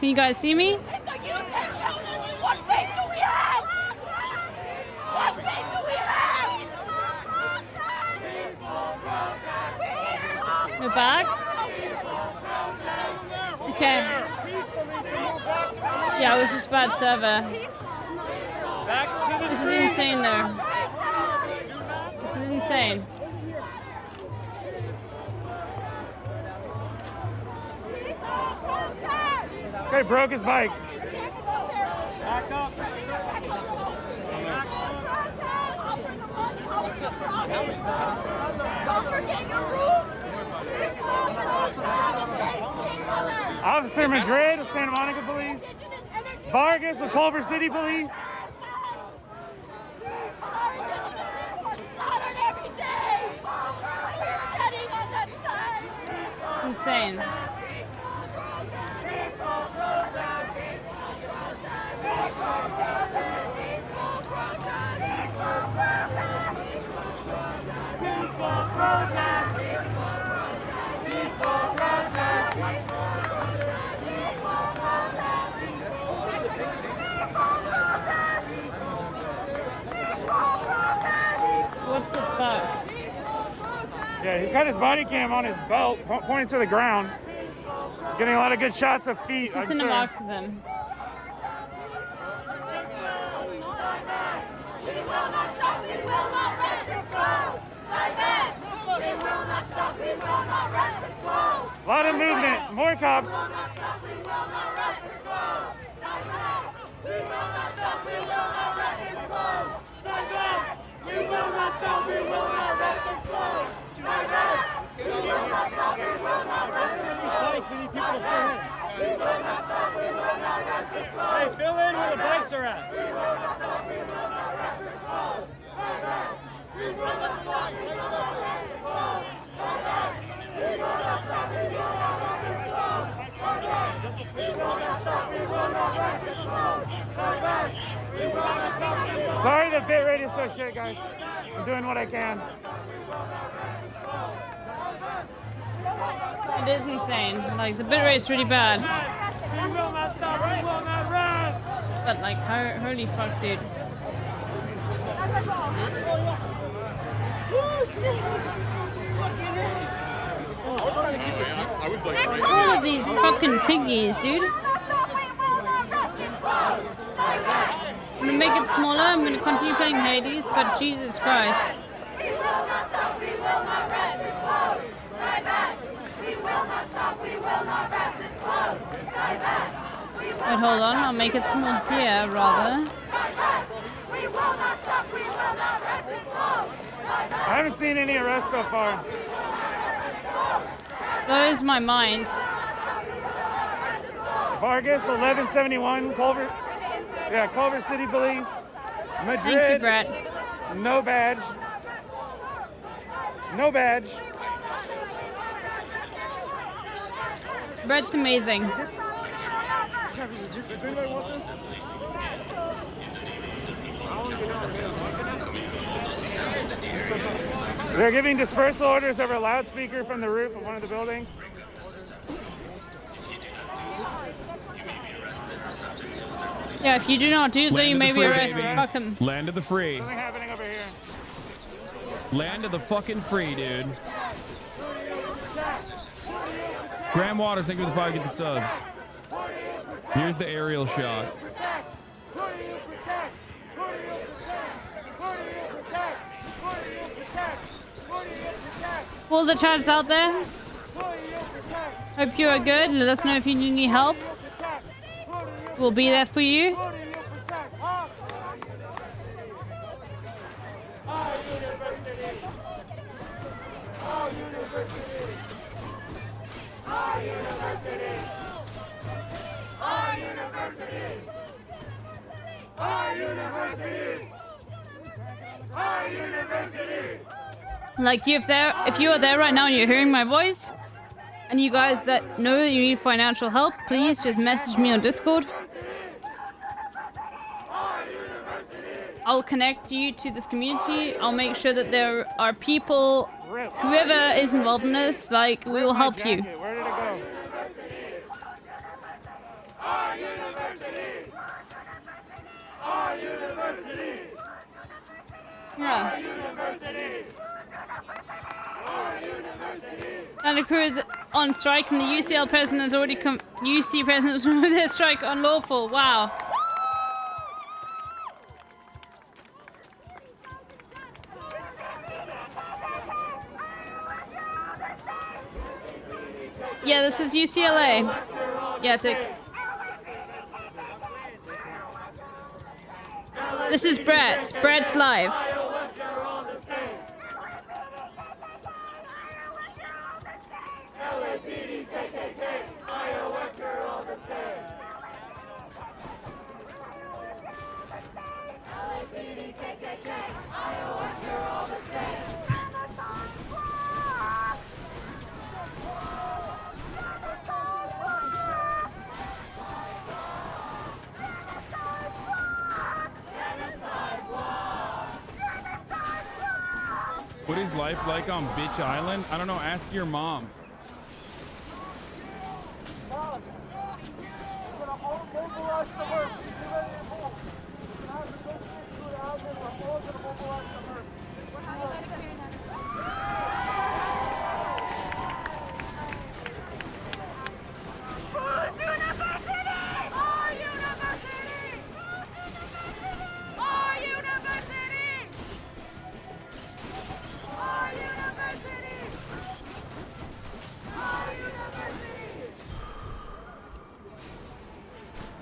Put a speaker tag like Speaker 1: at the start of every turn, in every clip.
Speaker 1: Can you guys see me?
Speaker 2: What faith do we have? What faith do we have?
Speaker 1: We're back? Okay. Yeah, I was just bad server. This is insane though. This is insane.
Speaker 3: Okay, broke his bike.
Speaker 2: Back up. Don't forget your rules.
Speaker 3: Officer Madrid of Santa Monica Police. Vargas of Culver City Police.
Speaker 1: Insane. What the fuck?
Speaker 3: Yeah, he's got his body cam on his belt, pointing to the ground. Getting a lot of good shots of feet.
Speaker 1: System of oxygen.
Speaker 3: A lot of movement. More cops.
Speaker 4: Hey, fill in where the bikes are at.
Speaker 3: Sorry the bit rate is so shit, guys. I'm doing what I can.
Speaker 1: It is insane. Like, the bitrate's really bad.
Speaker 3: We will not stop, we will not rest.
Speaker 1: But, like, holy fuck, dude. All of these fucking piggies, dude. I'm gonna make it smaller. I'm gonna continue playing Hades, but Jesus Christ. Wait, hold on. I'll make it small here, rather.
Speaker 3: I haven't seen any arrests so far.
Speaker 1: Blows my mind.
Speaker 3: Vargas, 1171, Culver. Yeah, Culver City Police. Madrid.
Speaker 1: Thank you, Brett.
Speaker 3: No badge. No badge.
Speaker 1: Brett's amazing.
Speaker 3: They're giving dispersal orders over a loudspeaker from the roof of one of the buildings.
Speaker 1: Yeah, if you do not do so, you may be arrested. Fuck him.
Speaker 5: Land of the free.
Speaker 3: Something happening over here.
Speaker 5: Land of the fucking free, dude. Graham Waters, thank you for the 5, get the subs. Here's the aerial shot.
Speaker 1: All the chats out there. Hope you are good. Let us know if you need any help. We'll be there for you. Like if you are there right now and you're hearing my voice, and you guys that know that you need financial help, please just message me on Discord. I'll connect you to this community. I'll make sure that there are people, whoever is involved in this, like, we will help you.
Speaker 3: Where did it go?
Speaker 1: Yeah. Santa Cruz on strike, and the UCL president has already UC president has removed their strike unlawful. Wow. Yeah, this is UCLA. Yeah, tick. This is Brett. Brett's live.
Speaker 5: What is life like on Bitch Island? I don't know. Ask your mom.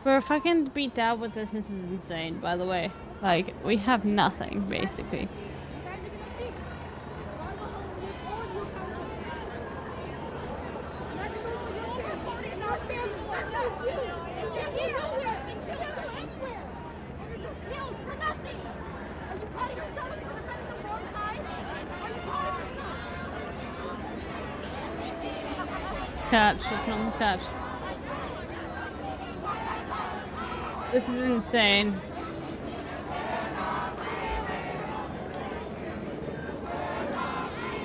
Speaker 1: We're fucking beat down with this. This is insane, by the way. Like, we have nothing, basically. Catch, just normal catch. This is insane.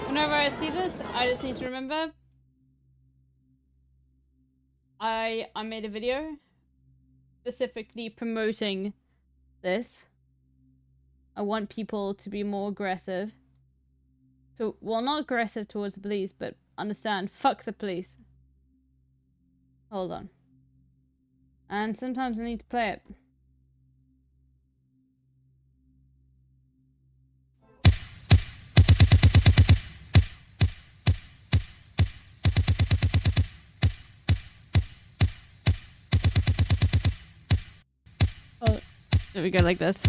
Speaker 1: Whenever I see this, I just need to remember I made a video specifically promoting this. I want people to be more aggressive. So, well, not aggressive towards the police, but understand, fuck the police. Hold on. And sometimes I need to play it. Oh, there we go, like this.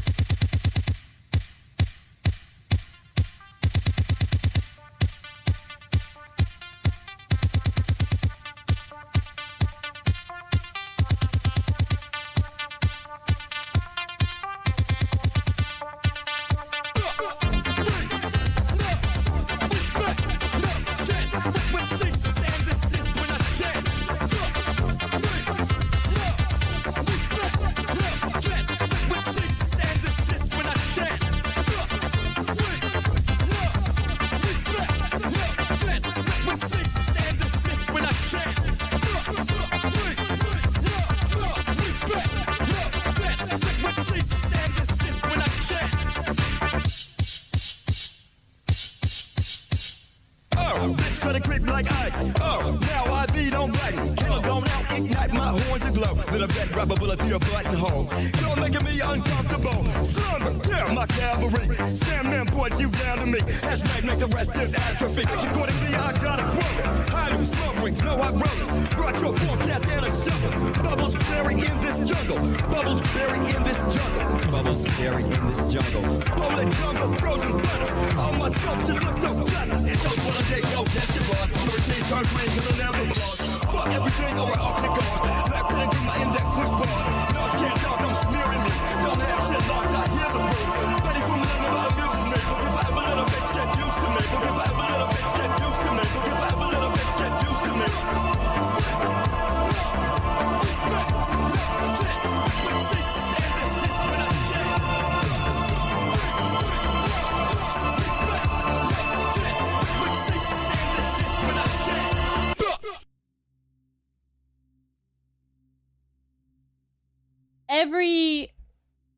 Speaker 1: Every,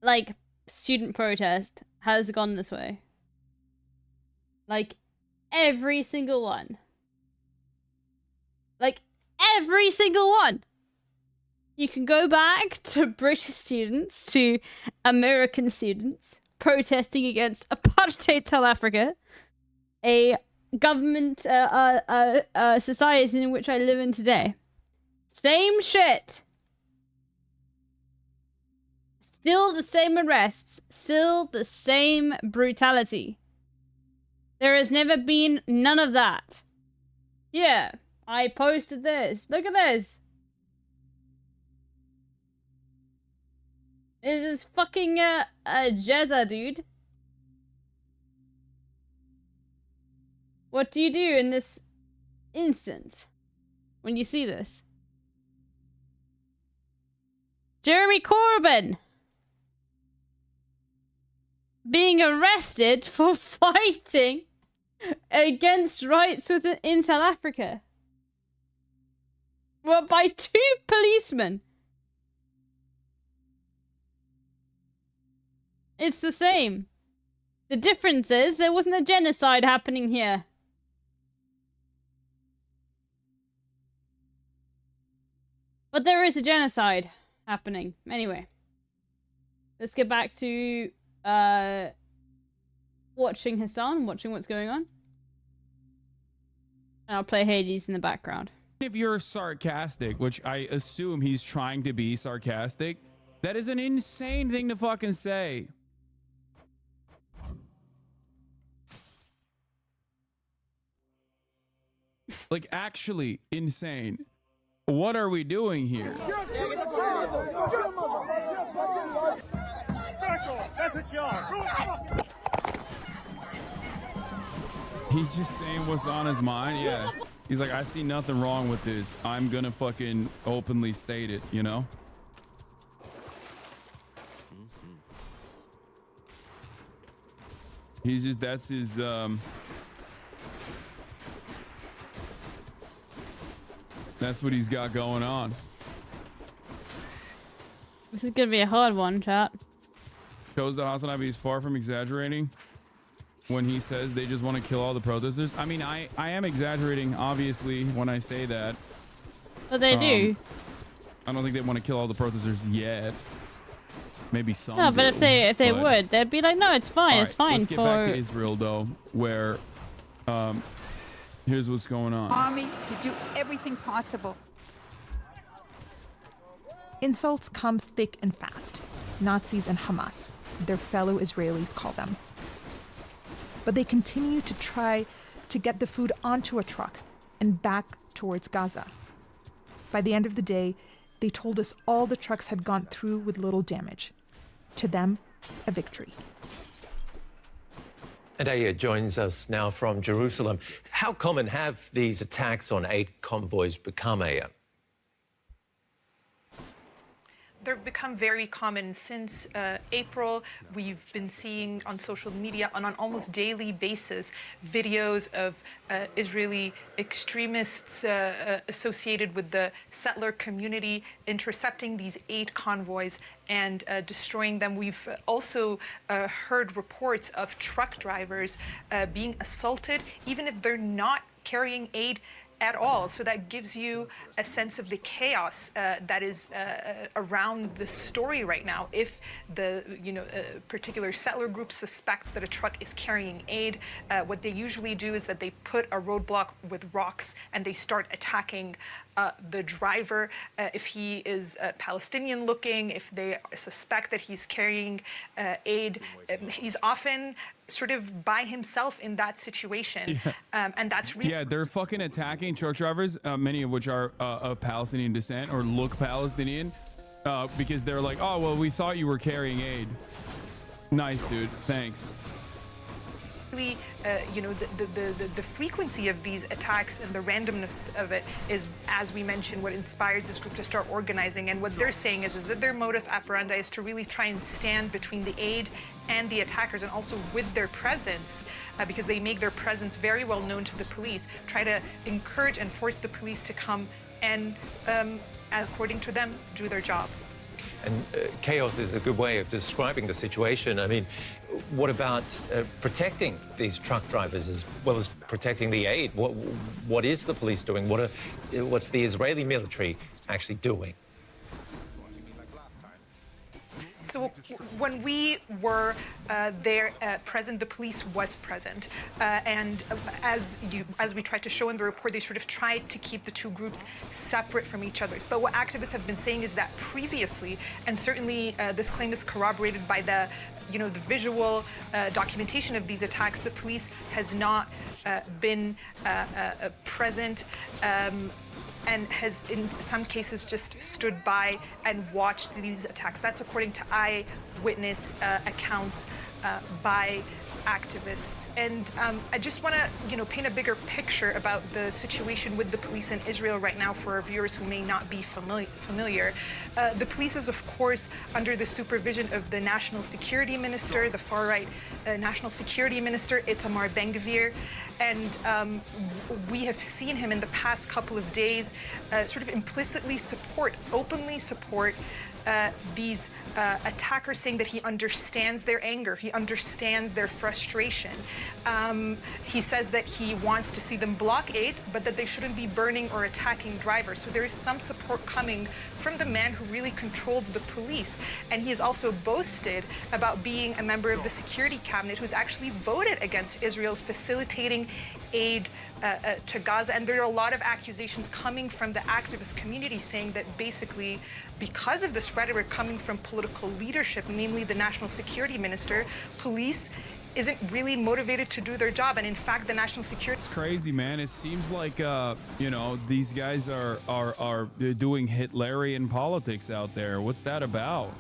Speaker 1: like, student protest has gone this way. Like, every single one. Like, every single one! You can go back to British students, to American students, protesting against apartheid South Africa, a government, society in which I live in today. Same shit! Still the same arrests, still the same brutality. There has never been none of that. Yeah, I posted this. Look at this. This is fucking a Jezza, dude. What do you do in this instance when you see this? Jeremy Corbyn being arrested for fighting against rights in South Africa. Well, by 2 policemen. It's the same. The difference is there wasn't a genocide happening here. But there is a genocide happening. Anyway. Let's get back to watching Hassan, watching what's going on. And I'll play Hades in the background.
Speaker 5: If you're sarcastic, which I assume he's trying to be sarcastic, that is an insane thing to fucking say. Like, actually insane. What are we doing here?
Speaker 3: That's what you are.
Speaker 5: He's just saying what's on his mind. Yeah. He's like, I see nothing wrong with this. I'm gonna fucking openly state it, you know? He's just, that's his, that's what he's got going on.
Speaker 1: This is gonna be a hard one, chat.
Speaker 5: Shows the Hassan he's far from exaggerating when he says they just want to kill all the protesters. I mean, I am exaggerating, obviously, when I say that.
Speaker 1: But they do.
Speaker 5: I don't think they want to kill all the protesters yet. Maybe some.
Speaker 1: No, but
Speaker 5: do,
Speaker 1: if they would, they'd be like, no, it's fine,
Speaker 5: right,
Speaker 1: it's fine.
Speaker 5: Let's get back to Israel, though, where here's what's going on.
Speaker 6: Army to do everything possible.
Speaker 7: Insults come thick and fast. Nazis and Hamas, their fellow Israelis call them. But they continue to try to get the food onto a truck and back towards Gaza. By the end of the day, they told us all the trucks had gone through with little damage. To them, a victory.
Speaker 8: Aya joins us now from Jerusalem. How common have these attacks on aid convoys become, Aya?
Speaker 9: They've become very common since April. We've been seeing on social media on an almost daily basis videos of Israeli extremists associated with the settler community intercepting these aid convoys and destroying them. We've also heard reports of truck drivers being assaulted, even if they're not carrying aid at all. So that gives you a sense of the chaos that is around the story right now. If the particular settler group suspects that a truck is carrying aid, what they usually do is that they put a roadblock with rocks and they start attacking the driver. If he is Palestinian looking, if they suspect that he's carrying aid, he's often sort of by himself in that situation. Yeah. And that's really...
Speaker 5: Yeah, they're fucking attacking truck drivers, many of which are of Palestinian descent or look Palestinian, because they're like, oh, well, we thought you were carrying aid. Nice, dude. Thanks.
Speaker 9: The frequency of these attacks and the randomness of it is, as we mentioned, what inspired this group to start organizing. And what they're saying is that their modus operandi is to really try and stand between the aid and the attackers, and also with their presence, because they make their presence very well known to the police, try to encourage and force the police to come and, according to them, do their job.
Speaker 8: And chaos is a good way of describing the situation. I mean, what about protecting these truck drivers as well as protecting the aid? What is the police doing? What's the Israeli military actually doing?
Speaker 9: So when we were there present, the police was present, and as we tried to show in the report, they sort of tried to keep the two groups separate from each other. But what activists have been saying is that previously, and certainly this claim is corroborated by the visual documentation of these attacks, the police has not been present. And has, in some cases, just stood by and watched these attacks. That's according to eyewitness accounts by activists. And I just want to, paint a bigger picture about the situation with the police in Israel right now for our viewers who may not be familiar. The police is, of course, under the supervision of the National Security Minister, the far-right National Security Minister, Itamar Ben-Gvir. And we have seen him in the past couple of days sort of implicitly openly support these attackers, saying that he understands their anger, he understands their frustration. He says that he wants to see them block aid, but that they shouldn't be burning or attacking drivers. So there is some support coming from the man who really controls the police. And he has also boasted about being a member of the security cabinet who's actually voted against Israel facilitating aid to Gaza. And there are a lot of accusations coming from the activist community saying that basically, because of this rhetoric coming from political leadership, namely the National Security Minister, police isn't really motivated to do their job. And in fact, the national security...
Speaker 5: It's crazy, man. It seems like, these guys are doing Hitlerian politics out there. What's that about?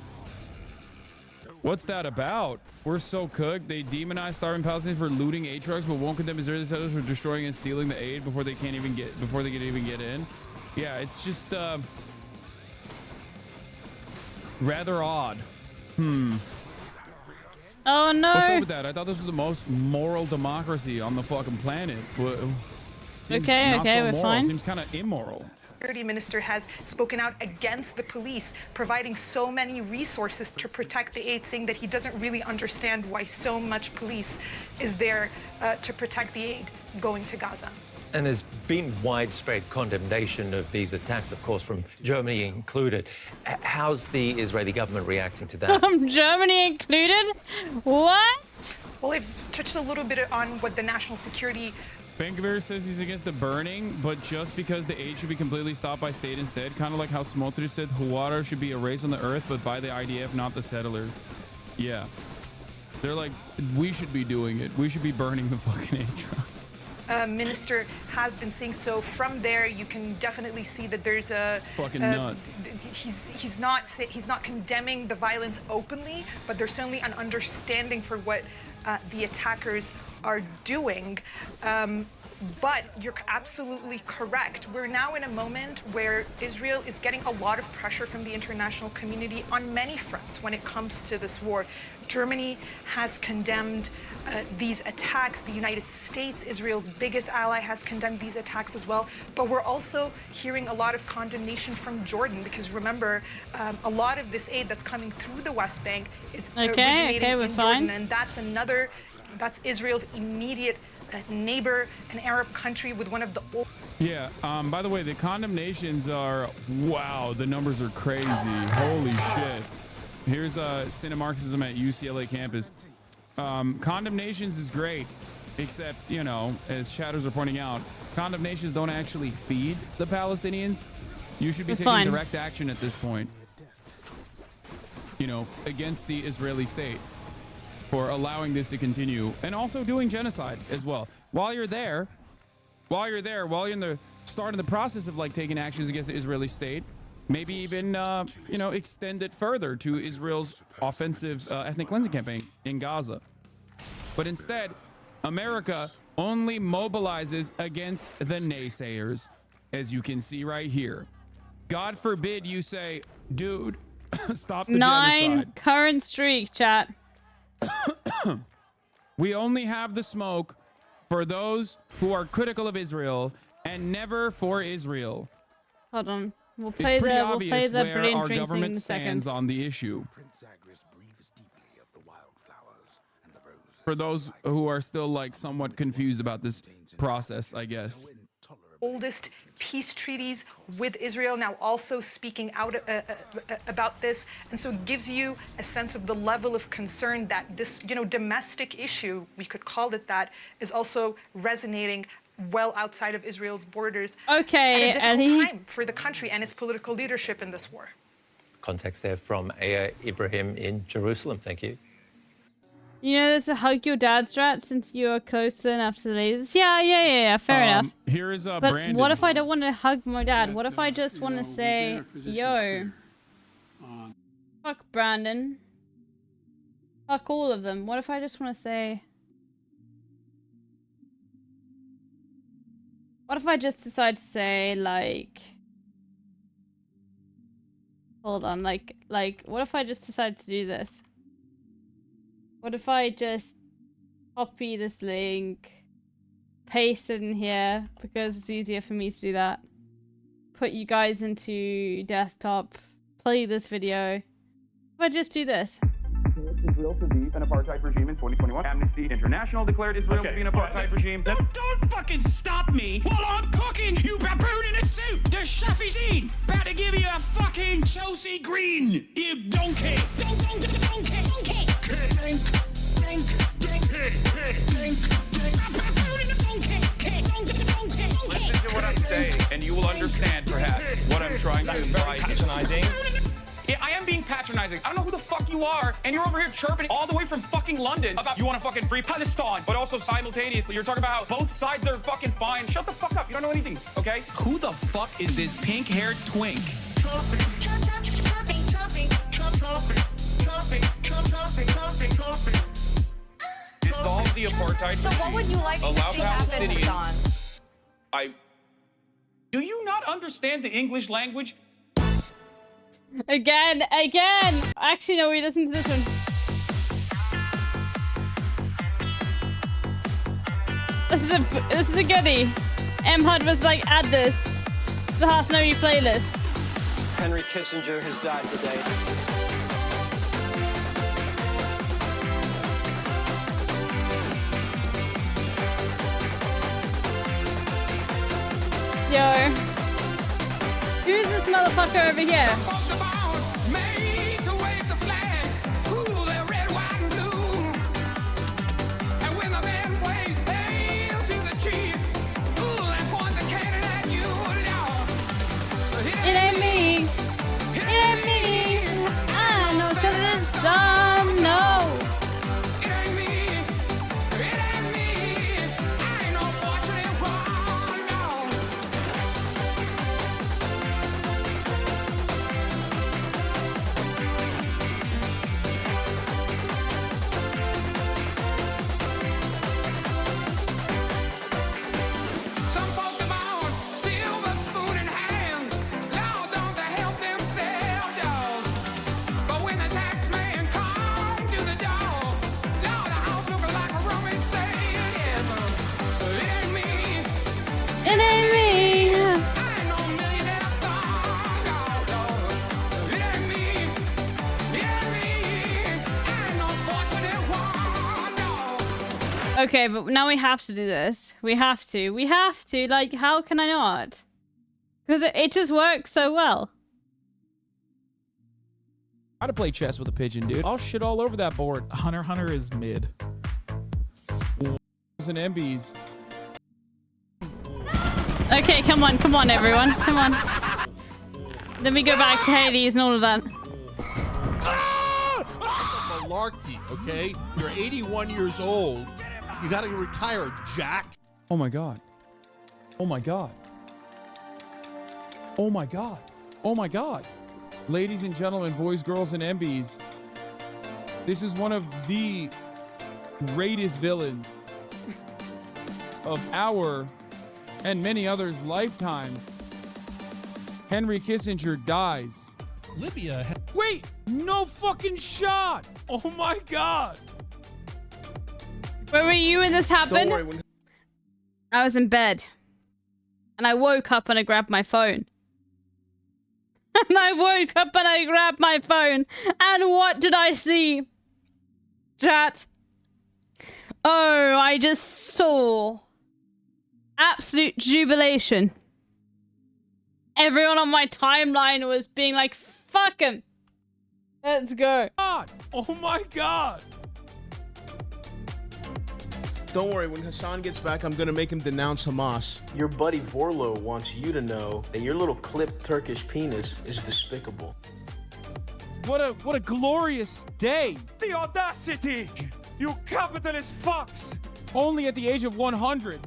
Speaker 5: What's that about? We're so cooked. They demonize starving Palestinians for looting aid trucks, but won't condemn Israeli settlers for destroying and stealing the aid before they can even get in. Yeah, it's just rather odd.
Speaker 1: Oh no!
Speaker 5: What's up with that? I thought this was the most moral democracy on the fucking planet. Seems
Speaker 1: okay,
Speaker 5: not so
Speaker 1: we're
Speaker 5: moral.
Speaker 1: fine.
Speaker 5: Seems kind of immoral.
Speaker 9: Security Minister has spoken out against the police providing so many resources to protect the aid, saying that he doesn't really understand why so much police is there to protect the aid going to Gaza.
Speaker 8: And there's been widespread condemnation of these attacks, of course, from Germany included. How's the Israeli government reacting to that?
Speaker 1: Germany included? What?
Speaker 9: Well, I've touched a little bit on what the national security...
Speaker 5: Ben-Gvir says he's against the burning, but just because the aid should be completely stopped by state instead, kind of like how Smotrich said water should be erased on the earth, but by the IDF, not the settlers. Yeah. They're like, we should be doing it. We should be burning the fucking aid truck.
Speaker 9: Minister has been saying so. From there, you can definitely see that there's a.
Speaker 5: It's fucking nuts.
Speaker 9: He's not condemning the violence openly, but there's certainly an understanding for what the attackers are doing. But you're absolutely correct. We're now in a moment where Israel is getting a lot of pressure from the international community on many fronts when it comes to this war. Germany has condemned these attacks. The United States, Israel's biggest ally, has condemned these attacks as well. But we're also hearing a lot of condemnation from Jordan, because remember, a lot of this aid that's coming through the West Bank is originating in Jordan, and that's Israel's immediate neighbor, an Arab country with one of the old...
Speaker 5: Yeah, by the way, the condemnations are, wow, the numbers are crazy. Holy shit. Here's Cinemarxism at UCLA campus. Condemnations is great, except, as chatters are pointing out, condemnations don't actually feed the Palestinians. You should be taking direct action at this point, against the Israeli state for allowing this to continue, and also doing genocide as well. While you're in the start of the process of taking actions against the Israeli state, maybe even extend it further to Israel's offensive ethnic cleansing campaign in Gaza. But instead, America only mobilizes against the naysayers, as you can see right here. God forbid you say, dude, stop the
Speaker 1: 9
Speaker 5: genocide.
Speaker 1: Current streak, chat.
Speaker 5: We only have the smoke for those who are critical of Israel and never for Israel.
Speaker 1: Hold on. We'll
Speaker 5: It's
Speaker 1: play
Speaker 5: pretty
Speaker 1: the
Speaker 5: obvious where
Speaker 1: brilliant
Speaker 5: our
Speaker 1: drink thing in
Speaker 5: government
Speaker 1: a second.
Speaker 5: stands on the issue. For those who are still like somewhat confused about this process, I guess.
Speaker 9: Oldest peace treaties with Israel, now also speaking out about this. And so it gives you a sense of the level of concern that this, domestic issue, we could call it that, is also resonating well outside of Israel's borders.
Speaker 1: Okay,
Speaker 9: at a difficult
Speaker 1: Ellie.
Speaker 9: time for the country and its political leadership in this war.
Speaker 8: Context there from Aya Ibrahim in Jerusalem. Thank you.
Speaker 1: You know, there's a hug your dad strat since you are close enough to the ladies. Yeah, fair enough.
Speaker 5: Here is
Speaker 1: But
Speaker 5: Brandon.
Speaker 1: what if I don't want to hug my dad? What if I just want to say, yo, fuck Brandon. Fuck all of them. What if I just want to say... What if I just decide to say, like... Hold on, like, what if I just decide to do this? What if I just copy this link, paste it in here, because it's easier for me to do that. Put you guys into desktop, play this video. If I just do this.
Speaker 10: Israel to be an apartheid regime in 2021. Amnesty International declared Israel to be an apartheid regime.
Speaker 11: Don't fucking stop me while I'm cooking, you baboon in a suit! The chef is in! About to give you a fucking Chelsea Green, you donkey! Donkey!
Speaker 10: Listen to what I'm saying, and you will understand, perhaps, what I'm trying to imply.
Speaker 11: Patronizing.
Speaker 10: Yeah, I am being patronizing. I don't know who the fuck you are, and you're over here chirping all the way from fucking London about you want to fucking free Palestine, but also simultaneously you're talking about how both sides are fucking fine. Shut the fuck up. You don't know anything, okay?
Speaker 11: Who the fuck is this pink-haired twink?
Speaker 10: Dissolve the apartheid
Speaker 2: So what would you like to
Speaker 10: allow
Speaker 2: see happen,
Speaker 10: Palestinians.
Speaker 2: Hassan?
Speaker 10: Do you not understand the English language?
Speaker 1: Again! Actually, no, we listen to this one. This is a goodie. M-Hud was like, add this to the Hasanobi playlist.
Speaker 12: Henry Kissinger has died today.
Speaker 1: Yo. Who's this motherfucker over here? It ain't me. It ain't me. I know to the sun. No.
Speaker 11: It ain't me. It ain't me. I ain't no fortunate one, no. Some folks are born silver spoon in hand. Lord, don't they help themselves, y'all? But when the tax man come to the door, Lord, the house looking like a rummage sale, yeah. It ain't me.
Speaker 1: It ain't me.
Speaker 11: I ain't no millionaire son, no. It ain't me. It ain't me. I ain't no fortunate one, no.
Speaker 1: Okay, but now we have to do this. We have to. Like, how can I not? Because it just works so well.
Speaker 13: How to play chess with a pigeon, dude. I'll shit all over that board.
Speaker 14: Hunter x Hunter is mid.
Speaker 13: And MBs.
Speaker 1: Okay, come on, everyone. Come on. Then we go back to Hades and all of that.
Speaker 15: Malarkey, okay? You're 81 years old. You gotta retire, Jack.
Speaker 5: Oh my god. Oh my god. Oh my god. Oh my god. Ladies and gentlemen, boys, girls, and MBs. This is one of the greatest villains of our and many others' lifetime. Henry Kissinger dies.
Speaker 14: Libya.
Speaker 5: Wait, no fucking shot. Oh my god.
Speaker 1: Where were you when this happened?
Speaker 5: Don't worry.
Speaker 1: I was in bed. And I woke up and I grabbed my phone. And I woke up and I grabbed my phone. And what did I see? Chat. Oh, I just saw absolute jubilation. Everyone on my timeline was being like, fuck him. Let's go.
Speaker 13: God! Oh my god! Don't worry, when Hassan gets back, I'm gonna make him denounce Hamas.
Speaker 16: Your buddy Vorlo wants you to know that your little clipped Turkish penis is despicable.
Speaker 5: What a glorious day!
Speaker 10: The audacity! You capitalist fucks!
Speaker 5: Only at the age of 100.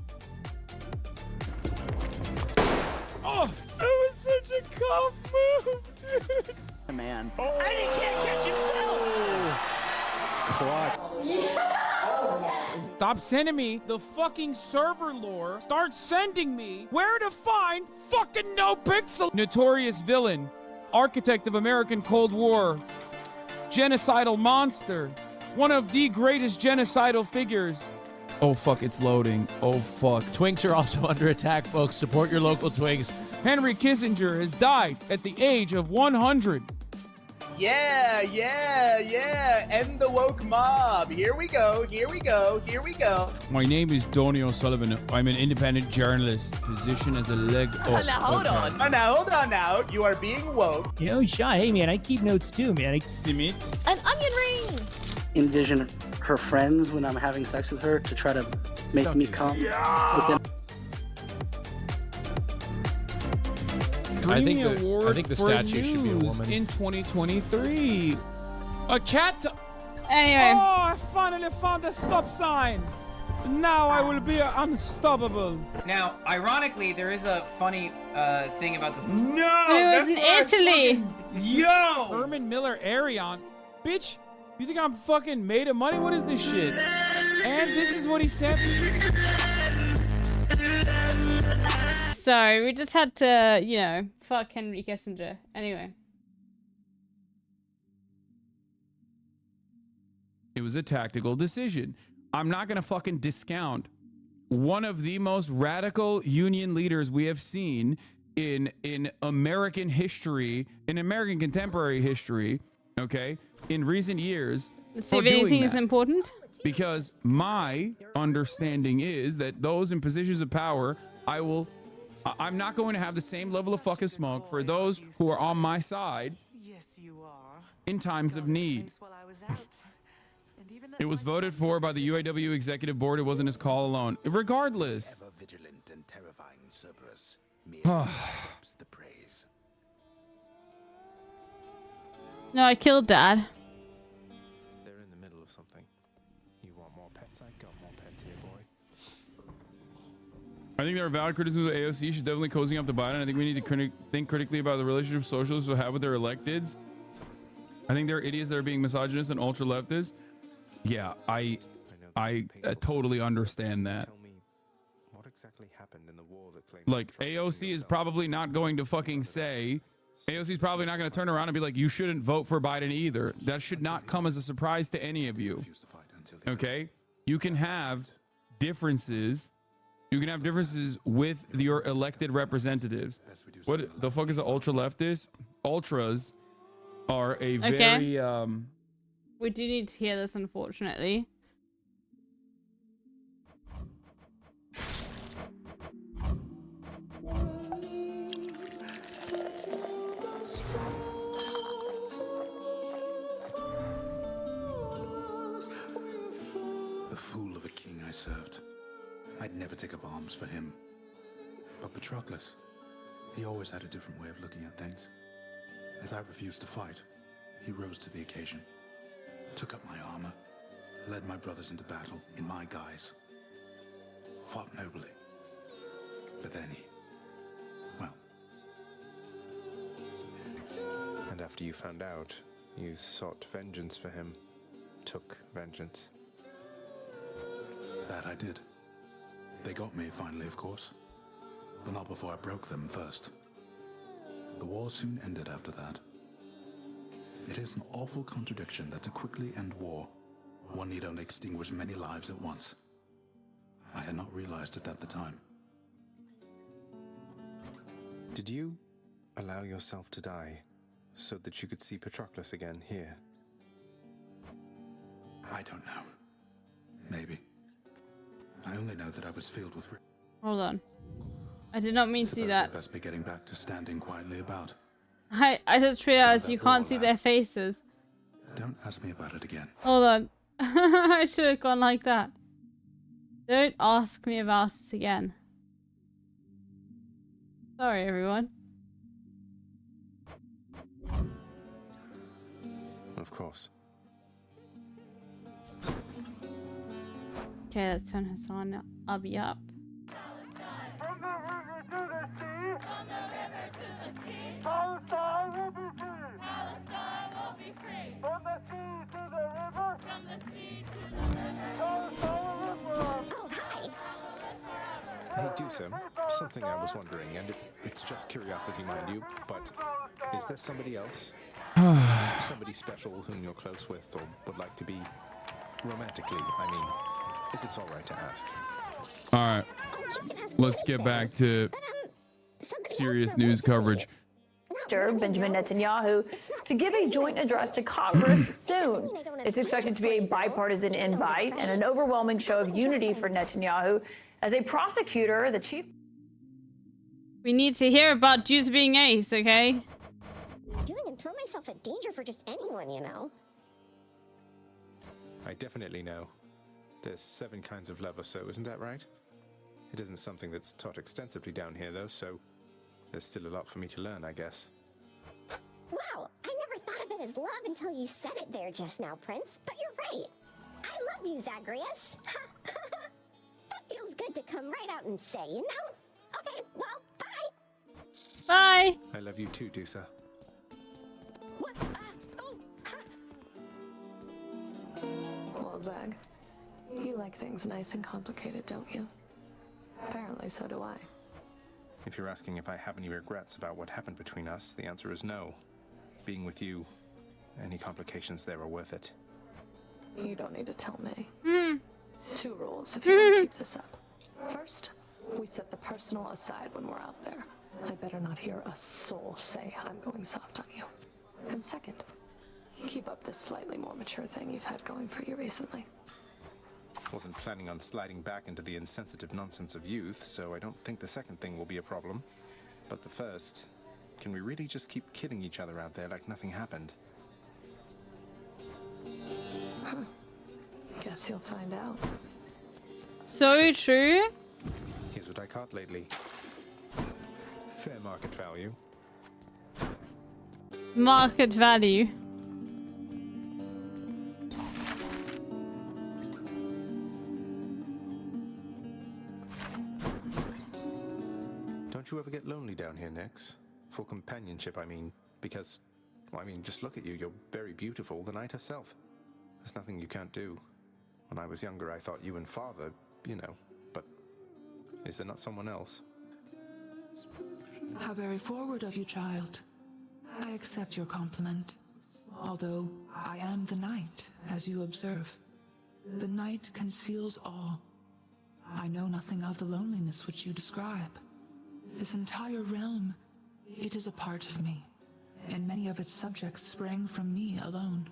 Speaker 5: Oh,
Speaker 10: that was such a calm move, dude.
Speaker 17: Man.
Speaker 10: Oh. And he can't catch himself!
Speaker 5: Stop sending me the fucking server lore. Start sending me where to find fucking no pixel. Notorious villain, architect of American Cold War, genocidal monster, one of the greatest genocidal figures. Oh fuck, it's loading. Oh fuck.
Speaker 13: Twinks are also under attack, folks. Support your local Twinks.
Speaker 5: Henry Kissinger has died at the age of 100.
Speaker 18: Yeah. End the woke mob. Here we go.
Speaker 5: My name is Donny O'Sullivan. I'm an independent journalist. Position as a leg up.
Speaker 18: Now, hold on. Now. You are being woke.
Speaker 17: You know, Sean, hey, man, I keep notes too, man.
Speaker 5: Simit.
Speaker 2: An onion ring.
Speaker 19: Envision her friends when I'm having sex with her to try to make me come.
Speaker 5: Yeah.
Speaker 13: I think
Speaker 5: Award
Speaker 13: the
Speaker 5: for
Speaker 13: statue should be a
Speaker 5: news
Speaker 13: woman.
Speaker 5: in 2023. A cat.
Speaker 1: Anyway.
Speaker 5: Oh, I finally found the stop sign. Now I will be unstoppable.
Speaker 20: Now, ironically, there is a funny thing about the.
Speaker 10: No,
Speaker 1: it was in Italy.
Speaker 10: Yo,
Speaker 5: Herman Miller Arion, bitch. You think I'm fucking made of money? What is this shit? And this is what he sent me.
Speaker 1: Sorry, we just had to, you know, fuck Henry Kissinger. Anyway.
Speaker 5: It was a tactical decision. I'm not going to fucking discount one of the most radical union leaders we have seen in American history, in American contemporary history, okay, in recent years.
Speaker 1: Let's see if anything is important.
Speaker 5: Because my understanding is that those in positions of power, I'm not going to have the same level of fucking smoke for those who are on my side in times of need. It was voted for by the UAW executive board. It wasn't his call alone. Regardless.
Speaker 1: No, I killed Dad.
Speaker 21: They're in the middle of something. You want more pets? I got more pets here, boy.
Speaker 5: I think there are valid criticisms of AOC. She's definitely cozying up to Biden. I think we need to think critically about the relationship socialists will have with their electeds. I think there are idiots that are being misogynist and ultra leftists. Yeah, I totally understand that.
Speaker 21: What exactly happened in the war that claimed
Speaker 5: Like, AOC is probably not going to fucking say, AOC is probably not going to turn around and be like, you shouldn't vote for Biden either. That should not come as a surprise to any of you. Okay? You can have differences. You can have differences with your elected representatives. What the fuck is an ultra leftist? Ultras are a very
Speaker 1: We do need to hear this, unfortunately.
Speaker 22: The fool of a king I served. I'd never take up arms for him. But Patroclus, he always had a different way of looking at things. As I refused to fight, he rose to the occasion, took up my armor, led my brothers into battle in my guise, fought nobly. But then he, well...
Speaker 21: And after you found out, you sought vengeance for him, took vengeance.
Speaker 22: That I did. They got me finally, of course. But not before I broke them first. The war soon ended after that. It is an awful contradiction that to quickly end war, one need only extinguish many lives at once. I had not realized it at the time.
Speaker 21: Did you allow yourself to die so that you could see Patroclus again here?
Speaker 22: I don't know. Maybe. I only know that I was filled with...
Speaker 1: Hold on. I did not mean to do that.
Speaker 22: I'd best be getting back to standing quietly about.
Speaker 1: I just realized you can't see their faces.
Speaker 22: Don't ask me about it again.
Speaker 1: Hold on. I should have gone like that. Don't ask me about it again. Sorry, everyone.
Speaker 21: Of course.
Speaker 1: Okay, let's turn this on. I'll be up.
Speaker 2: From the river to the sea. From the river to the sea. Palestine will be free. Palestine will be free. From the sea to the river. From the sea to the river. Palestine will live forever.
Speaker 3: Oh, hi.
Speaker 21: Hey, Dusa, something I was wondering, and it's just curiosity, mind you, but is there somebody else? Somebody special whom you're close with or would like to be romantically, I mean, if it's all right to ask.
Speaker 5: All right. Let's get back to serious news coverage.
Speaker 4: Benjamin Netanyahu to give a joint address to Congress soon. It's expected to be a bipartisan invite and an overwhelming show of unity for Netanyahu. As a prosecutor, the chief...
Speaker 1: We need to hear about Jews being ace, okay?
Speaker 3: Doing and throw myself at danger for just anyone, you know.
Speaker 21: I definitely know. There's 7 kinds of love or so, isn't that right? It isn't something that's taught extensively down here, though, so there's still a lot for me to learn, I guess.
Speaker 3: Wow, I never thought of it as love until you said it there just now, Prince. But you're right. I love you, Zagreus. That feels good to come right out and say, you know? Okay, well, bye.
Speaker 1: Bye.
Speaker 21: I love you too, Dusa.
Speaker 23: Well, Zag, you like things nice and complicated, don't you? Apparently, so do I.
Speaker 21: If you're asking if I have any regrets about what happened between us, the answer is no. Being with you, any complications there are worth it.
Speaker 23: You don't need to tell me. 2 rules if you want to keep this up. First, we set the personal aside when we're out there. I better not hear a soul say I'm going soft on you. And second, keep up this slightly more mature thing you've had going for you recently.
Speaker 21: Wasn't planning on sliding back into the insensitive nonsense of youth, so I don't think the second thing will be a problem. But the first, can we really just keep kidding each other out there like nothing happened?
Speaker 23: Huh. Guess you'll find out.
Speaker 1: So true.
Speaker 21: Here's what I caught lately. Fair market value.
Speaker 1: Market value.
Speaker 21: Don't you ever get lonely down here, Nix? For companionship, I mean. Because, well, I mean, just look at you. You're very beautiful, the night herself. There's nothing you can't do. When I was younger, I thought you and Father, you know. But is there not someone else?
Speaker 24: How very forward of you, child. I accept your compliment. Although I am the night, as you observe. The night conceals all. I know nothing of the loneliness which you describe. This entire realm, it is a part of me, and many of its subjects sprang from me alone.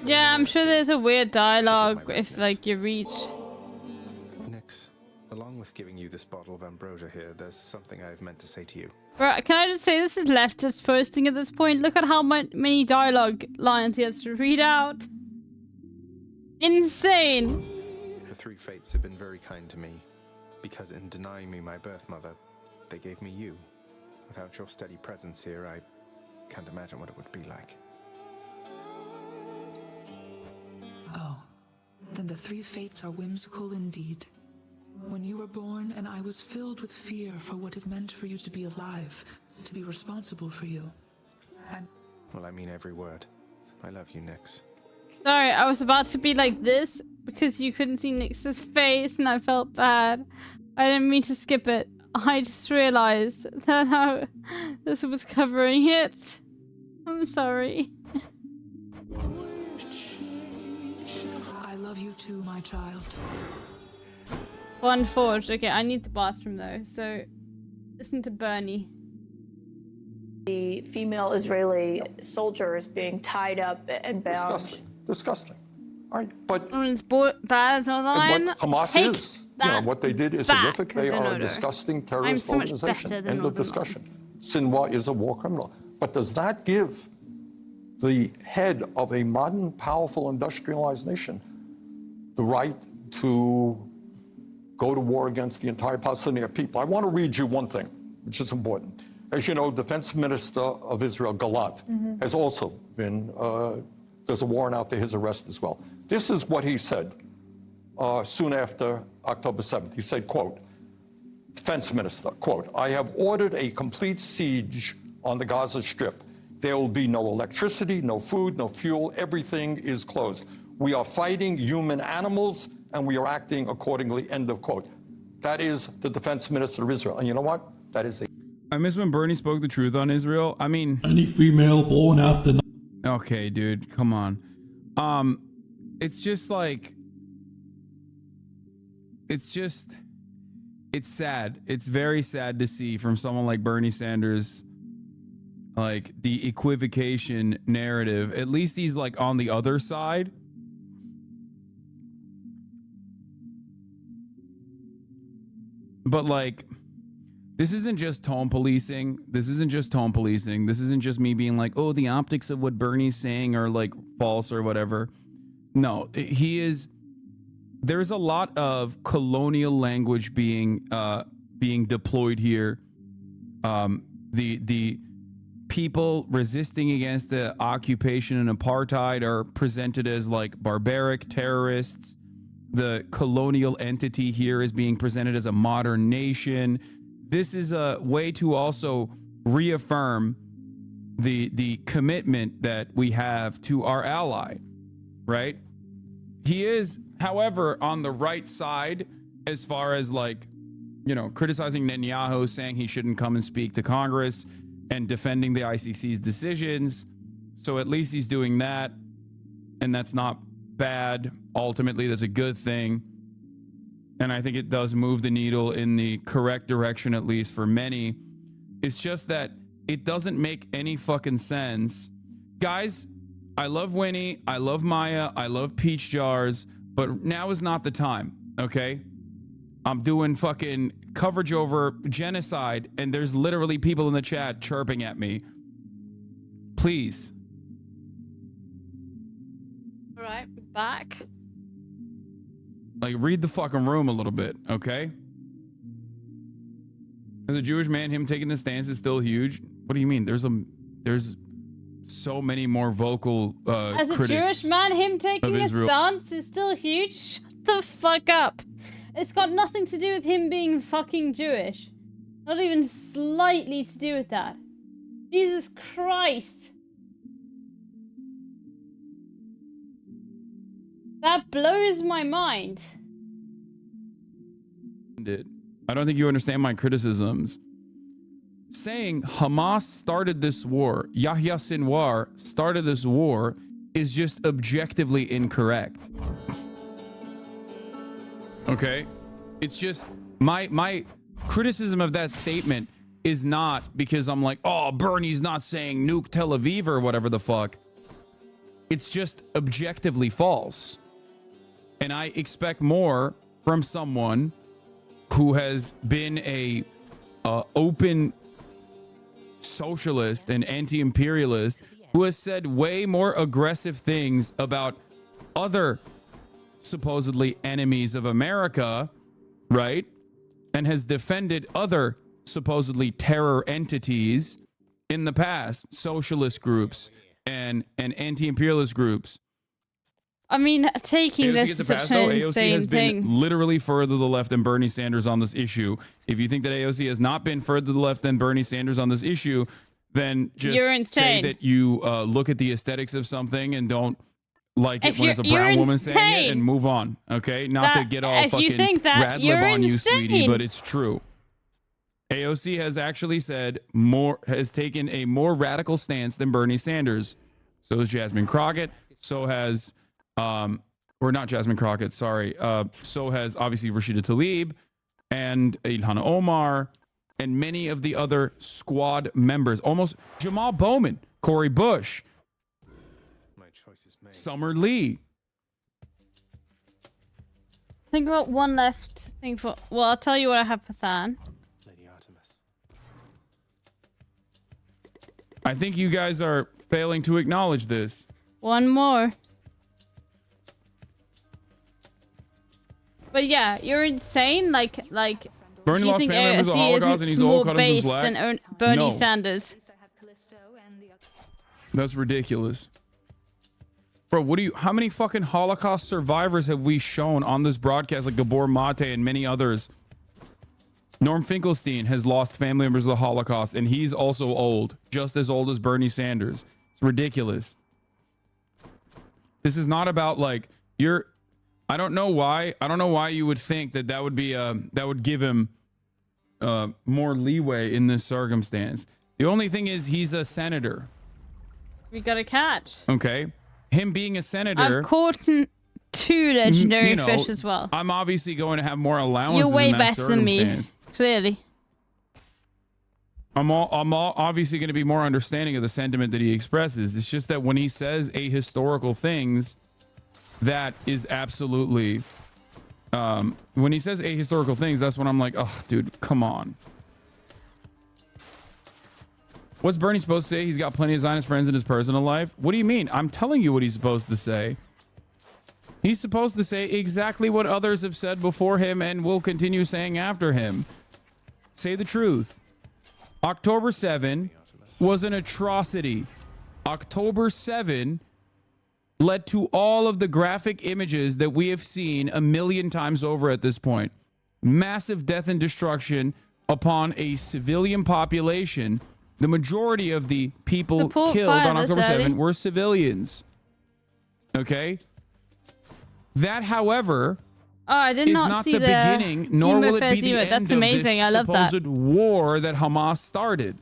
Speaker 1: Yeah, I'm sure there's a weird dialogue if, like, you reach.
Speaker 21: Nix, along with giving you this bottle of ambrosia here, there's something I've meant to say to you.
Speaker 1: Bro, can I just say this is leftist posting at this point? Look at how many dialogue lines he has to read out. Insane.
Speaker 21: The 3 fates have been very kind to me, because in denying me my birth mother, they gave me you. Without your steady presence here, I can't imagine what it would be like.
Speaker 24: Oh, then the 3 fates are whimsical indeed. When you were born, and I was filled with fear for what it meant for you to be alive, to be responsible for you.
Speaker 21: Well, I mean every word. I love you, Nix.
Speaker 1: Sorry, I was about to be like this because you couldn't see Nix's face and I felt bad. I didn't mean to skip it. I just realized that how this was covering it. I'm sorry.
Speaker 24: I love you too, my child.
Speaker 1: One forged. Okay, I need the bathroom though, so Listen to Bernie.
Speaker 4: The female Israeli soldiers being tied up and bound.
Speaker 6: Disgusting. All right, but
Speaker 1: it's bad as online.
Speaker 6: what Hamas is, what they did is horrific. They are a disgusting terrorist
Speaker 1: so much
Speaker 6: organization.
Speaker 1: better than
Speaker 6: End of
Speaker 1: Northern
Speaker 6: discussion. Sinwar is a war criminal. But does that give the head of a modern, powerful, industrialized nation the right to go to war against the entire Palestinian people? I want to read you one thing, which is important. As you know, Defense Minister of Israel, Gallant, has also been, there's a warrant out for his arrest as well. This is what he said soon after October 7th. He said, quote, Defense Minister, quote, I have ordered a complete siege on the Gaza Strip. There will be no electricity, no food, no fuel. Everything is closed. We are fighting human animals, and we are acting accordingly, end of quote. That is the Defense Minister of Israel. And you know what? That is
Speaker 5: I miss when Bernie spoke the truth on Israel. I mean,
Speaker 7: any female born after.
Speaker 5: Okay, dude, come on. It's just like, it's sad. It's very sad to see from someone like Bernie Sanders, like the equivocation narrative. At least he's like on the other side. But like, this isn't just tone policing. This isn't just tone policing. This isn't just me being like, oh, the optics of what Bernie's saying are like false or whatever. No, there's a lot of colonial language being deployed here. The people resisting against the occupation and apartheid are presented as like barbaric terrorists. The colonial entity here is being presented as a modern nation. This is a way to also reaffirm the commitment that we have to our ally, right? He is, however, on the right side as far as like, criticizing Netanyahu, saying he shouldn't come and speak to Congress and defending the ICC's decisions. So at least he's doing that. And that's not bad. Ultimately, that's a good thing. And I think it does move the needle in the correct direction, at least for many. It's just that it doesn't make any fucking sense. Guys, I love Winnie, I love Maya, I love Peach Jars, but now is not the time, okay? I'm doing fucking coverage over genocide, and there's literally people in the chat chirping at me. Please.
Speaker 1: All right, back.
Speaker 5: Like, read the fucking room a little bit, okay? As a Jewish man, him taking the stance is still huge. What do you mean? There's so many more vocal
Speaker 1: As a
Speaker 5: critics
Speaker 1: Jewish man, him taking a stance is still huge. Shut the fuck up. It's got nothing to do with him being fucking Jewish. Not even slightly to do with that. Jesus Christ. That blows my mind.
Speaker 5: I don't think you understand my criticisms. Saying Hamas started this war, Yahya Sinwar started this war, is just objectively incorrect. Okay? It's just my criticism of that statement is not because I'm like, oh, Bernie's not saying nuke Tel Aviv or whatever the fuck. It's just objectively false. And I expect more from someone who has been a open socialist and anti-imperialist, who has said way more aggressive things about other supposedly enemies of America, right? And has defended other supposedly terror entities in the past, socialist groups and anti-imperialist groups.
Speaker 1: I mean, taking
Speaker 5: AOC
Speaker 1: this
Speaker 5: gets a
Speaker 1: is such
Speaker 5: pass,
Speaker 1: an
Speaker 5: though. AOC
Speaker 1: insane
Speaker 5: has been
Speaker 1: thing.
Speaker 5: literally further to the left than Bernie Sanders on this issue. If you think that AOC has not been further to the left than Bernie Sanders on this issue, then just
Speaker 1: You're
Speaker 5: say
Speaker 1: insane.
Speaker 5: that you look at the aesthetics of something and don't like it when it's a brown woman saying it, and move on. Okay, not to get all
Speaker 1: if you
Speaker 5: fucking
Speaker 1: think that,
Speaker 5: rad
Speaker 1: you're
Speaker 5: lib on you, sweetie,
Speaker 1: insane.
Speaker 5: but it's true. AOC has actually said has taken a more radical stance than Bernie Sanders. So has Jasmine Crockett. So has or not Jasmine Crockett, sorry. So has obviously Rashida Tlaib and Ilhan Omar and many of the other squad members. Almost Jamal Bowman, Corey Bush, Summer Lee.
Speaker 1: Think about one left thing for. Well, I'll tell you what I have for Than.
Speaker 5: I think you guys are failing to acknowledge this.
Speaker 1: One more. But yeah, you're insane. Like.
Speaker 5: Bernie
Speaker 1: you
Speaker 5: lost
Speaker 1: think
Speaker 5: family members of the
Speaker 1: AOC
Speaker 5: Holocaust
Speaker 1: isn't
Speaker 5: and he's
Speaker 1: more
Speaker 5: all cut him some
Speaker 1: based
Speaker 5: slack?
Speaker 1: than Bernie
Speaker 5: No.
Speaker 1: Sanders.
Speaker 5: That's ridiculous. Bro, how many fucking Holocaust survivors have we shown on this broadcast, like Gabor Mate and many others? Norm Finkelstein has lost family members of the Holocaust, and he's also old, just as old as Bernie Sanders. It's ridiculous. This is not about like I don't know why you would think that would be that would give him more leeway in this circumstance. The only thing is he's a senator.
Speaker 1: We got a catch.
Speaker 5: Okay, him being a senator.
Speaker 1: I've caught 2 legendary
Speaker 5: know,
Speaker 1: fish as well.
Speaker 5: I'm obviously going to have more allowances.
Speaker 1: You're way
Speaker 5: in that
Speaker 1: better than me,
Speaker 5: circumstance.
Speaker 1: clearly.
Speaker 5: I'm obviously going to be more understanding of the sentiment that he expresses. It's just that when he says ahistorical things, that is absolutely when he says ahistorical things, that's when I'm like, oh, dude, come on. What's Bernie supposed to say? He's got plenty of Zionist friends in his personal life. What do you mean? I'm telling you what he's supposed to say. He's supposed to say exactly what others have said before him and will continue saying after him. Say the truth. October 7 was an atrocity. October 7 led to all of the graphic images that we have seen a million times over at this point. Massive death and destruction upon a civilian population. The majority of the people killed on October 7 were civilians. Okay? That, however,
Speaker 1: I did
Speaker 5: is
Speaker 1: not
Speaker 5: not
Speaker 1: see
Speaker 5: the beginning, nor will it be the end
Speaker 1: That's
Speaker 5: of
Speaker 1: amazing.
Speaker 5: this
Speaker 1: I love that.
Speaker 5: supposed war that Hamas started.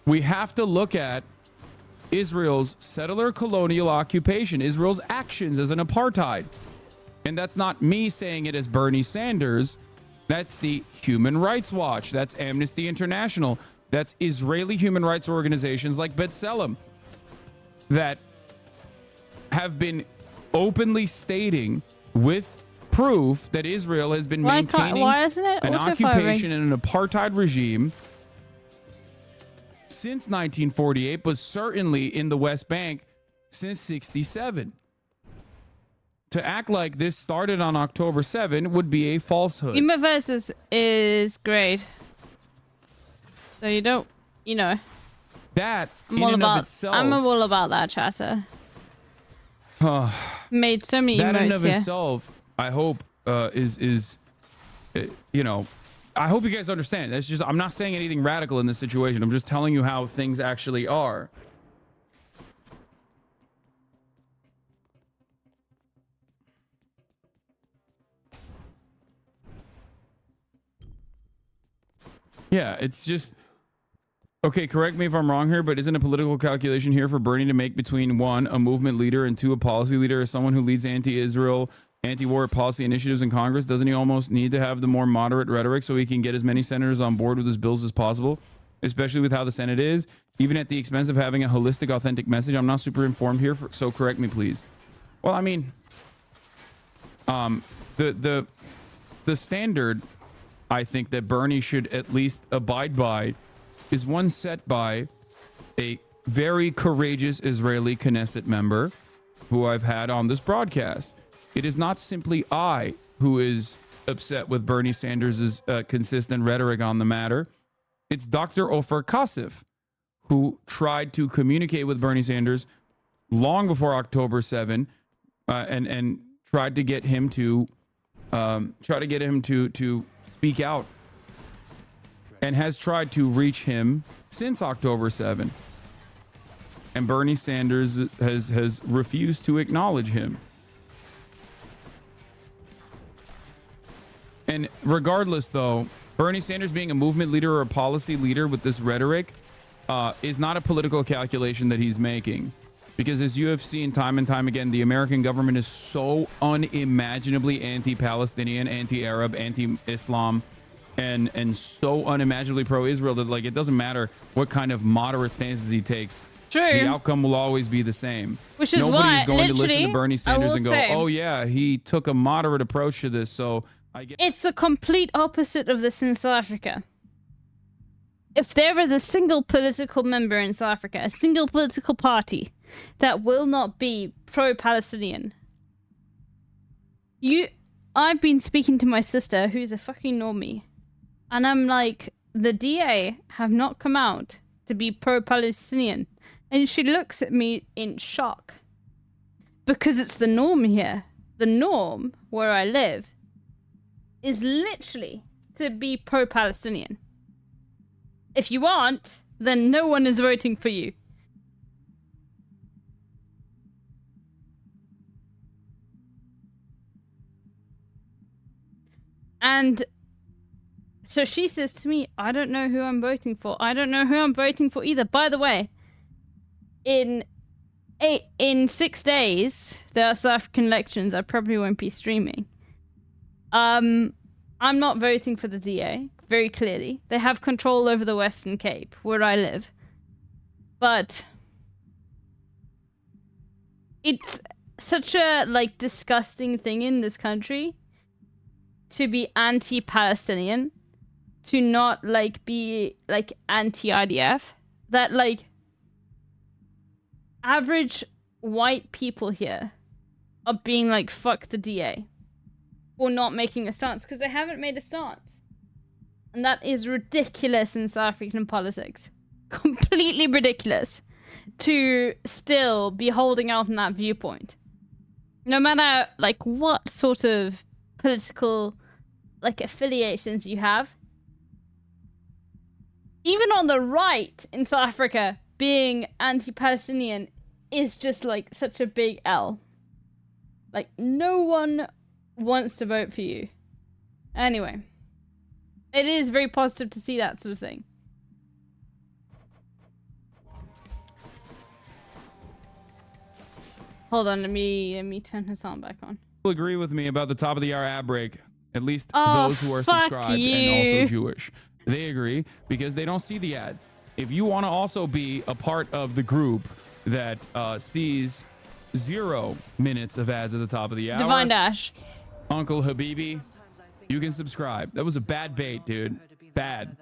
Speaker 5: We have to look at Israel's settler colonial occupation, Israel's actions as an apartheid. And that's not me saying it as Bernie Sanders. That's the Human Rights Watch. That's Amnesty International. That's Israeli human rights organizations like B'Tselem that have been openly stating with proof that Israel has been maintaining an occupation and an apartheid regime since 1948, but certainly in the West Bank since 67. To act like this started on October 7 would be a falsehood.
Speaker 1: Humaverse is great. So you don't,
Speaker 5: that
Speaker 1: I'm
Speaker 5: in
Speaker 1: all
Speaker 5: and
Speaker 1: about,
Speaker 5: of itself.
Speaker 1: I'm all about that, chatter. Made so many
Speaker 5: that
Speaker 1: emotes
Speaker 5: in and of
Speaker 1: here.
Speaker 5: itself, I hope I hope you guys understand. That's just, I'm not saying anything radical in this situation. I'm just telling you how things actually are. Yeah, it's just, okay, correct me if I'm wrong here, but isn't a political calculation here for Bernie to make between 1, a movement leader, and 2, a policy leader, as someone who leads anti-Israel, anti-war policy initiatives in Congress? Doesn't he almost need to have the more moderate rhetoric so he can get as many senators on board with his bills as possible, especially with how the Senate is, even at the expense of having a holistic, authentic message? I'm not super informed here, so correct me, please. Well, I mean, the standard I think that Bernie should at least abide by is one set by a very courageous Israeli Knesset member who I've had on this broadcast. It is not simply I who is upset with Bernie Sanders' consistent rhetoric on the matter. It's Dr. Ofer Kasif, who tried to communicate with Bernie Sanders long before October 7 and tried to get him to speak out, and has tried to reach him since October 7. And Bernie Sanders has refused to acknowledge him. And regardless, though, Bernie Sanders being a movement leader or a policy leader with this rhetoric is not a political calculation that he's making. Because as you have seen time and time again, the American government is so unimaginably anti-Palestinian, anti-Arab, anti-Islam, and so unimaginably pro-Israel that like it doesn't matter what kind of moderate stances he takes.
Speaker 1: True.
Speaker 5: The outcome will always be the same.
Speaker 1: Which is
Speaker 5: Nobody
Speaker 1: why,
Speaker 5: is going to listen to
Speaker 1: literally,
Speaker 5: Bernie Sanders and go,
Speaker 1: say,
Speaker 5: "Oh yeah, he took a moderate approach to this." So I get.
Speaker 1: It's the complete opposite of this in South Africa. If there is a single political member in South Africa, a single political party that will not be pro-Palestinian, I've been speaking to my sister, who's a fucking normie, and I'm like, the DA have not come out to be pro-Palestinian, and she looks at me in shock because it's the norm here. The norm where I live is literally to be pro-Palestinian. If you aren't, then no one is voting for you. And so she says to me, I don't know who I'm voting for. I don't know who I'm voting for either. By the way, in 6 days, there are South African elections. I probably won't be streaming. I'm not voting for the DA, very clearly. They have control over the Western Cape, where I live. But it's such a, like, disgusting thing in this country to be anti-Palestinian, to not, like, be, like, anti-IDF, that, like, average white people here are being like, fuck the DA, or not making a stance, because they haven't made a stance. And that is ridiculous in South African politics. Completely ridiculous to still be holding out on that viewpoint. No matter, like, what sort of political, like, affiliations you have. Even on the right in South Africa, being anti-Palestinian is just, like, such a big L. Like, no one wants to vote for you. Anyway. It is very positive to see that sort of thing. Hold on, let me turn her sound back on.
Speaker 5: People agree with me about the top of the hour ad break. At least
Speaker 1: Oh,
Speaker 5: those who are
Speaker 1: fuck
Speaker 5: subscribed
Speaker 1: you.
Speaker 5: and also Jewish. They agree because they don't see the ads. If you want to also be a part of the group that sees 0 minutes of ads at the top of the hour,
Speaker 1: Divine Dash,
Speaker 5: Uncle Habibi, you can subscribe. That was a bad bait, dude. Bad.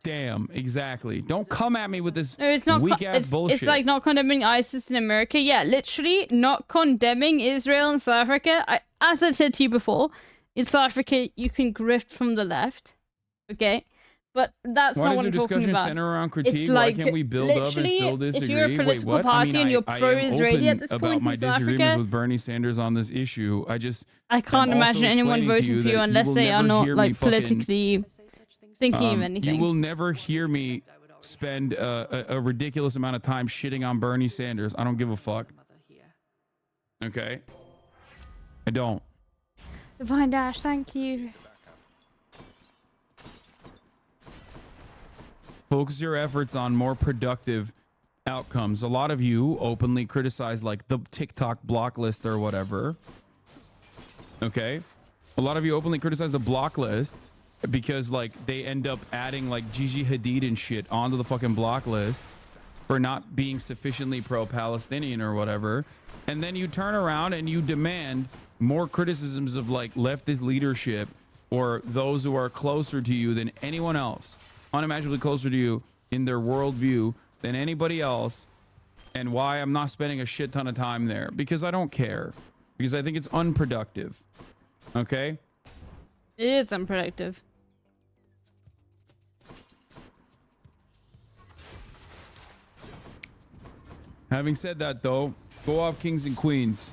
Speaker 5: Damn, exactly. Don't come at me with this
Speaker 1: no, it's not
Speaker 5: weak ass bullshit.
Speaker 1: It's like not condemning ISIS in America. Yeah, literally not condemning Israel and South Africa. As I've said to you before, in South Africa you can grift from the left, okay? But that's not what I'm talking about. Why does your discussion
Speaker 5: center around critique?
Speaker 1: It's like,
Speaker 5: why can't we build up and still disagree?
Speaker 1: If you're a political
Speaker 5: Wait, what?
Speaker 1: party
Speaker 5: I mean,
Speaker 1: and you're
Speaker 5: I
Speaker 1: pro-Israeli
Speaker 5: am
Speaker 1: at this
Speaker 5: open
Speaker 1: point
Speaker 5: about my
Speaker 1: in South
Speaker 5: disagreements
Speaker 1: Africa,
Speaker 5: with Bernie Sanders on this issue.
Speaker 1: I can't imagine anyone voting for you unless they are not, like, politically thinking of anything.
Speaker 5: You will never hear me spend a ridiculous amount of time shitting on Bernie Sanders. I don't give a fuck. Okay? I don't.
Speaker 1: Divine Dash, thank you.
Speaker 5: Focus your efforts on more productive outcomes. A lot of you openly criticize, like, the TikTok block list or whatever. Okay? A lot of you openly criticize the block list because, like, they end up adding, like, Gigi Hadid and shit onto the fucking block list for not being sufficiently pro-Palestinian or whatever. And then you turn around and you demand more criticisms of, like, leftist leadership or those who are closer to you than anyone else, unimaginably closer to you in their worldview than anybody else, and why I'm not spending a shit ton of time there. Because I don't care. Because I think it's unproductive. Okay?
Speaker 1: It is unproductive.
Speaker 5: Having said that, though, go off kings and queens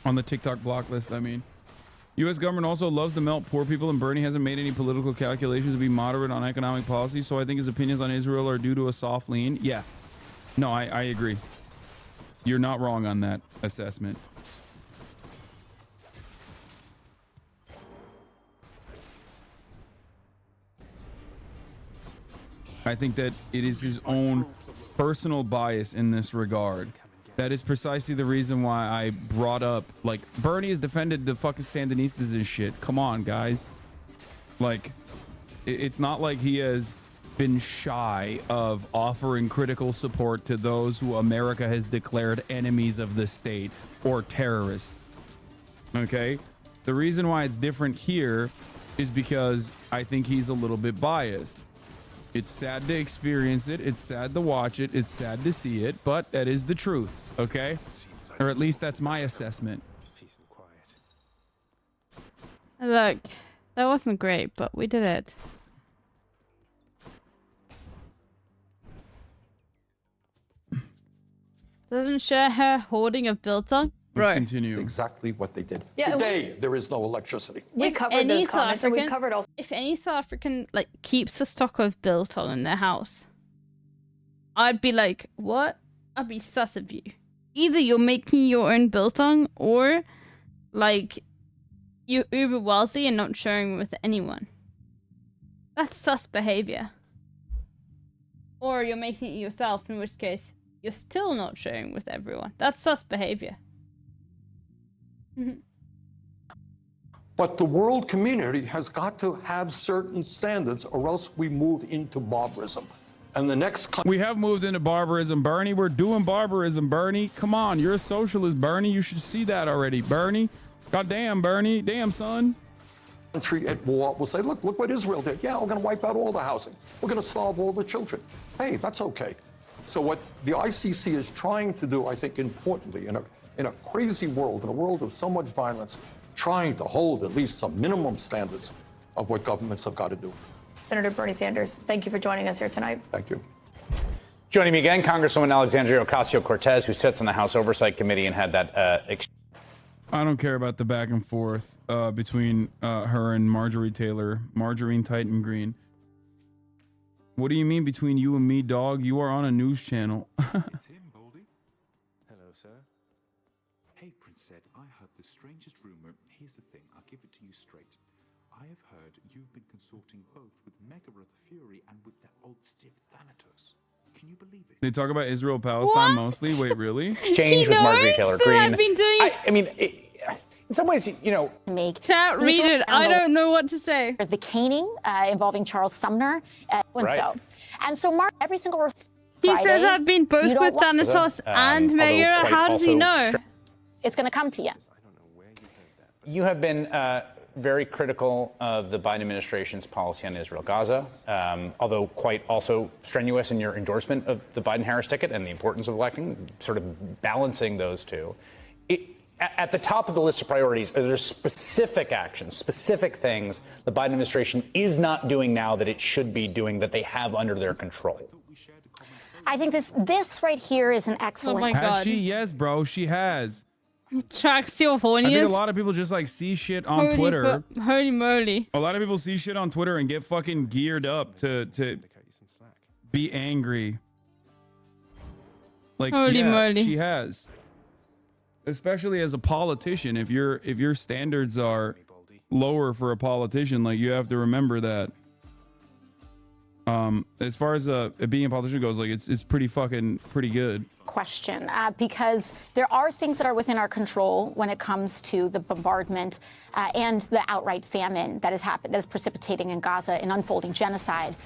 Speaker 5: on the TikTok block list, I mean. U.S. government also loves to melt poor people, and Bernie hasn't made any political calculations to be moderate on economic policy, so I think his opinions on Israel are due to a soft lean. Yeah. No, I agree. You're not wrong on that assessment. I think that it is his own personal bias in this regard That is precisely the reason why I brought up, like, Bernie has defended the fucking Sandinistas and shit. Come on, guys. Like, it's not like he has been shy of offering critical support to those who America has declared enemies of the state or terrorists. Okay? The reason why it's different here is because I think he's a little bit biased. It's sad to experience it. It's sad to watch it. It's sad to see it, but that is the truth. Okay? Or at least that's my assessment.
Speaker 1: Look, that wasn't great, but we did it. Doesn't share her hoarding of biltong?
Speaker 5: Let's continue.
Speaker 6: Exactly what they did.
Speaker 1: Yeah,
Speaker 6: Today, there is no electricity.
Speaker 4: We covered those comments, and we covered also.
Speaker 1: If any South African like keeps a stock of biltong in their house, I'd be like, what? I'd be sus of you. Either you're making your own biltong, or like you're uber wealthy and not sharing with anyone. That's sus behavior. Or you're making it yourself, in which case you're still not sharing with everyone. That's sus behavior.
Speaker 6: But the world community has got to have certain standards, or else we move into barbarism. And the next...
Speaker 5: We have moved into barbarism, Bernie. We're doing barbarism, Bernie. Come on, you're a socialist, Bernie. You should see that already, Bernie. Goddamn, Bernie. Damn, son.
Speaker 6: Country at war will say, look what Israel did. Yeah, we're going to wipe out all the housing. We're going to starve all the children. Hey, that's okay. So what the ICC is trying to do, I think, importantly, in a crazy world, in a world of so much violence, trying to hold at least some minimum standards of what governments have got to do.
Speaker 4: Senator Bernie Sanders, thank you for joining us here tonight.
Speaker 6: Thank you.
Speaker 8: Joining me again, Congresswoman Alexandria Ocasio-Cortez, who sits on the House Oversight Committee and had that
Speaker 5: I don't care about the back and forth between her and Marjorie Taylor, Margarine Titan Green. What do you mean between you and me, dog? You are on a news channel.
Speaker 9: It's him, Baldy. Hello, sir. Hey, Prince Ed, I heard the strangest rumor. Here's the thing, I'll give it to you straight. I have heard you've been consorting both with Megaruth Fury and with that old stiff Thanatos. Can you believe it?
Speaker 5: They talk about Israel Palestine mostly. Wait, really?
Speaker 8: exchange with Marjorie Taylor Greene.
Speaker 1: I've been doing.
Speaker 8: I mean, in some ways, you know.
Speaker 1: Chat, read it. I don't know what to say.
Speaker 11: The caning involving Charles Sumner, and
Speaker 8: Right.
Speaker 11: so. And so, Mark, every single
Speaker 1: He
Speaker 11: Friday,
Speaker 1: says I've been both
Speaker 11: you don't
Speaker 1: with
Speaker 11: want-
Speaker 1: Thanatos and
Speaker 8: although
Speaker 1: Megara.
Speaker 8: quite
Speaker 1: How does he
Speaker 8: also
Speaker 1: know?
Speaker 11: It's going to come to you.
Speaker 8: You have been very critical of the Biden administration's policy on Israel-Gaza, although quite also strenuous in your endorsement of the Biden-Harris ticket and the importance of electing, sort of balancing those two. At the top of the list of priorities, are there specific actions, specific things the Biden administration is not doing now that it should be doing that they have under their control?
Speaker 11: I think this right here is an excellent.
Speaker 1: Oh my
Speaker 5: Has
Speaker 1: God.
Speaker 5: she? Yes, bro. She has.
Speaker 1: Tracks your
Speaker 5: I think
Speaker 1: horniness.
Speaker 5: a lot of people just like see shit on
Speaker 1: Holy
Speaker 5: Twitter.
Speaker 1: Holy moly.
Speaker 5: A lot of people see shit on Twitter and get fucking geared up to be angry. Like,
Speaker 1: Holy
Speaker 5: yeah,
Speaker 1: moly.
Speaker 5: she has. Especially as a politician, if your standards are lower for a politician, like you have to remember that. As far as being a politician goes, like it's pretty good.
Speaker 11: Question, because there are things that are within our control when it comes to the bombardment and the outright famine that is precipitating in Gaza, an unfolding genocide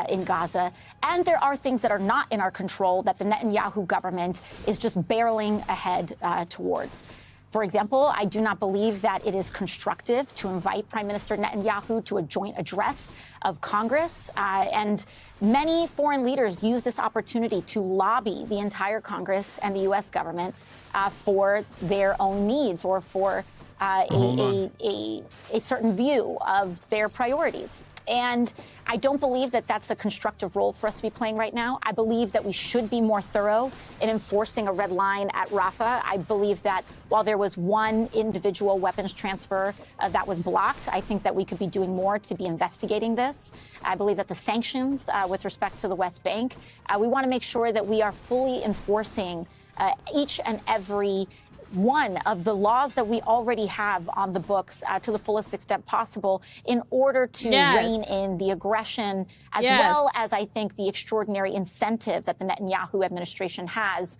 Speaker 11: in Gaza. And there are things that are not in our control that the Netanyahu government is just barreling ahead towards. For example, I do not believe that it is constructive to invite Prime Minister Netanyahu to a joint address of Congress. And many foreign leaders use this opportunity to lobby the entire Congress and the U.S. government for their own needs or for a certain view of their priorities. And I don't believe that that's a constructive role for us to be playing right now. I believe that we should be more thorough in enforcing a red line at Rafah. I believe that while there was one individual weapons transfer that was blocked, I think that we could be doing more to be investigating this. I believe that the sanctions with respect to the West Bank, we want to make sure that we are fully enforcing each and every one of the laws that we already have on the books to the fullest extent possible in order to rein in the aggression, as well as, I think, the extraordinary incentive that the Netanyahu administration has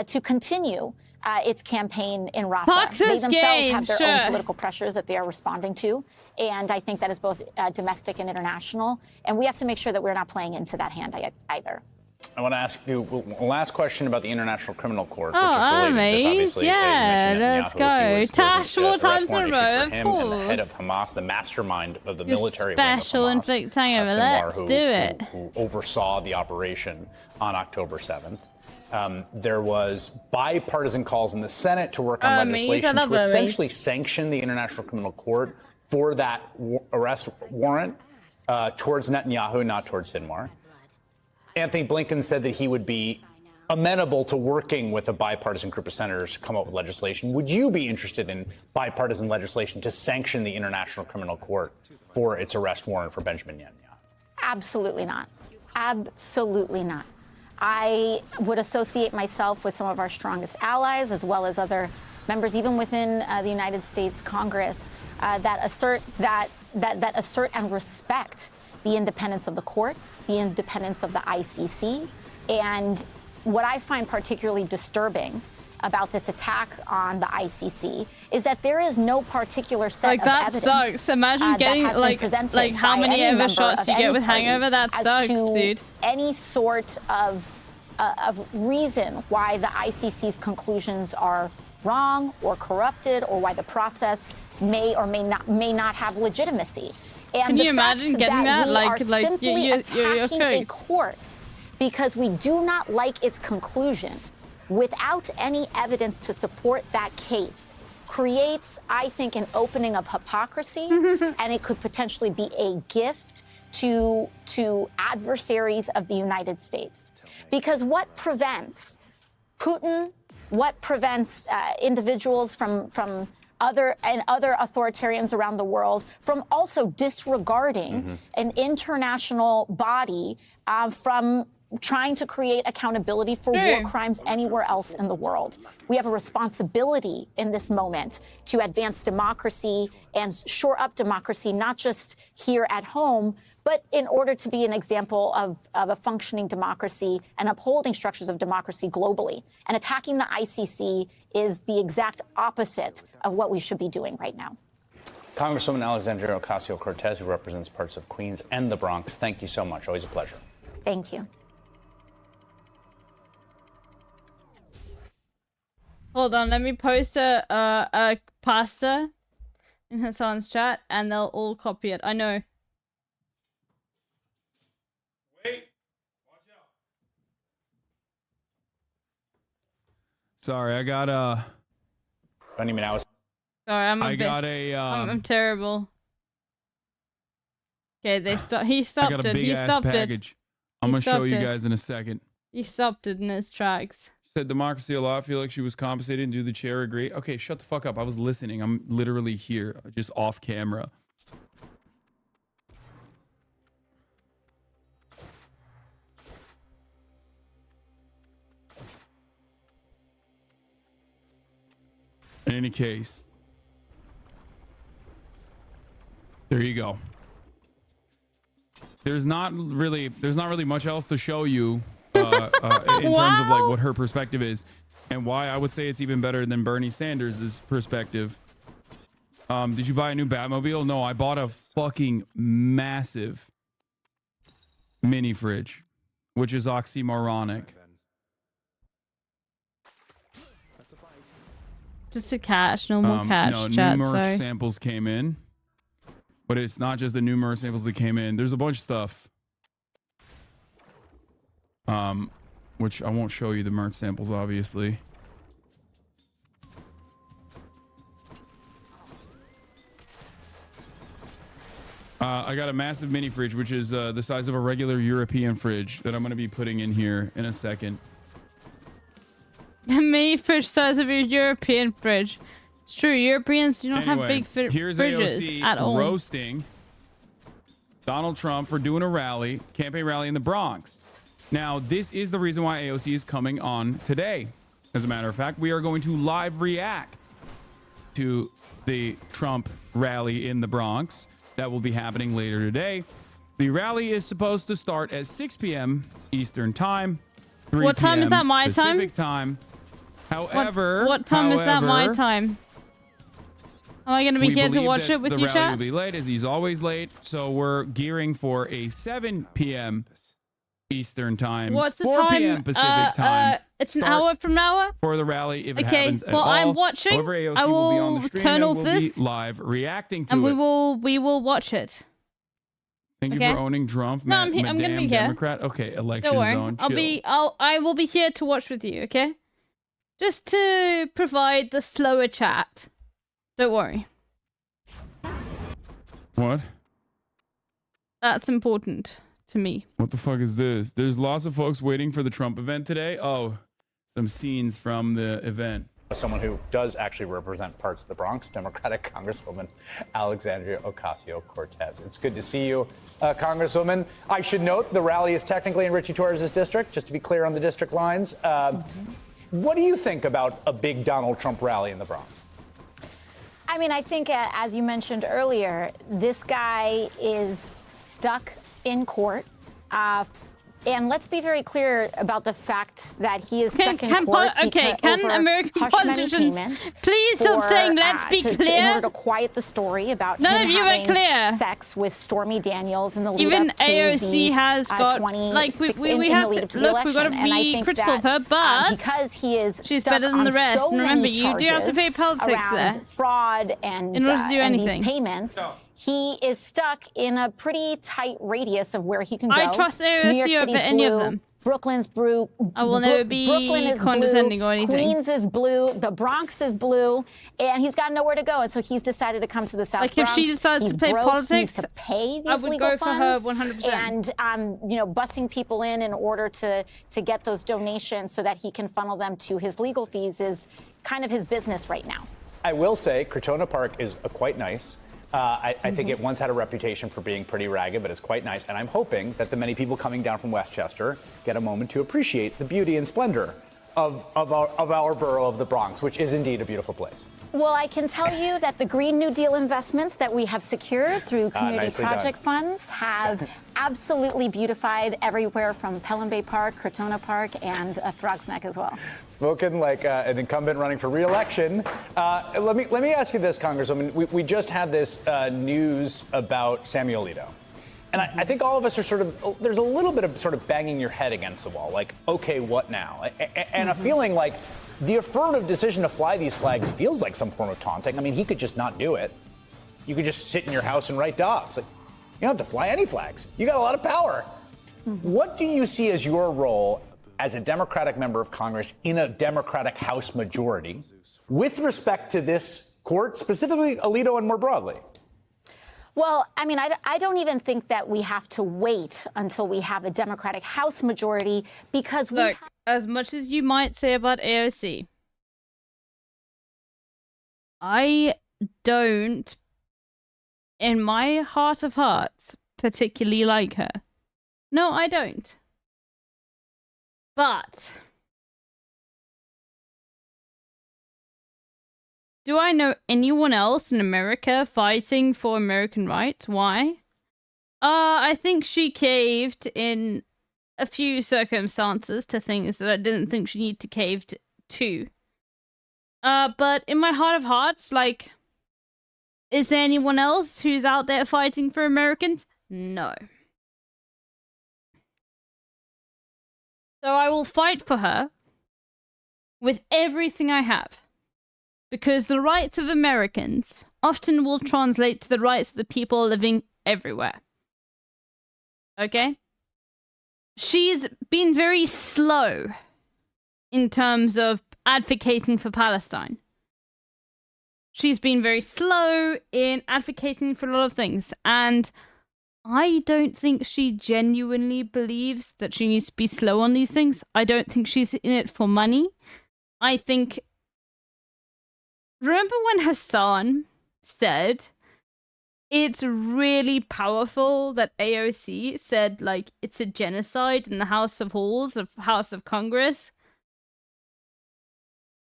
Speaker 11: to continue its campaign in Rafah. They themselves have their own political pressures that they are responding to, and I think that is both domestic and international, and we have to make sure that we're not playing into that hand either.
Speaker 8: I want to ask you a last question about the International Criminal Court,
Speaker 1: Oh,
Speaker 8: which is related to this, obviously.
Speaker 1: Yeah, let's go. Tash, more times in a row, of course.
Speaker 8: And the head of Hamas, the mastermind of the military
Speaker 1: special
Speaker 8: wing of Hamas,
Speaker 1: Olympics hangover. Let's do it.
Speaker 8: Who oversaw the operation on October 7th. There was bipartisan calls in the Senate to work on legislation to essentially sanction the International Criminal Court for that arrest warrant towards Netanyahu, not towards Sinwar. Anthony Blinken said that he would be amenable to working with a bipartisan group of senators to come up with legislation. Would you be interested in bipartisan legislation to sanction the International Criminal Court for its arrest warrant for Benjamin Netanyahu?
Speaker 11: Absolutely not. Absolutely not. I would associate myself with some of our strongest allies, as well as other members, even within the United States Congress, that assert and respect the independence of the courts, the independence of the ICC. And what I find particularly disturbing about this attack on the ICC is that there is no particular set of evidence.
Speaker 1: That sucks. Imagine getting like how many ever shots you get with hangover. That sucks, dude.
Speaker 11: Any sort of reason why the ICC's conclusions are wrong or corrupted, or why the process may or may not have legitimacy. And
Speaker 1: can you imagine getting that?
Speaker 11: You're attacking a court because we do not like its conclusion without any evidence to support that case creates, I think, an opening of hypocrisy, and it could potentially be a gift to adversaries of the United States. Because what prevents Putin, what prevents individuals from other authoritarians around the world from also disregarding an international body from trying to create accountability for war crimes anywhere else in the world? We have a responsibility in this moment to advance democracy and shore up democracy, not just here at home, but in order to be an example of a functioning democracy and upholding structures of democracy globally. And attacking the ICC is the exact opposite of what we should be doing right now.
Speaker 8: Congresswoman Alexandria Ocasio-Cortez, who represents parts of Queens and the Bronx, thank you so much. Always a pleasure.
Speaker 11: Thank you.
Speaker 1: Hold on, let me post a pasta in Hassan's chat, and they'll all copy it. I know.
Speaker 5: Wait, watch out. Sorry, I got
Speaker 8: Don't even know.
Speaker 1: Sorry, I'm terrible. Okay, he stopped
Speaker 5: I got a
Speaker 1: it.
Speaker 5: big
Speaker 1: He
Speaker 5: ass
Speaker 1: stopped
Speaker 5: package.
Speaker 1: it.
Speaker 5: I'm gonna show you
Speaker 1: stopped it.
Speaker 5: guys in a second.
Speaker 1: He stopped it in his tracks.
Speaker 5: Said democracy a lot. Feel like she was compensated and do the chair agree. Okay, shut the fuck up. I was listening. I'm literally here, just off camera. In any case, there you go. There's not really much else to show you in terms of like what her perspective is, and why I would say it's even better than Bernie Sanders' perspective. Did you buy a new Batmobile? No, I bought a fucking massive mini fridge, which is oxymoronic.
Speaker 1: Just a catch, no more catch.
Speaker 5: No,
Speaker 1: chat,
Speaker 5: new merch
Speaker 1: sorry.
Speaker 5: samples came in, but it's not just the new merch samples that came in. There's a bunch of stuff, which I won't show you the merch samples, obviously. I got a massive mini fridge, which is the size of a regular European fridge that I'm going to be putting in here in a second.
Speaker 1: A mini fridge size of a European fridge. It's true. Europeans do not have big
Speaker 5: Here's
Speaker 1: fridges
Speaker 5: AOC
Speaker 1: at all.
Speaker 5: roasting Donald Trump for doing a campaign rally in the Bronx. Now, this is the reason why AOC is coming on today. As a matter of fact, we are going to live react to the Trump rally in the Bronx that will be happening later today. The rally is supposed to start at 6 p.m. Eastern Time. 3
Speaker 1: What time is that my
Speaker 5: Pacific
Speaker 1: time?
Speaker 5: However,
Speaker 1: what time is that my time? Am I going to be here to watch it with you,
Speaker 5: chat? The rally will
Speaker 1: chat?
Speaker 5: be late, as he's always late. So we're gearing for a 7 p.m. Eastern Time.
Speaker 1: What's the
Speaker 5: 4
Speaker 1: time?
Speaker 5: p.m. Pacific Time.
Speaker 1: It's an hour from now.
Speaker 5: For the rally, if it
Speaker 1: Okay,
Speaker 5: happens at
Speaker 1: well,
Speaker 5: all.
Speaker 1: I'm watching.
Speaker 5: However, AOC
Speaker 1: I
Speaker 5: will be on the
Speaker 1: will
Speaker 5: stream
Speaker 1: turn
Speaker 5: and
Speaker 1: off
Speaker 5: we'll
Speaker 1: this.
Speaker 5: be live reacting to
Speaker 1: And
Speaker 5: it.
Speaker 1: we will watch it.
Speaker 5: Thank
Speaker 1: okay.
Speaker 5: you for owning Trump,
Speaker 1: No, I'm gonna
Speaker 5: Madame
Speaker 1: be here.
Speaker 5: Democrat. Okay, election
Speaker 1: Don't worry.
Speaker 5: zone. Chill.
Speaker 1: I will be here to watch with you, okay? Just to provide the slower chat. Don't worry.
Speaker 5: What?
Speaker 1: That's important to me.
Speaker 5: What the fuck is this? There's lots of folks waiting for the Trump event today. Oh, some scenes from the event.
Speaker 8: Someone who does actually represent parts of the Bronx, Democratic Congresswoman Alexandria Ocasio-Cortez. It's good to see you, Congresswoman. I should note the rally is technically in Richie Torres' district, just to be clear on the district lines. What do you think about a big Donald Trump rally in the Bronx?
Speaker 11: I mean, I think, as you mentioned earlier, this guy is stuck in court. And let's be very clear about the fact that he is stuck in court.
Speaker 1: Can American politicians please stop saying "let's be clear"?
Speaker 11: In order to quiet the story about
Speaker 1: none
Speaker 11: him
Speaker 1: of you
Speaker 11: having
Speaker 1: are clear.
Speaker 11: Sex with Stormy Daniels in the lead
Speaker 1: Even
Speaker 11: up to
Speaker 1: AOC has got like we have to look. We've got to be critical of her, but
Speaker 11: because he is
Speaker 1: she's
Speaker 11: stuck
Speaker 1: better than the
Speaker 11: on
Speaker 1: rest.
Speaker 11: so
Speaker 1: And remember,
Speaker 11: many
Speaker 1: you do have to pay politics
Speaker 11: around
Speaker 1: there.
Speaker 11: Fraud and
Speaker 1: in order to do
Speaker 11: and
Speaker 1: anything.
Speaker 11: these payments. No. He is stuck in a pretty tight radius of where he can go.
Speaker 1: I trust AOC over any of them.
Speaker 11: Brooklyn's blue.
Speaker 1: I will never be
Speaker 11: Brooklyn is
Speaker 1: condescending
Speaker 11: blue,
Speaker 1: or anything.
Speaker 11: Queens is blue. The Bronx is blue, and he's got nowhere to go. And so he's decided to come to the South
Speaker 1: Like
Speaker 11: Bronx.
Speaker 1: if she decides
Speaker 11: He's
Speaker 1: to play
Speaker 11: broke,
Speaker 1: politics,
Speaker 11: he needs to pay these
Speaker 1: I would
Speaker 11: legal
Speaker 1: go for her
Speaker 11: funds,
Speaker 1: 100%.
Speaker 11: And busing people in order to get those donations so that he can funnel them to his legal fees is kind of his business right now.
Speaker 8: I will say, Crotona Park is quite nice. I think it once had a reputation for being pretty ragged, but it's quite nice. And I'm hoping that the many people coming down from Westchester get a moment to appreciate the beauty and splendor of our borough of the Bronx, which is indeed a beautiful place.
Speaker 11: Well, I can tell you that the Green New Deal investments that we have secured through community project funds have absolutely beautified everywhere from Pelham Bay Park, Crotona Park, and Throgs Neck as well.
Speaker 8: Spoken like an incumbent running for re-election. Let me ask you this, Congresswoman. We just had this news about Samuel Alito. And I think all of us are there's a little bit of sort of banging your head against the wall, like, okay, what now? And a feeling like the affirmative decision to fly these flags feels like some form of taunting. I mean, he could just not do it. You could just sit in your house and write docs. Like, you don't have to fly any flags. You got a lot of power. What do you see as your role as a Democratic member of Congress in a Democratic House majority with respect to this court, specifically Alito and more broadly?
Speaker 11: Well, I mean, I don't even think that we have to wait until we have a Democratic House majority because
Speaker 1: Look, as much as you might say about AOC, I don't, in my heart of hearts, particularly like her. No, I don't. But do I know anyone else in America fighting for American rights? Why? I think she caved in a few circumstances to things that I didn't think she needed to cave to. But in my heart of hearts, like, is there anyone else who's out there fighting for Americans? No. So I will fight for her with everything I have. Because the rights of Americans often will translate to the rights of the people living everywhere. Okay? She's been very slow in terms of advocating for Palestine. She's been very slow in advocating for a lot of things. And I don't think she genuinely believes that she needs to be slow on these things. I don't think she's in it for money. I think... Remember when Hassan said, it's really powerful that AOC said, like, it's a genocide in the House of Halls of House of Congress?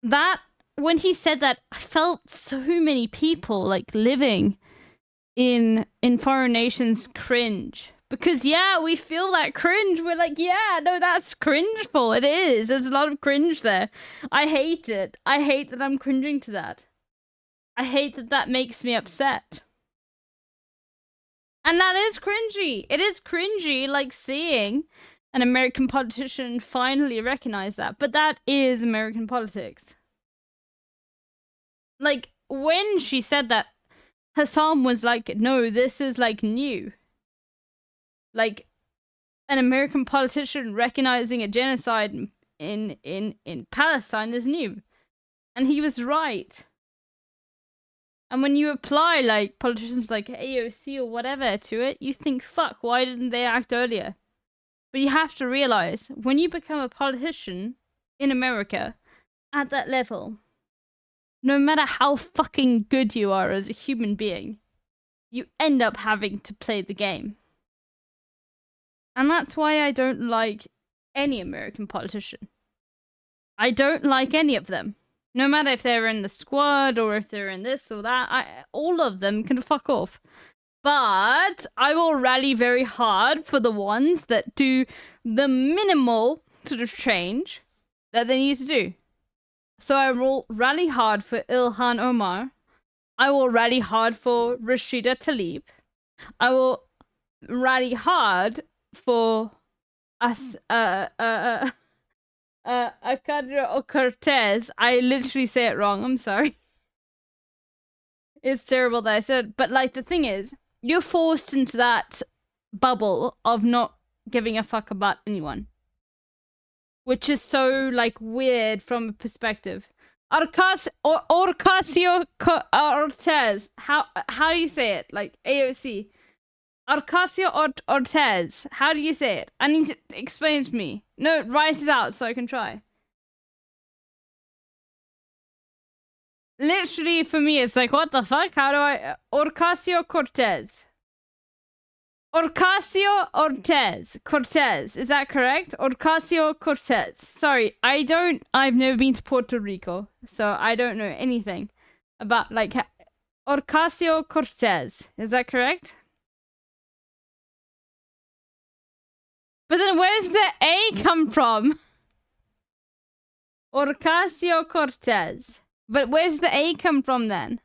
Speaker 1: that, when he said that, I felt so many people like living in foreign nations cringe. Because yeah, we feel that cringe. We're like, yeah, no, that's cringeful. It is. There's a lot of cringe there. I hate it. I hate that I'm cringing to that. I hate that that makes me upset. And that is cringy. It is cringy, like seeing an American politician finally recognize that. But that is American politics. Like, when she said that, Hassan was like, no, this is like new. Like, an American politician recognizing a genocide in Palestine is new. And he was right. And when you apply, like, politicians like AOC or whatever to it, you think, fuck, why didn't they act earlier? But you have to realize, when you become a politician in America at that level, no matter how fucking good you are as a human being, you end up having to play the game. And that's why I don't like any American politician. I don't like any of them. No matter if they're in the squad or if they're in this or that, all of them can fuck off. But I will rally very hard for the ones that do the minimal sort of change that they need to do. So I will rally hard for Ilhan Omar. I will rally hard for Rashida Tlaib. I will rally hard for Alejandro Cortez. I literally say it wrong. I'm sorry. It's terrible that I said. But like, the thing is, you're forced into that bubble of not giving a fuck about anyone, which is so like weird from a perspective. Ocasio Cortez. How do you say it? Like AOC. Ocasio Cortez. How do you say it? I need to explain it to me. No, write it out so I can try. Literally, for me, it's like, what the fuck? How do I... Ocasio Cortez. Ocasio Cortez. Is that correct? Ocasio Cortez. Sorry, I've never been to Puerto Rico, so I don't know anything about, like... Ocasio Cortez. Is that correct? But then where's the A come from? Ocasio Cortez. But where's the A come from then?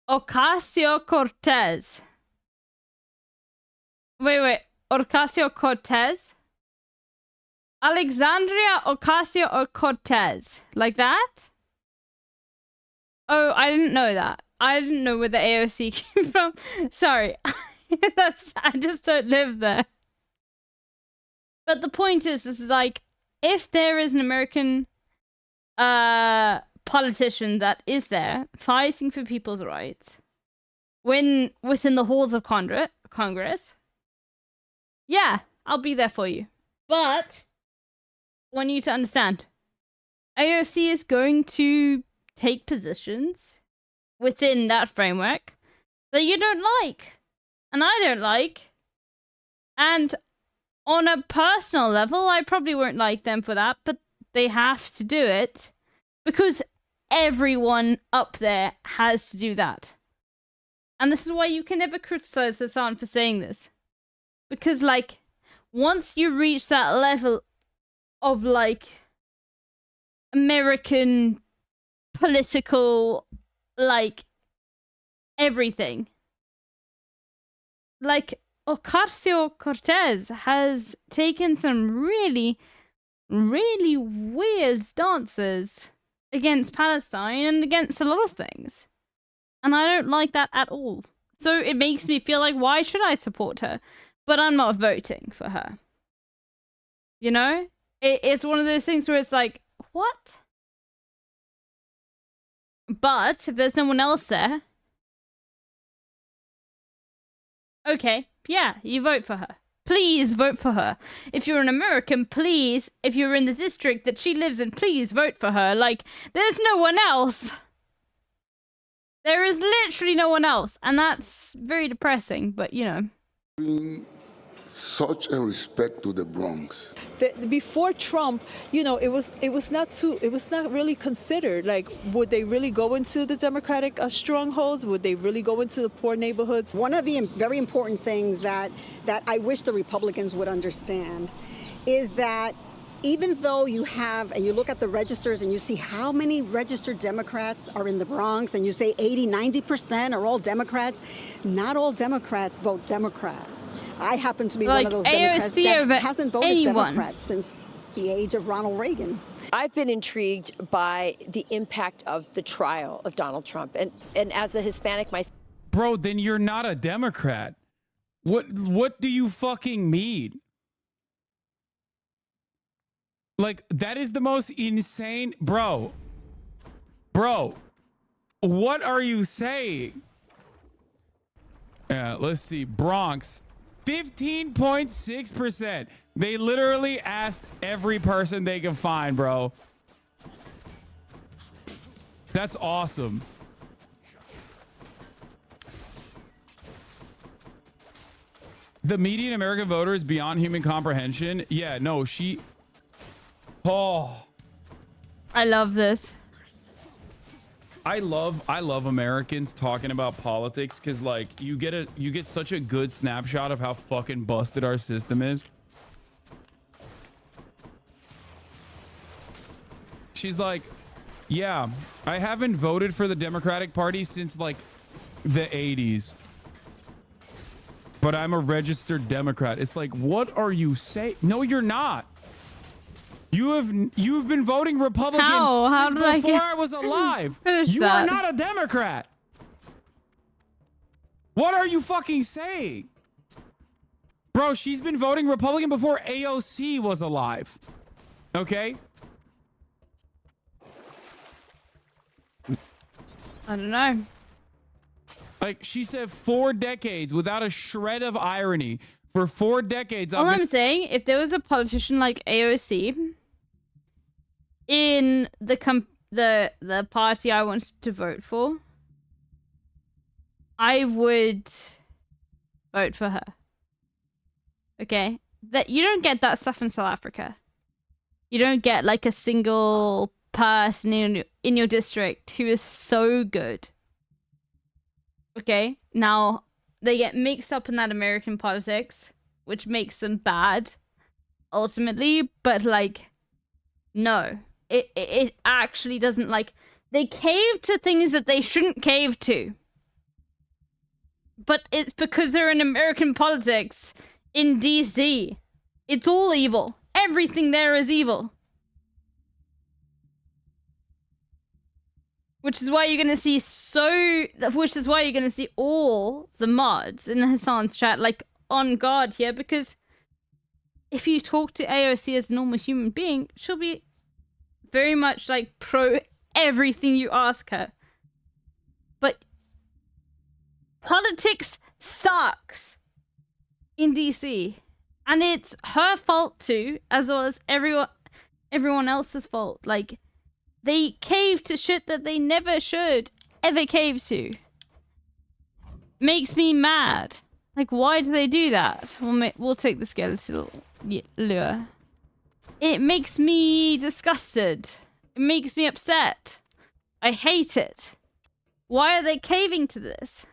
Speaker 1: Ocasio Cortez. Wait. Ocasio Cortez? Alexandria Ocasio Cortez. Like that? Oh, I didn't know that. I didn't know where the AOC came from. Sorry. I just don't live there. But the point is, this is like, if there is an American politician that is there fighting for people's rights within the halls of Congress, yeah, I'll be there for you. But I want you to understand, AOC is going to take positions within that framework that you don't like, and I don't like, and on a personal level, I probably won't like them for that, but they have to do it because everyone up there has to do that. And this is why you can never criticize Hassan for saying this. Because, like, once you reach that level of, like, American political, like, everything, like, Ocasio Cortez has taken some really, really weird stances against Palestine and against a lot of things. And I don't like that at all. So it makes me feel like, why should I support her? But I'm not voting for her. You know? It's one of those things where it's like, what? But if there's someone else there, okay, yeah, you vote for her. Please vote for her. If you're an American, please, if you're in the district that she lives in, please vote for her. Like, there's no one else. There is literally no one else. And that's very depressing, but you know.
Speaker 12: such a respect to the Bronx.
Speaker 14: Before Trump, you know, it was not really considered. Like, would they really go into the Democratic strongholds? Would they really go into the poor neighborhoods?
Speaker 15: One of the very important things that I wish the Republicans would understand is that even though you have, and you look at the registers and you see how many registered Democrats are in the Bronx, and you say 80, 90% are all Democrats, not all Democrats vote Democrat. I happen to be one of those Democrats that hasn't voted Democrat since the age of Ronald Reagan.
Speaker 16: I've been intrigued by the impact of the trial of Donald Trump. And as a Hispanic myself.
Speaker 5: Bro, then you're not a Democrat. What do you fucking mean? Like, that is the most insane. Bro, what are you saying? Let's see. Bronx, 15.6%. They literally asked every person they could find, bro. That's awesome. The median American voter is beyond human comprehension. Yeah, no, she... Oh.
Speaker 1: I love this.
Speaker 5: I love Americans talking about politics because, like, you get such a good snapshot of how fucking busted our system is. She's like, yeah, I haven't voted for the Democratic Party since like the 80s. But I'm a registered Democrat. It's like, what are you saying? No, you're not. You've been voting Republican since before I was alive. You are not a Democrat. What are you fucking saying? Bro, she's been voting Republican before AOC was alive. Okay?
Speaker 1: I don't know.
Speaker 5: Like, she said 4 decades without a shred of irony. For 4 decades.
Speaker 1: All I'm saying, if there was a politician like AOC in the party I wanted to vote for, I would vote for her. Okay? That you don't get that stuff in South Africa. You don't get like a single person in your district who is so good. Okay? Now, they get mixed up in that American politics, which makes them bad, ultimately. But, like, no. It actually doesn't, like... They cave to things that they shouldn't cave to. But it's because they're in American politics in DC. It's all evil. Everything there is evil. Which is why you're going to see which is why you're going to see all the mods in Hassan's chat, like, on guard here, because if you talk to AOC as a normal human being, she'll be very much, like, pro everything you ask her. But politics sucks in DC. And it's her fault too, as well as everyone else's fault. Like, they cave to shit that they never should ever cave to. Makes me mad. Like, why do they do that? We'll take the skeletal lure. It makes me disgusted. It makes me upset. I hate it. Why are they caving to this?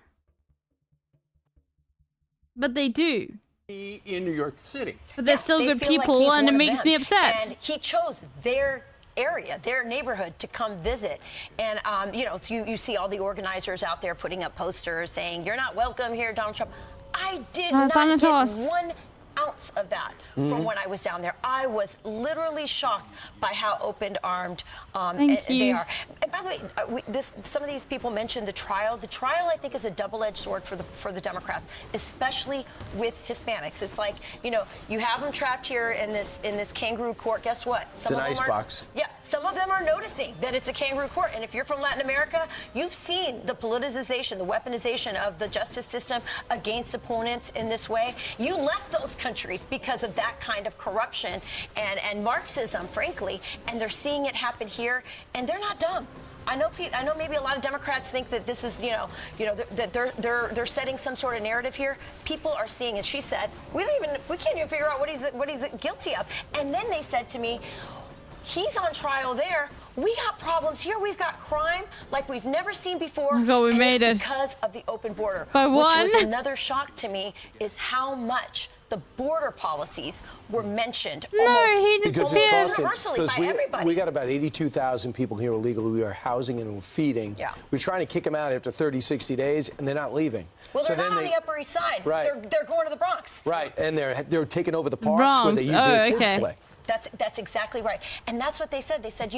Speaker 1: But they do.
Speaker 25: In New York City.
Speaker 1: But they're still good people, and it makes me upset.
Speaker 26: And he chose their area, their neighborhood, to come visit. And, you know, you see all the organizers out there putting up posters saying, "You're not welcome here, Donald Trump." I did not get 1 ounce of that from when I was down there. I was literally shocked by how open-armed they are. And by the way, some of these people mentioned the trial. The trial, I think, is a double-edged sword for the Democrats, especially with Hispanics. It's like, you know, you have them trapped here in this kangaroo court. Guess what?
Speaker 18: It's an icebox.
Speaker 26: Yeah, some of them are noticing that it's a kangaroo court. And if you're from Latin America, you've seen the politicization, the weaponization of the justice system against opponents in this way. You left those countries because of that kind of corruption and Marxism, frankly, and they're seeing it happen here, and they're not dumb. I know maybe a lot of Democrats think that this is, that they're setting some sort of narrative here. People are seeing, as she said, we can't even figure out what he's guilty of. And then they said to me, he's on trial there. We got problems here. We've got crime like we've never seen before.
Speaker 1: Oh God, we made it
Speaker 26: because of the open border.
Speaker 1: By one.
Speaker 26: Which was another shock to me is how much the border policies were mentioned almost universally by everybody.
Speaker 10: We got about 82,000 people here illegally. We are housing and feeding.
Speaker 26: Yeah.
Speaker 10: We're trying to kick them out after 30, 60 days, and they're not leaving.
Speaker 26: Well, they're not on the Upper East Side.
Speaker 10: Right.
Speaker 26: They're going to the Bronx.
Speaker 10: Right, and they're taking over the parks where they used to kids play.
Speaker 26: That's exactly right. And that's what they said. They said,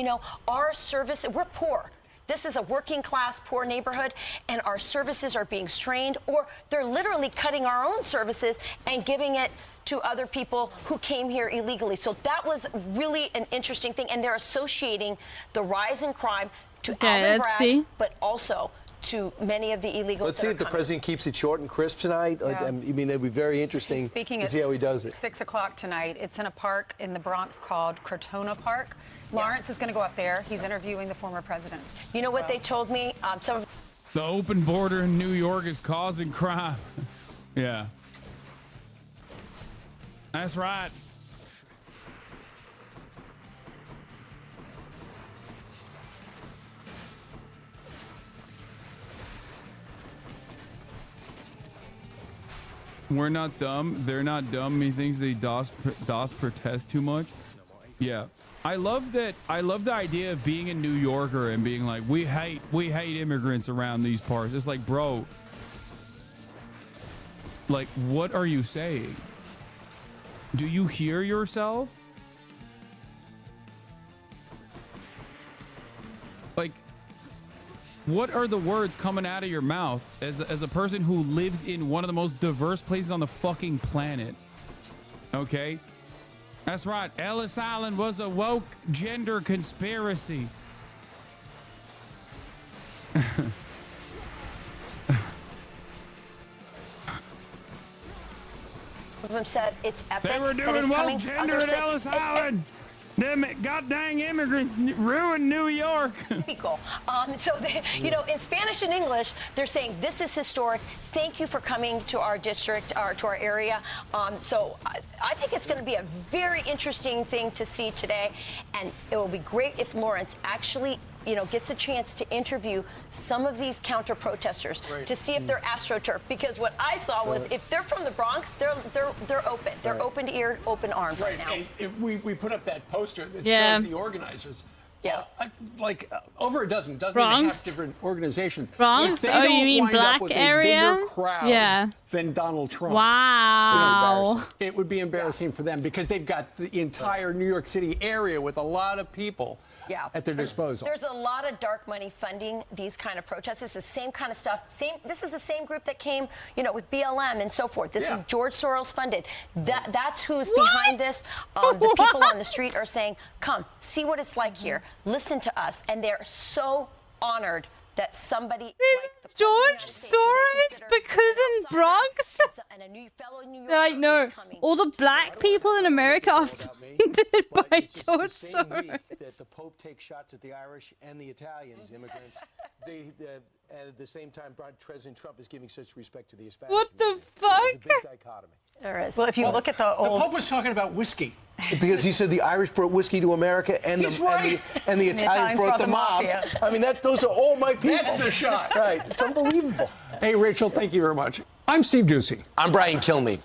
Speaker 26: our service, we're poor. This is a working class, poor neighborhood, and our services are being strained, or they're literally cutting our own services and giving it to other people who came here illegally. So that was really an interesting thing. And they're associating the rise in crime to Alvin Bragg, but also to many of the illegals.
Speaker 10: Let's see if the president keeps it short and crisp tonight.
Speaker 13: Yeah.
Speaker 10: I mean, it'd be very interesting to see how he does it.
Speaker 13: 6 o'clock tonight. It's in a park in the Bronx called Crotona Park. Lawrence is going to go up there. He's interviewing the former president.
Speaker 26: You know what they told me?
Speaker 5: The open border in New York is causing crime. Yeah. That's right. We're not dumb. They're not dumb. He thinks they doth protest too much. Yeah. I love that. I love the idea of being a New Yorker and being like, we hate immigrants around these parts. It's like, bro, like, what are you saying? Do you hear yourself? Like, what are the words coming out of your mouth as a person who lives in one of the most diverse places on the fucking planet? Okay? That's right. Ellis Island was a woke gender conspiracy.
Speaker 26: Of them said it's epic.
Speaker 5: They were doing woke gender at Ellis Island. Them goddamn immigrants ruined New York.
Speaker 26: So, in Spanish and English, they're saying this is historic. Thank you for coming to our district, or to our area. So I think it's going to be a very interesting thing to see today. And it will be great if Lawrence actually, gets a chance to interview some of these counter-protesters to see if they're AstroTurf. Because what I saw was if they're from the Bronx, they're open. They're open to ear, open armed right now.
Speaker 17: And if we put up that poster that
Speaker 1: Yeah.
Speaker 17: shows the organizers. Yeah. Over a dozen
Speaker 1: Bronx?
Speaker 17: and a half different organizations.
Speaker 1: Bronx?
Speaker 17: If they
Speaker 1: Oh, you
Speaker 17: don't
Speaker 1: mean
Speaker 17: wind
Speaker 1: black
Speaker 17: up with
Speaker 1: area?
Speaker 17: A bigger crowd
Speaker 1: Yeah.
Speaker 17: than Donald Trump.
Speaker 1: Wow.
Speaker 17: It would be embarrassing for them because they've got the entire New York City area with a lot of people at their disposal.
Speaker 26: There's a lot of dark money funding these kind of protests. It's the same kind of stuff. This is the same group that came, with BLM and so forth. This is George Soros funded. That's who's behind this. The people on the street are saying, come, see what it's like here. Listen to us. And they're so honored that somebody like
Speaker 1: George Soros, because in Bronx, like, no, all the black people in America are funded by George Soros.
Speaker 10: That the Pope takes shots at the Irish and the Italians, immigrants. At the same time, President Trump is giving such respect to the Hispanic
Speaker 1: What the fuck?
Speaker 10: There's a big dichotomy.
Speaker 26: There is.
Speaker 13: Well, if you look at the old...
Speaker 17: The Pope was talking about whiskey.
Speaker 10: Because he said the Irish brought whiskey to America and the Italians brought the mob. I mean, those are all my people.
Speaker 17: That's the shot.
Speaker 10: Right. It's unbelievable.
Speaker 17: Hey, Rachel, thank you very much. I'm Steve Ducey.
Speaker 10: I'm Brian Kilmeade.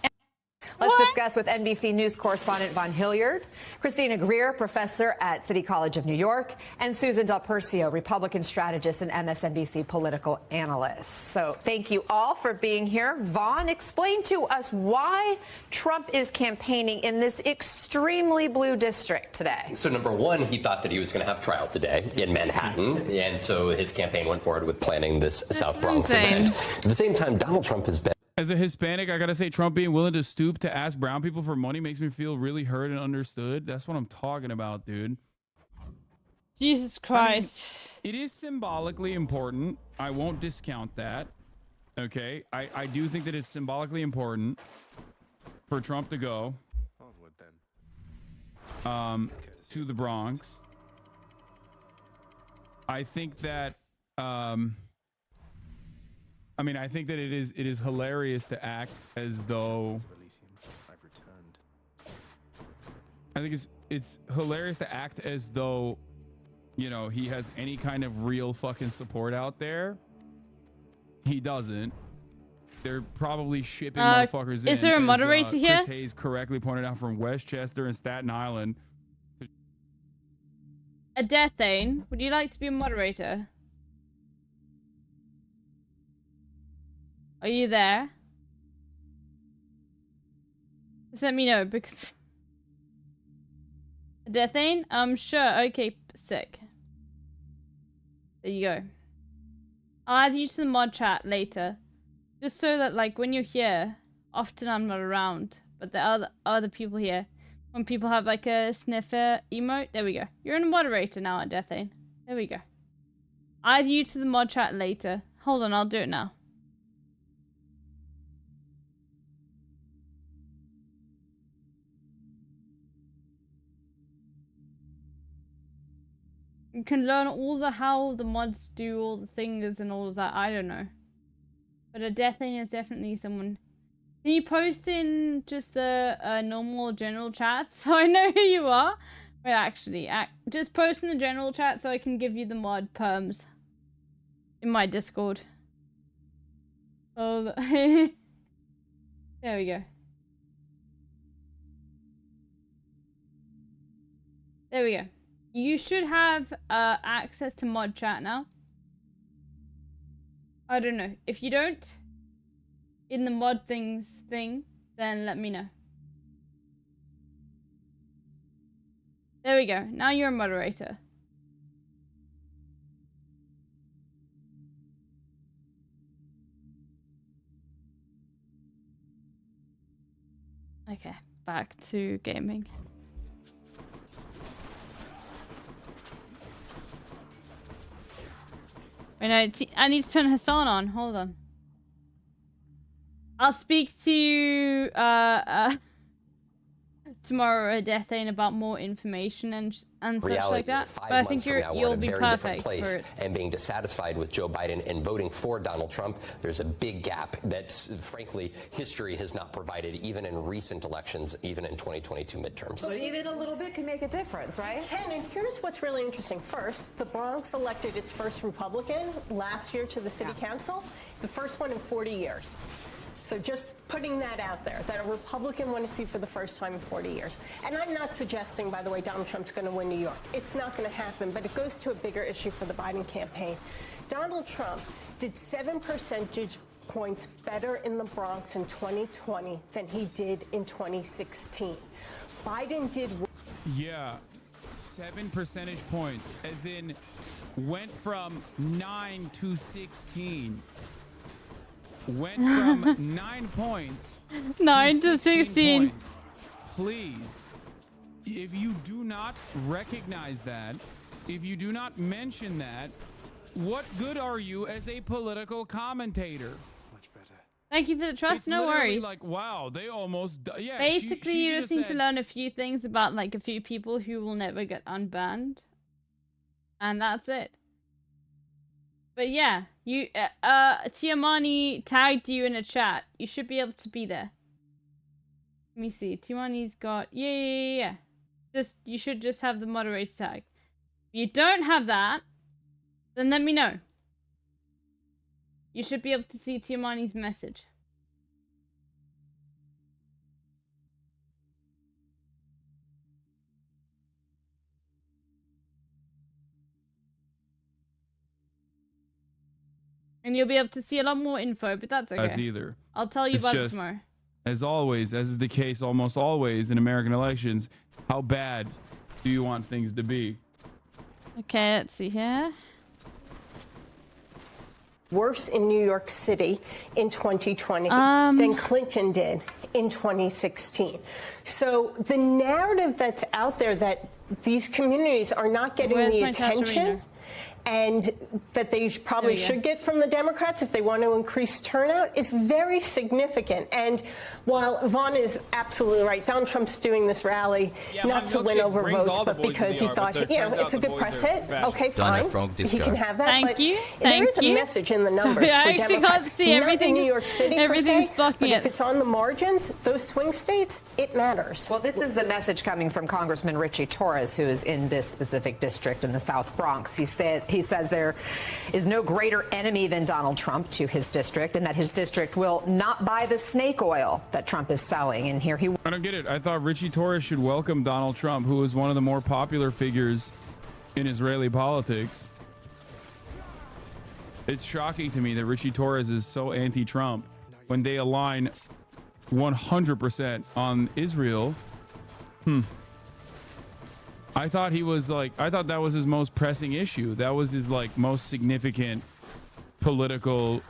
Speaker 19: Let's discuss with NBC News correspondent Von Hilliard, Christina Greer, professor at City College of New York, and Susan Del Percio, Republican strategist and MSNBC political analyst. So thank you all for being here. Von, explain to us why Trump is campaigning in this extremely blue district today.
Speaker 20: So number one, he thought that he was going to have trial today in Manhattan, and so his campaign went forward with planning this South Bronx event. At the same time, Donald Trump has been...
Speaker 5: As a Hispanic, I gotta say, Trump being willing to stoop to ask brown people for money makes me feel really heard and understood. That's what I'm talking about, dude.
Speaker 1: Jesus Christ.
Speaker 5: I mean, it is symbolically important. I won't discount that. Okay, I do think that it's symbolically important for Trump to go to the Bronx. I think that I mean, I think that it is hilarious to act as though I think it's hilarious to act as though, you know, he has any kind of real fucking support out there. He doesn't. They're probably shipping motherfuckers in.
Speaker 1: Is there a moderator here?
Speaker 5: Chris Hayes correctly pointed out, from Westchester and Staten Island.
Speaker 1: A Deathane, would you like to be a moderator? Are you there? Just let me know, because... A Deathane? Sure, okay, sick. There you go. I'll add you to the mod chat later. Just so that, like, when you're here, often I'm not around, but there are other people here. When people have, like, a sniffer emote, there we go. You're a moderator now at Deathane. There we go. I'll add you to the mod chat later. Hold on, I'll do it now. You can learn all the how the mods do all the things and all of that. I don't know. But a Deathane is definitely someone. Can you post in just the normal general chat so I know who you are? Wait, actually, just post in the general chat so I can give you the mod perms in my Discord. Oh, there we go. There we go. You should have access to mod chat now. I don't know. If you don't, in the mod things thing, then let me know. There we go. Now you're a moderator. Okay, back to gaming. Wait, no, I need to turn Hassan on. Hold on. I'll speak to you tomorrow at Deathane about more information and such like that. But I think you'll be perfect for it.
Speaker 20: And being dissatisfied with Joe Biden and voting for Donald Trump, there's a big gap that, frankly, history has not provided, even in recent elections, even in 2022 midterms.
Speaker 16: But even a little bit can make a difference, right?
Speaker 2: And here's what's really interesting. First, the Bronx elected its first Republican last year to the city council, the first one in 40 years. So just putting that out there, that a Republican won a seat for the first time in 40 years. And I'm not suggesting, by the way, Donald Trump's going to win New York. It's not going to happen, but it goes to a bigger issue for the Biden campaign. Donald Trump did 7 percentage points better in the Bronx in 2020 than he did in 2016. Biden did...
Speaker 5: Yeah, 7 percentage points, as in went from 9 to 16. Went from 9 points
Speaker 1: 9 to 16
Speaker 5: points. Please, if you do not recognize that, if you do not mention that, what good are you as a political commentator?
Speaker 9: Much better.
Speaker 1: Thank you for the trust.
Speaker 5: It's
Speaker 1: no worries.
Speaker 5: Like, wow, they almost yeah.
Speaker 1: Basically,
Speaker 5: she
Speaker 1: you just need to learn a few things about like a few people who will never get unbanned, and that's it. But yeah, you Tiamani tagged you in a chat. You should be able to be there. Let me see. Tiamani's got yeah. You should just have the moderator tag. If you don't have that, then let me know. You should be able to see Tiamani's message. And you'll be able to see a lot more info, but that's okay.
Speaker 5: As either.
Speaker 1: I'll tell you about it tomorrow.
Speaker 5: As always, as is the case almost always in American elections, how bad do you want things to be?
Speaker 1: Okay, let's see here.
Speaker 2: Worse in New York City in 2020 than Clinton did in 2016. So the narrative that's out there that these communities are not getting the attention and that they probably should get from the Democrats if they want to increase turnout is very significant. And while Vaughn is absolutely right, Donald Trump's doing this rally not to win over votes, but because he thought, it's a good press hit. Okay, fine. He can have that.
Speaker 1: Thank
Speaker 2: but
Speaker 1: you.
Speaker 2: There is a message in the numbers for
Speaker 1: I actually
Speaker 2: Democrats.
Speaker 1: can't see everything.
Speaker 2: Not in New York City,
Speaker 1: Everything's
Speaker 2: per se,
Speaker 1: blocking
Speaker 2: but
Speaker 1: it.
Speaker 2: if it's on the margins, those swing states, it matters.
Speaker 19: Well, this is the message coming from Congressman Richie Torres, who is in this specific district in the South Bronx. He says there is no greater enemy than Donald Trump to his district, and that his district will not buy the snake oil that Trump is selling. And here he...
Speaker 5: I don't get it. I thought Richie Torres should welcome Donald Trump, who is one of the more popular figures in Israeli politics. It's shocking to me that Richie Torres is so anti-Trump when they align 100% on Israel. I thought that was his most pressing issue. That was his most significant political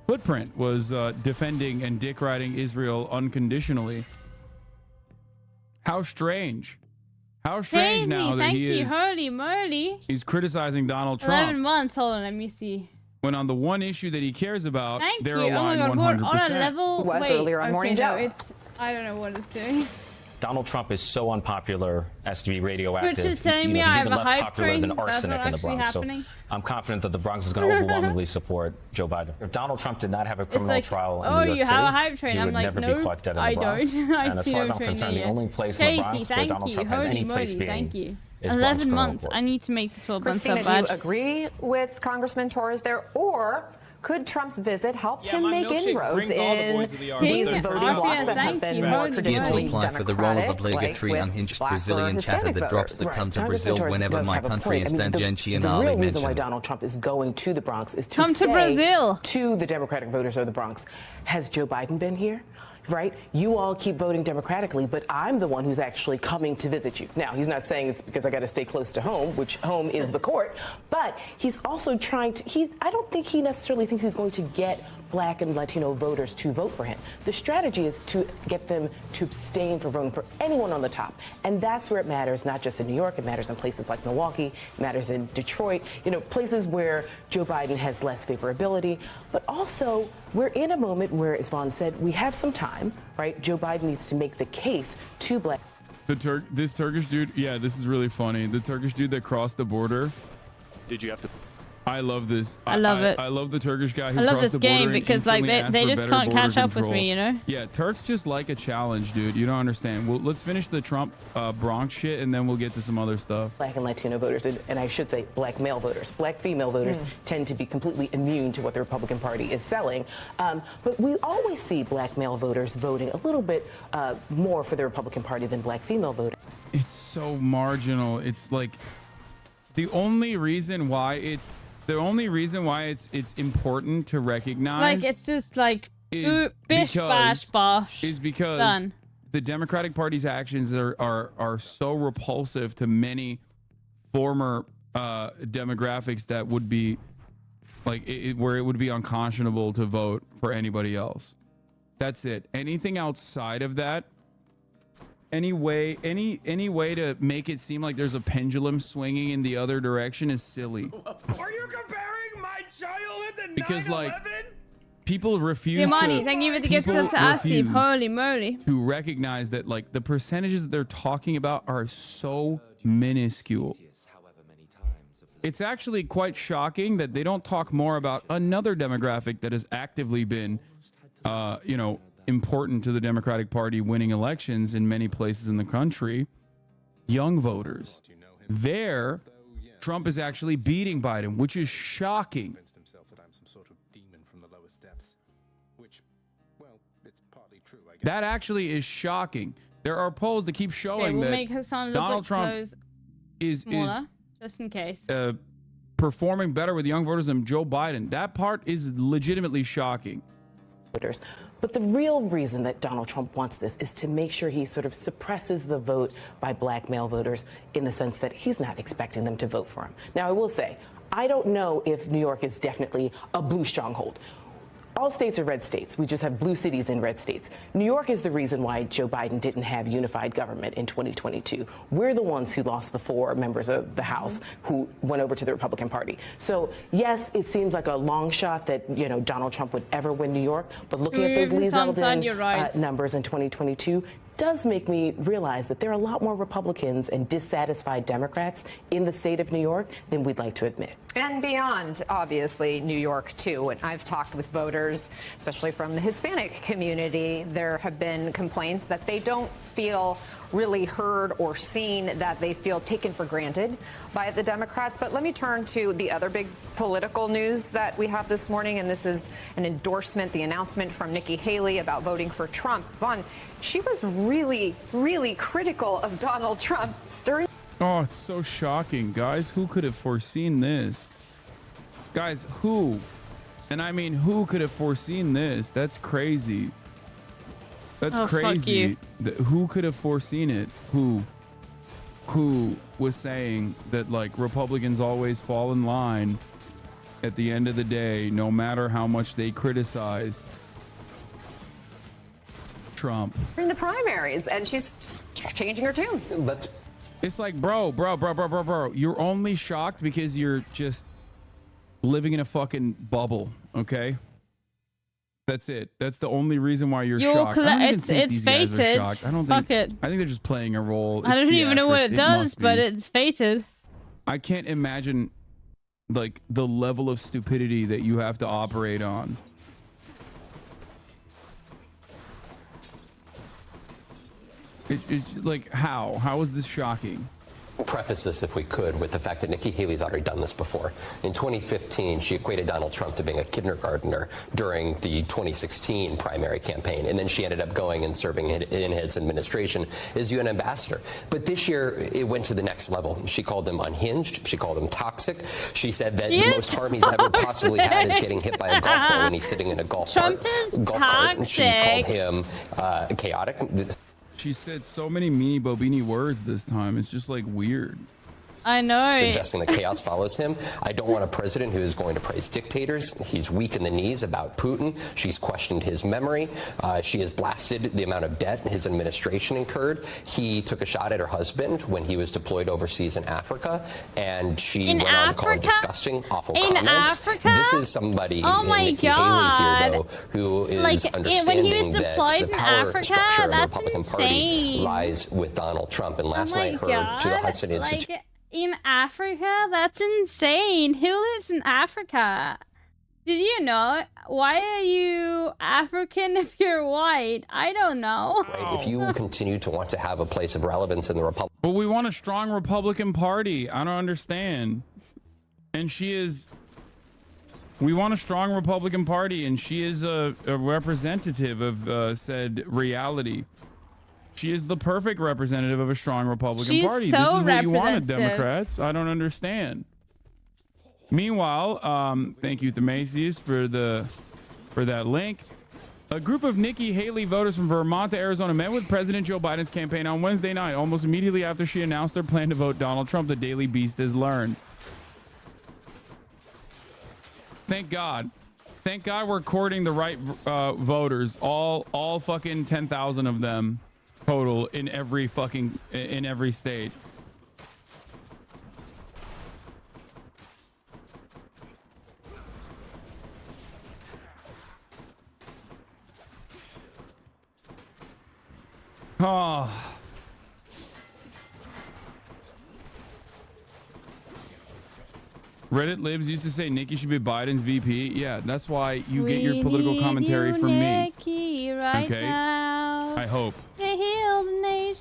Speaker 5: footprint, was defending and dick riding Israel unconditionally. How strange. How strange now that he is.
Speaker 1: Holy moly.
Speaker 5: He's criticizing Donald Trump.
Speaker 1: 11 months. Hold on, let me see.
Speaker 5: When on the one issue that he cares about, they're
Speaker 1: you.
Speaker 5: aligned
Speaker 1: oh my God,
Speaker 5: 100%.
Speaker 1: On a level,
Speaker 19: was earlier on Morning Joe.
Speaker 1: It's, I don't know what it's doing.
Speaker 3: Donald Trump is so unpopular as to be radioactive.
Speaker 1: Which is telling me
Speaker 3: he's
Speaker 1: I have
Speaker 3: even
Speaker 1: a
Speaker 3: less
Speaker 1: hype
Speaker 3: popular
Speaker 1: train.
Speaker 3: than
Speaker 1: That's
Speaker 3: arsenic
Speaker 1: not
Speaker 3: in the Bronx.
Speaker 1: happening.
Speaker 3: So I'm confident that the Bronx is going to overwhelmingly support Joe Biden. If Donald Trump did not have a criminal trial in New York
Speaker 1: you
Speaker 3: City,
Speaker 1: have a hype train.
Speaker 3: he
Speaker 1: I'm
Speaker 3: would
Speaker 1: like,
Speaker 3: never
Speaker 1: no,
Speaker 3: be caught dead in the
Speaker 1: I
Speaker 3: Bronx.
Speaker 1: don't. I
Speaker 3: And as
Speaker 1: see
Speaker 3: far
Speaker 1: no
Speaker 3: as I'm
Speaker 1: train
Speaker 3: concerned, the
Speaker 1: yet.
Speaker 3: only place in the Bronx where Donald Trump has any place being
Speaker 1: Thank you.
Speaker 3: is
Speaker 1: 11
Speaker 3: Bronx
Speaker 1: months.
Speaker 3: Criminal
Speaker 1: I need to make the 12 months
Speaker 19: Christina,
Speaker 1: up
Speaker 19: do you
Speaker 1: bad.
Speaker 19: agree with Congressman Torres there, or could Trump's visit help him
Speaker 5: my
Speaker 19: make
Speaker 5: milkshake
Speaker 19: inroads
Speaker 5: brings all the
Speaker 19: in
Speaker 5: boys to the yard.
Speaker 19: these
Speaker 1: King
Speaker 19: voting
Speaker 1: Arthur,
Speaker 19: blocks that have
Speaker 1: thank
Speaker 19: been
Speaker 1: you.
Speaker 19: more
Speaker 1: Holy
Speaker 19: traditionally
Speaker 7: to apply for the role of
Speaker 19: Democratic,
Speaker 7: obligatory
Speaker 19: like
Speaker 7: unhinged
Speaker 19: with
Speaker 7: Brazilian
Speaker 19: black or
Speaker 7: chatter that drops that
Speaker 19: Hispanic
Speaker 7: come to
Speaker 19: voters.
Speaker 7: Brazil
Speaker 19: Congressman
Speaker 7: whenever
Speaker 19: Torres
Speaker 7: my
Speaker 19: does have a
Speaker 7: country is
Speaker 19: point. I mean,
Speaker 7: tangentially
Speaker 19: the real reason why
Speaker 7: mentioned.
Speaker 19: Donald Trump is going to the Bronx is to
Speaker 1: Come to
Speaker 19: say
Speaker 1: Brazil.
Speaker 19: to the Democratic voters of the Bronx, has Joe Biden been here? Right? You all keep voting democratically, but I'm the one who's actually coming to visit you. Now, he's not saying it's because I got to stay close to home, which home is the court, but he's also trying to, I don't think he necessarily thinks he's going to get Black and Latino voters to vote for him. The strategy is to get them to abstain from voting for anyone on the top. And that's where it matters, not just in New York, it matters in places like Milwaukee, it matters in Detroit, places where Joe Biden has less favorability. But also, we're in a moment where, as Vaughn said, we have some time, right? Joe Biden needs to make the case to Black.
Speaker 5: This Turkish dude, yeah, this is really funny. The Turkish dude that crossed the border.
Speaker 21: Did you have to?
Speaker 5: I love this.
Speaker 1: I love it.
Speaker 5: I love the Turkish guy who
Speaker 1: I love
Speaker 5: crossed
Speaker 1: this
Speaker 5: the border
Speaker 1: game
Speaker 5: and
Speaker 1: because
Speaker 5: instantly asked
Speaker 1: they
Speaker 5: for
Speaker 1: just
Speaker 5: better
Speaker 1: can't
Speaker 5: border
Speaker 1: catch up with
Speaker 5: control.
Speaker 1: me, you know?
Speaker 5: Yeah, Turks just like a challenge, dude. You don't understand. Well, let's finish the Trump Bronx shit and then we'll get to some other stuff.
Speaker 19: Black and Latino voters, and I should say black male voters. Black female voters tend to be completely immune to what the Republican Party is selling. But we always see black male voters voting a little bit more for the Republican Party than black female voters.
Speaker 5: It's so marginal. It's like the only reason why it's important to recognize.
Speaker 1: Like, it's just like, bish, bash, bosh.
Speaker 5: Is because
Speaker 1: Done.
Speaker 5: The Democratic Party's actions are so repulsive to many former demographics that would be like where it would be unconscionable to vote for anybody else. That's it. Anything outside of that, any way to make it seem like there's a pendulum swinging in the other direction is silly.
Speaker 21: Are you comparing my childhood to 9/11?
Speaker 5: Because people refuse
Speaker 1: Yamani, thank you for the gift sub to us, Steve. Holy moly.
Speaker 5: To recognize that the percentages that they're talking about are so minuscule. It's actually quite shocking that they don't talk more about another demographic that has actively been important to the Democratic Party winning elections in many places in the country. Young voters. There, Trump is actually beating Biden, which is shocking. That actually is shocking. There are polls that keep showing
Speaker 1: we'll
Speaker 5: that
Speaker 1: make Hassan
Speaker 5: Donald Trump is
Speaker 1: smaller, just in case.
Speaker 5: Performing better with young voters than Joe Biden. That part is legitimately shocking.
Speaker 19: But the real reason that Donald Trump wants this is to make sure he sort of suppresses the vote by black male voters in the sense that he's not expecting them to vote for him. Now, I will say, I don't know if New York is definitely a blue stronghold.
Speaker 4: all states are red states. We just have blue cities in red states. New York is the reason why Joe Biden didn't have unified government in 2022. We're the ones who lost the 4 members of the House who went over to the Republican Party. So, yes, it seems like a long shot that, you know, Donald Trump would ever win New York. But looking at those Lee Zeldin numbers in 2022, does make me realize that there are a lot more Republicans and dissatisfied Democrats in the state of New York than we'd like to admit.
Speaker 19: And beyond, obviously, New York, too. And I've talked with voters, especially from the Hispanic community. There have been complaints that they don't feel really heard or seen, that they feel taken for granted by the Democrats. But let me turn to the other big political news that we have this morning. And this is an endorsement, the announcement from Nikki Haley about voting for Trump. Vaughn, she was really, really critical of Donald Trump during.
Speaker 5: Oh, it's so shocking, guys. Who could have foreseen this? Guys, who? And I mean, who could have foreseen this? That's crazy. That's crazy. Who could have foreseen it? Who was saying that, like, Republicans always fall in line at the end of the day, no matter how much they criticize Trump
Speaker 19: in the primaries, and she's changing her tune.
Speaker 5: It's like, bro, you're only shocked because you're just living in a fucking bubble, okay? That's it. That's the only reason why you're shocked. I don't even think these guys are shocked. I don't think. I think they're just playing a role.
Speaker 1: I don't even know what it does, but it's fated.
Speaker 5: I can't imagine, like, the level of stupidity that you have to operate on. It's like, how is this shocking?
Speaker 20: Preface this, if we could, with the fact that Nikki Haley's already done this before. In 2015, she equated Donald Trump to being a kindergartner during the 2016 primary campaign, and then she ended up going and serving in his administration as UN ambassador. But this year, it went to the next level. She called him unhinged. She called him toxic. She said that the most harm he's ever possibly had is getting hit by a golf ball when he's sitting in a golf cart. She's called him chaotic.
Speaker 5: She said so many meanie bobini words this time. It's just like weird.
Speaker 1: I know.
Speaker 20: Suggesting that chaos follows him. I don't want a president who is going to praise dictators. He's weak in the knees about Putin. She's questioned his memory. She has blasted the amount of debt his administration incurred. He took a shot at her husband when he was deployed overseas in Africa, and she went on to call him disgusting, awful comments. This is somebody in Nikki Haley here, though, who is understanding that the power structure of the Republican Party lies with Donald Trump. And last night, her to the Hudson Institute.
Speaker 1: In Africa? That's insane. Who lives in Africa? Did you know? Why are you African if you're white? I don't know.
Speaker 20: If you continue to want to have a place of relevance in the Republican...
Speaker 5: But we want a strong Republican Party. I don't understand. And she is... We want a strong Republican Party, and she is a representative of said reality. She is the perfect representative of a strong Republican Party. This is what you wanted, Democrats. I don't understand. Meanwhile, thank you, Themacius, for that link. A group of Nikki Haley voters from Vermont to Arizona met with President Joe Biden's campaign on Wednesday night, almost immediately after she announced their plan to vote Donald Trump, the Daily Beast has learned. Thank God. Thank God we're courting the right voters. All fucking 10,000 of them. Total in every state. Oh. Reddit libs used to say Nikki should be Biden's VP. Yeah, that's why you get your political commentary from me. Okay? Now. I hope.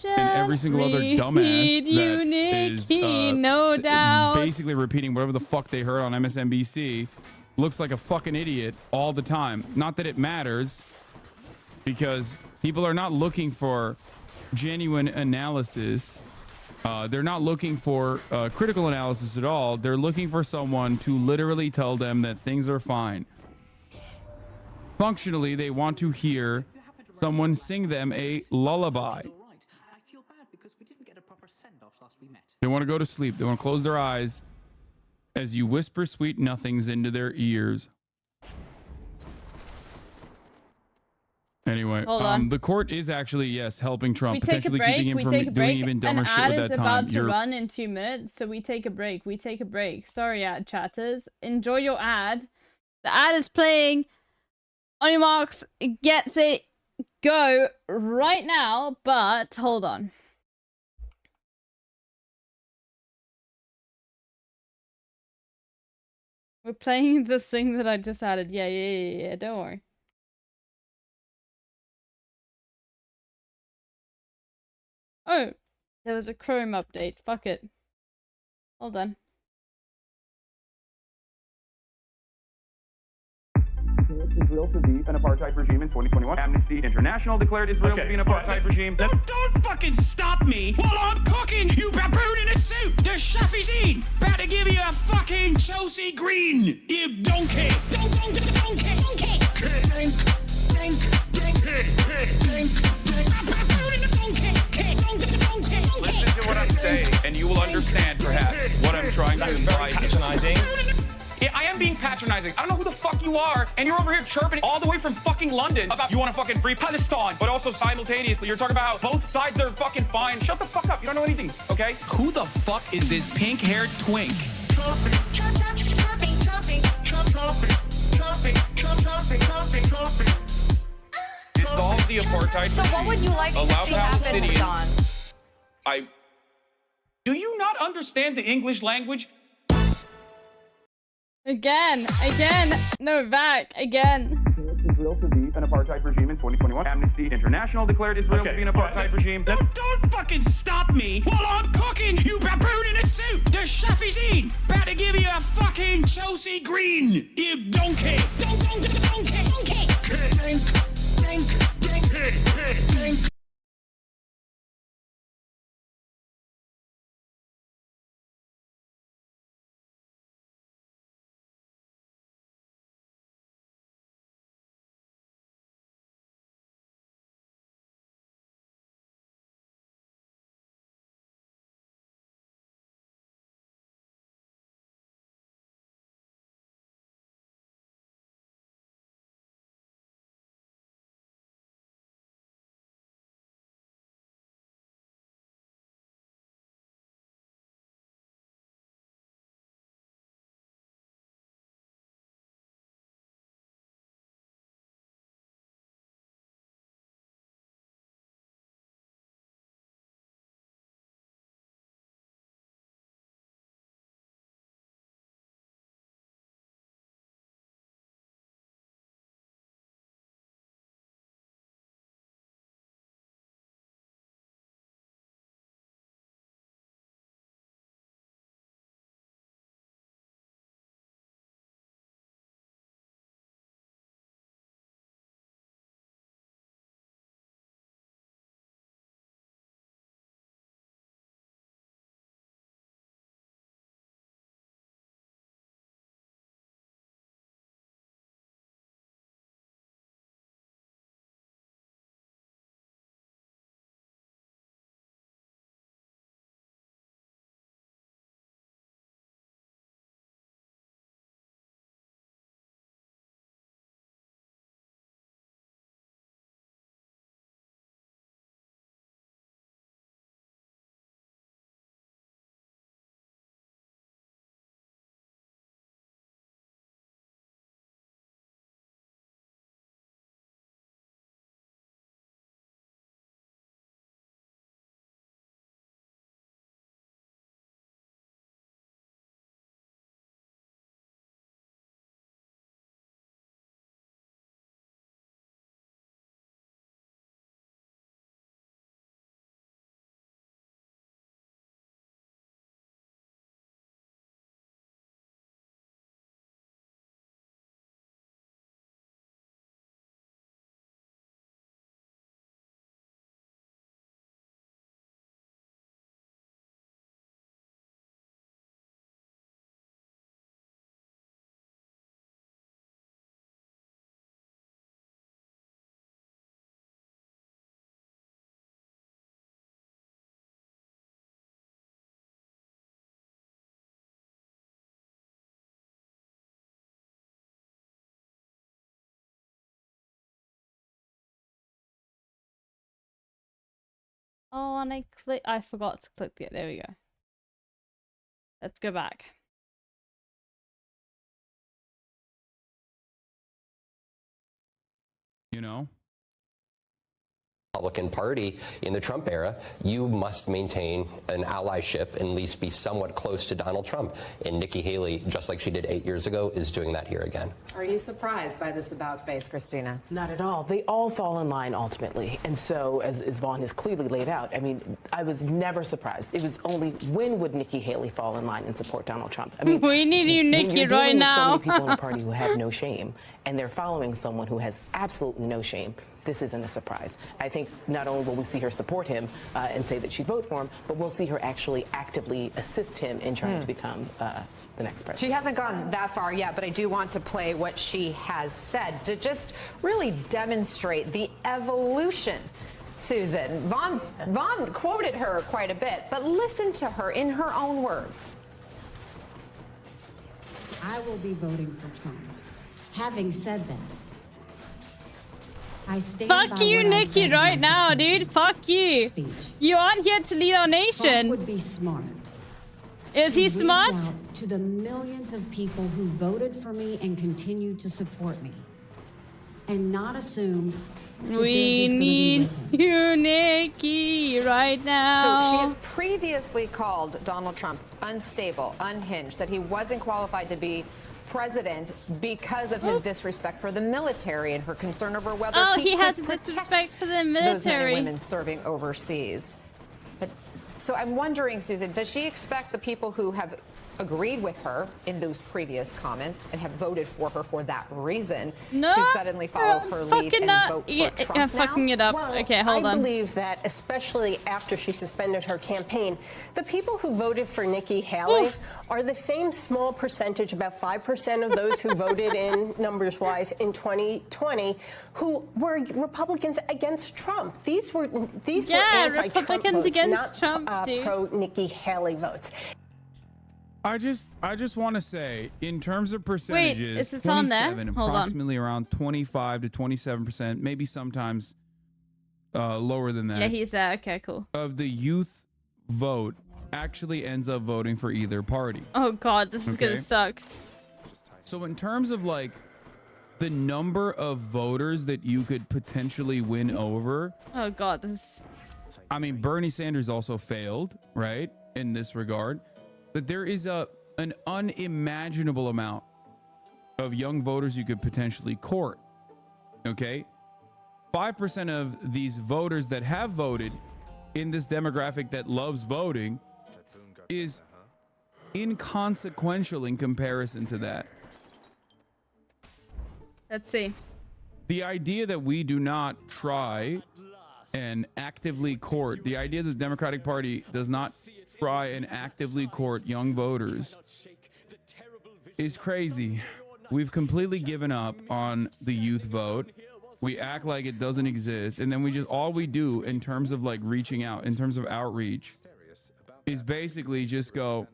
Speaker 5: And every single other dumbass that is
Speaker 1: no doubt.
Speaker 5: Basically repeating whatever the fuck they heard on MSNBC looks like a fucking idiot all the time. Not that it matters, because people are not looking for genuine analysis. They're not looking for critical analysis at all. They're looking for someone to literally tell them that things are fine. Functionally, they want to hear someone sing them a lullaby. They want to go to sleep. They want to close their eyes as you whisper sweet nothings into their ears. Anyway,
Speaker 1: Hold on.
Speaker 5: the court is actually, yes, helping Trump,
Speaker 1: We take a
Speaker 5: potentially
Speaker 1: break.
Speaker 5: keeping him
Speaker 1: We
Speaker 5: from
Speaker 1: take a
Speaker 5: doing
Speaker 1: break.
Speaker 5: even
Speaker 1: An
Speaker 5: dumber shit
Speaker 1: ad
Speaker 5: with
Speaker 1: is
Speaker 5: that
Speaker 1: about
Speaker 5: time.
Speaker 1: to run in 2 minutes, so we take a break. We take a break. Sorry, ad chatters. Enjoy your ad. The ad is playing on your marks, get set, go right now, but hold on. We're playing this thing that I just added. Yeah, don't worry. Oh, there was a Chrome update. Fuck it. Hold on.
Speaker 6: Israel to be an apartheid regime in 2021. Amnesty International declared Israel to be an apartheid regime.
Speaker 21: Don't fucking stop me while I'm cooking, you baboon in a suit! The chef is in! About to give you a fucking Chelsea Green, you donkey! Donkey!
Speaker 7: Listen to what I'm saying, and you will understand, perhaps, what I'm trying to imply. Patronizing. Yeah, I am being patronizing. I don't know who the fuck you are, and you're over here chirping all the way from fucking London about you want to fucking free Palestine, but also simultaneously you're talking about how both sides are fucking fine. Shut the fuck up. You don't know anything, okay?
Speaker 5: Who the fuck is this pink-haired twink?
Speaker 7: Dissolve the apartheid
Speaker 26: So what would you like to
Speaker 7: allow
Speaker 26: see happen,
Speaker 7: Palestinians.
Speaker 26: Hassan?
Speaker 7: Do you not understand the English language?
Speaker 1: Again, no, back, again.
Speaker 6: Israel to be an apartheid regime in 2021. Amnesty International declared Israel to be an apartheid regime.
Speaker 21: Don't fucking stop me while I'm cooking, you baboon in a suit! The chef is in! About to give you a fucking Chelsea Green, you donkey! Donkey!
Speaker 1: Oh, and I forgot to click it. There we go. Let's go back.
Speaker 5: You know?
Speaker 20: Republican Party in the Trump era, you must maintain an allyship and at least be somewhat close to Donald Trump. And Nikki Haley, just like she did 8 years ago, is doing that here again.
Speaker 19: Are you surprised by this about face, Christina?
Speaker 4: Not at all. They all fall in line ultimately. And so, as Vaughn has clearly laid out, I mean, I was never surprised. It was only when would Nikki Haley fall in line and support Donald Trump? I mean,
Speaker 1: we need you, Nikki, right now.
Speaker 4: So many people in the party who have no shame, and they're following someone who has absolutely no shame. This isn't a surprise. I think not only will we see her support him and say that she'd vote for him, but we'll see her actually actively assist him in trying to become the next president.
Speaker 19: She hasn't gone that far yet, but I do want to play what she has said to just really demonstrate the evolution. Susan, Vaughn quoted her quite a bit, but listen to her in her own words.
Speaker 8: I will be voting for Trump. Having said that, I stand
Speaker 1: Fuck you, Nikki, right now, dude. Fuck you. You aren't here to lead our nation.
Speaker 8: Trump would be smart.
Speaker 1: Is he smart?
Speaker 8: Reach out to the millions of people who voted for me and continue to support me, and not assume that
Speaker 1: We need you, Nikki, right now.
Speaker 19: So she has previously called Donald Trump unstable, unhinged, said he wasn't qualified to be president because of his disrespect for the military and her concern over whether
Speaker 1: he has
Speaker 19: could
Speaker 1: disrespect for the
Speaker 19: those men and
Speaker 1: military.
Speaker 19: women serving overseas. But, so I'm wondering, Susan, does she expect the people who have agreed with her in those previous comments and have voted for her for that reason to suddenly follow her lead and vote for Trump
Speaker 1: I'm fucking it up.
Speaker 2: Well,
Speaker 1: Okay, hold on.
Speaker 2: I believe that, especially after she suspended her campaign, the people who voted for Nikki Haley are the same small percentage, about 5% of those who voted in numbers-wise in 2020, who were Republicans against Trump. These were anti-Trump
Speaker 1: Republicans
Speaker 2: votes,
Speaker 1: against
Speaker 2: not
Speaker 1: Trump, dude.
Speaker 2: pro-Nikki Haley votes.
Speaker 5: I just want to say, in terms of percentages,
Speaker 1: is this on there?
Speaker 5: 27,
Speaker 1: Hold on.
Speaker 5: approximately around 25 to 27%, maybe sometimes lower than that.
Speaker 1: Yeah, he's there. Okay, cool.
Speaker 5: Of the youth vote actually ends up voting for either party.
Speaker 1: Oh god, this is gonna suck.
Speaker 5: So in terms of like the number of voters that you could potentially win over,
Speaker 1: Oh god, this.
Speaker 5: I mean, Bernie Sanders also failed, right, in this regard. But there is an unimaginable amount of young voters you could potentially court. Okay, 5% of these voters that have voted in this demographic that loves voting is inconsequential in comparison to that.
Speaker 1: Let's see.
Speaker 5: The idea that we do not try and actively court, the idea that the Democratic Party does not try and actively court young voters is crazy. We've completely given up on the youth vote. We act like it doesn't exist, and then we just, all we do in terms of like reaching out, in terms of outreach, is basically just go,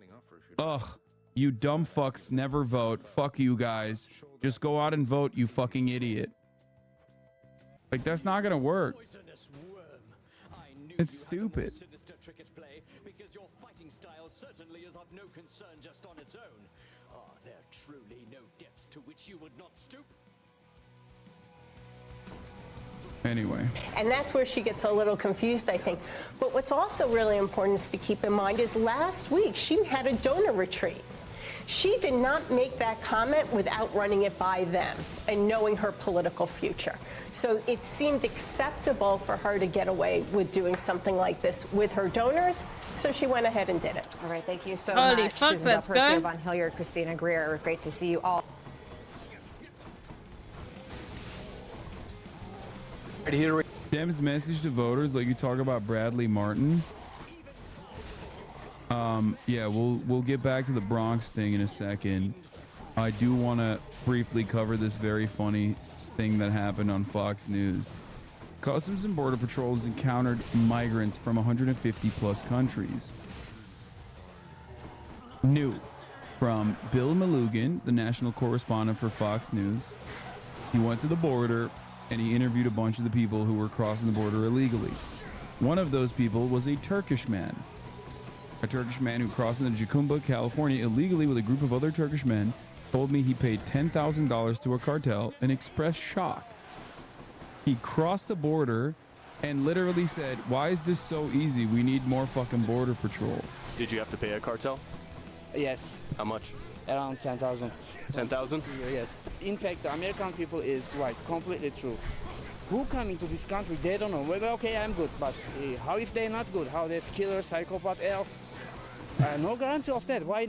Speaker 5: ugh, you dumb fucks, never vote, fuck you guys, just go out and vote, you fucking idiot. Like, that's not gonna work. It's stupid.
Speaker 21: Certainly is of no concern just on its own. Are there truly no depths to which you would not stoop?
Speaker 5: Anyway.
Speaker 2: And that's where she gets a little confused, I think. But what's also really important to keep in mind is last week she had a donor retreat. She did not make that comment without running it by them and knowing her political future. So it seemed acceptable for her to get away with doing something like this with her donors. So she went ahead and did it.
Speaker 19: All right, thank you so
Speaker 1: Holy
Speaker 19: much,
Speaker 1: fuck,
Speaker 19: Susan
Speaker 1: let's
Speaker 19: Del Percio,
Speaker 1: go.
Speaker 19: Von Hilliard, Christina Greer. Great to see you all.
Speaker 5: Dem's message to voters, like you talk about Bradley Martin. Yeah, we'll get back to the Bronx thing in a second. I do want to briefly cover this very funny thing that happened on Fox News. Customs and Border Patrol has encountered migrants from 150 plus countries. New from Bill Malugan, the national correspondent for Fox News. He went to the border and he interviewed a bunch of the people who were crossing the border illegally. One of those people was a Turkish man. A Turkish man who crossed into Jacumba, California illegally with a group of other Turkish men told me he paid $10,000 to a cartel and expressed shock. He crossed the border and literally said, "Why is this so easy? We need more fucking border patrol."
Speaker 11: Did you have to pay a cartel?
Speaker 12: Yes.
Speaker 11: How much?
Speaker 12: Around 10,000.
Speaker 11: 10,000?
Speaker 12: Yes. In fact, the American people is quite completely true. Who come into this country, they don't know. Well, okay, I'm good, but how if they're not good? How they killer, psychopath, else? No guarantee of that. Why?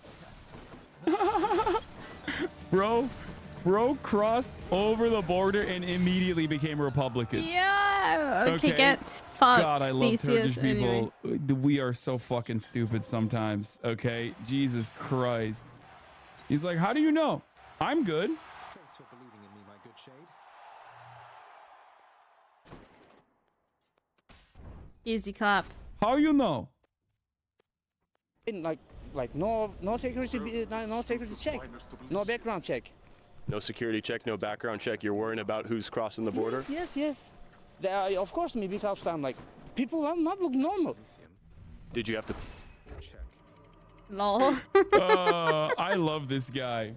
Speaker 5: Bro crossed over the border and immediately became a Republican.
Speaker 1: Yeah. Okay, gets fucked.
Speaker 5: God, I love Turkish
Speaker 1: Theseus,
Speaker 5: people. We are so fucking stupid sometimes. Okay, Jesus Christ. He's like, how do you know? I'm good.
Speaker 10: Thanks for believing in me, my good shade.
Speaker 1: Easy clap.
Speaker 5: How you know?
Speaker 12: In like no security check, no background check.
Speaker 11: No security check, no background check. You're worrying about who's crossing the border?
Speaker 12: Yes. Of course, me, because I'm like, people are not look normal.
Speaker 11: Did you have to
Speaker 10: Check.
Speaker 1: Lol.
Speaker 5: I love this guy.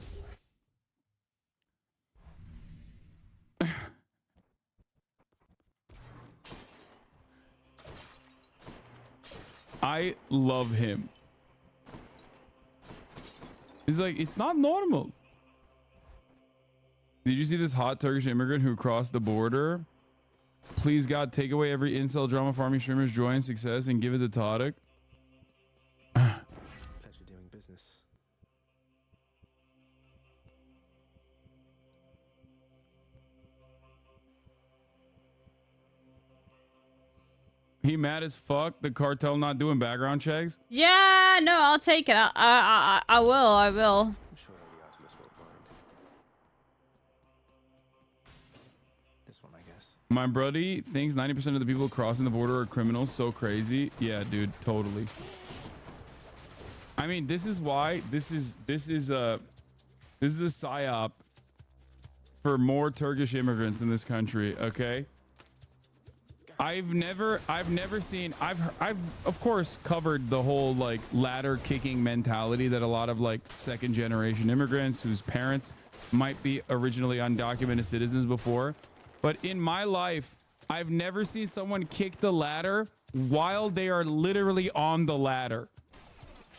Speaker 5: I love him. He's like, it's not normal. Did you see this hot Turkish immigrant who crossed the border? Please God, take away every incel drama farming streamer's joy and success and give it to Tadic.
Speaker 10: Pleasure doing business.
Speaker 5: He mad as fuck. The cartel not doing background checks.
Speaker 1: Yeah, no, I'll take it. I will.
Speaker 10: I'm sure Lady Artemis won't mind. This one, I guess.
Speaker 5: My buddy thinks 90% of the people crossing the border are criminals. So crazy. Yeah, dude, totally. I mean, this is why this is a psyop for more Turkish immigrants in this country. Okay. I've never seen, I've of course covered the whole like ladder kicking mentality that a lot of like second generation immigrants whose parents might be originally undocumented citizens before. But in my life, I've never seen someone kick the ladder while they are literally on the ladder.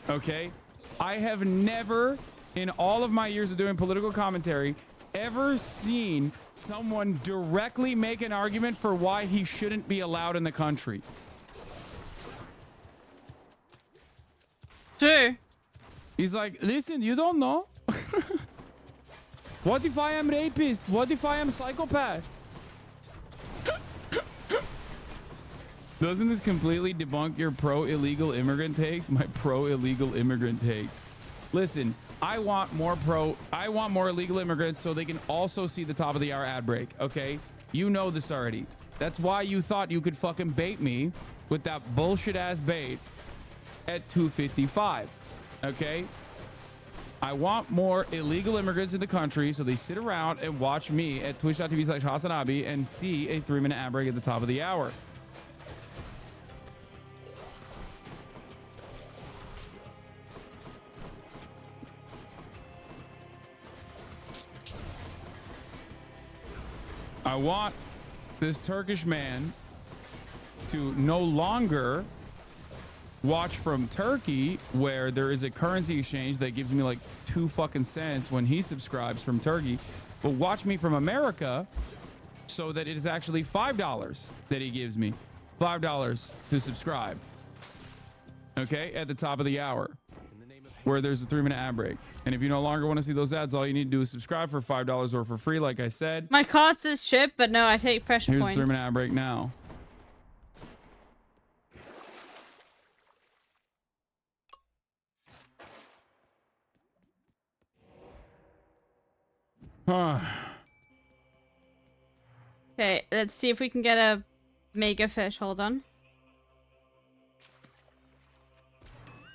Speaker 5: Okay. I have never in all of my years of doing political commentary ever seen someone directly make an argument for why he shouldn't be allowed in the country.
Speaker 1: Sure.
Speaker 5: He's like, listen, you don't know. What if I am rapist? What if I am psychopath? Doesn't this completely debunk your pro-illegal immigrant takes? My pro-illegal immigrant takes. Listen, I want more illegal immigrants so they can also see the top of the hour ad break, okay? You know this already. That's why you thought you could fucking bait me with that bullshit ass bait at 255, okay? I want more illegal immigrants in the country so they sit around and watch me at twitch.tv/Hasanabi and see a 3-minute ad break at the top of the hour. I want this Turkish man to no longer watch from Turkey, where there is a currency exchange that gives me like 2 fucking cents when he subscribes from Turkey, but watch me from America so that it is actually $5 that he gives me. $5 to subscribe. Okay, at the top of the hour, where there's a 3-minute ad break. And if you no longer want to see those ads, all you need to do is subscribe for $5 or for free, like I said.
Speaker 1: My cost is shit, but no, I take pressure
Speaker 5: Here's
Speaker 1: points.
Speaker 5: a 3-minute ad break now.
Speaker 1: Okay, let's see if we can get a mega fish. Hold on.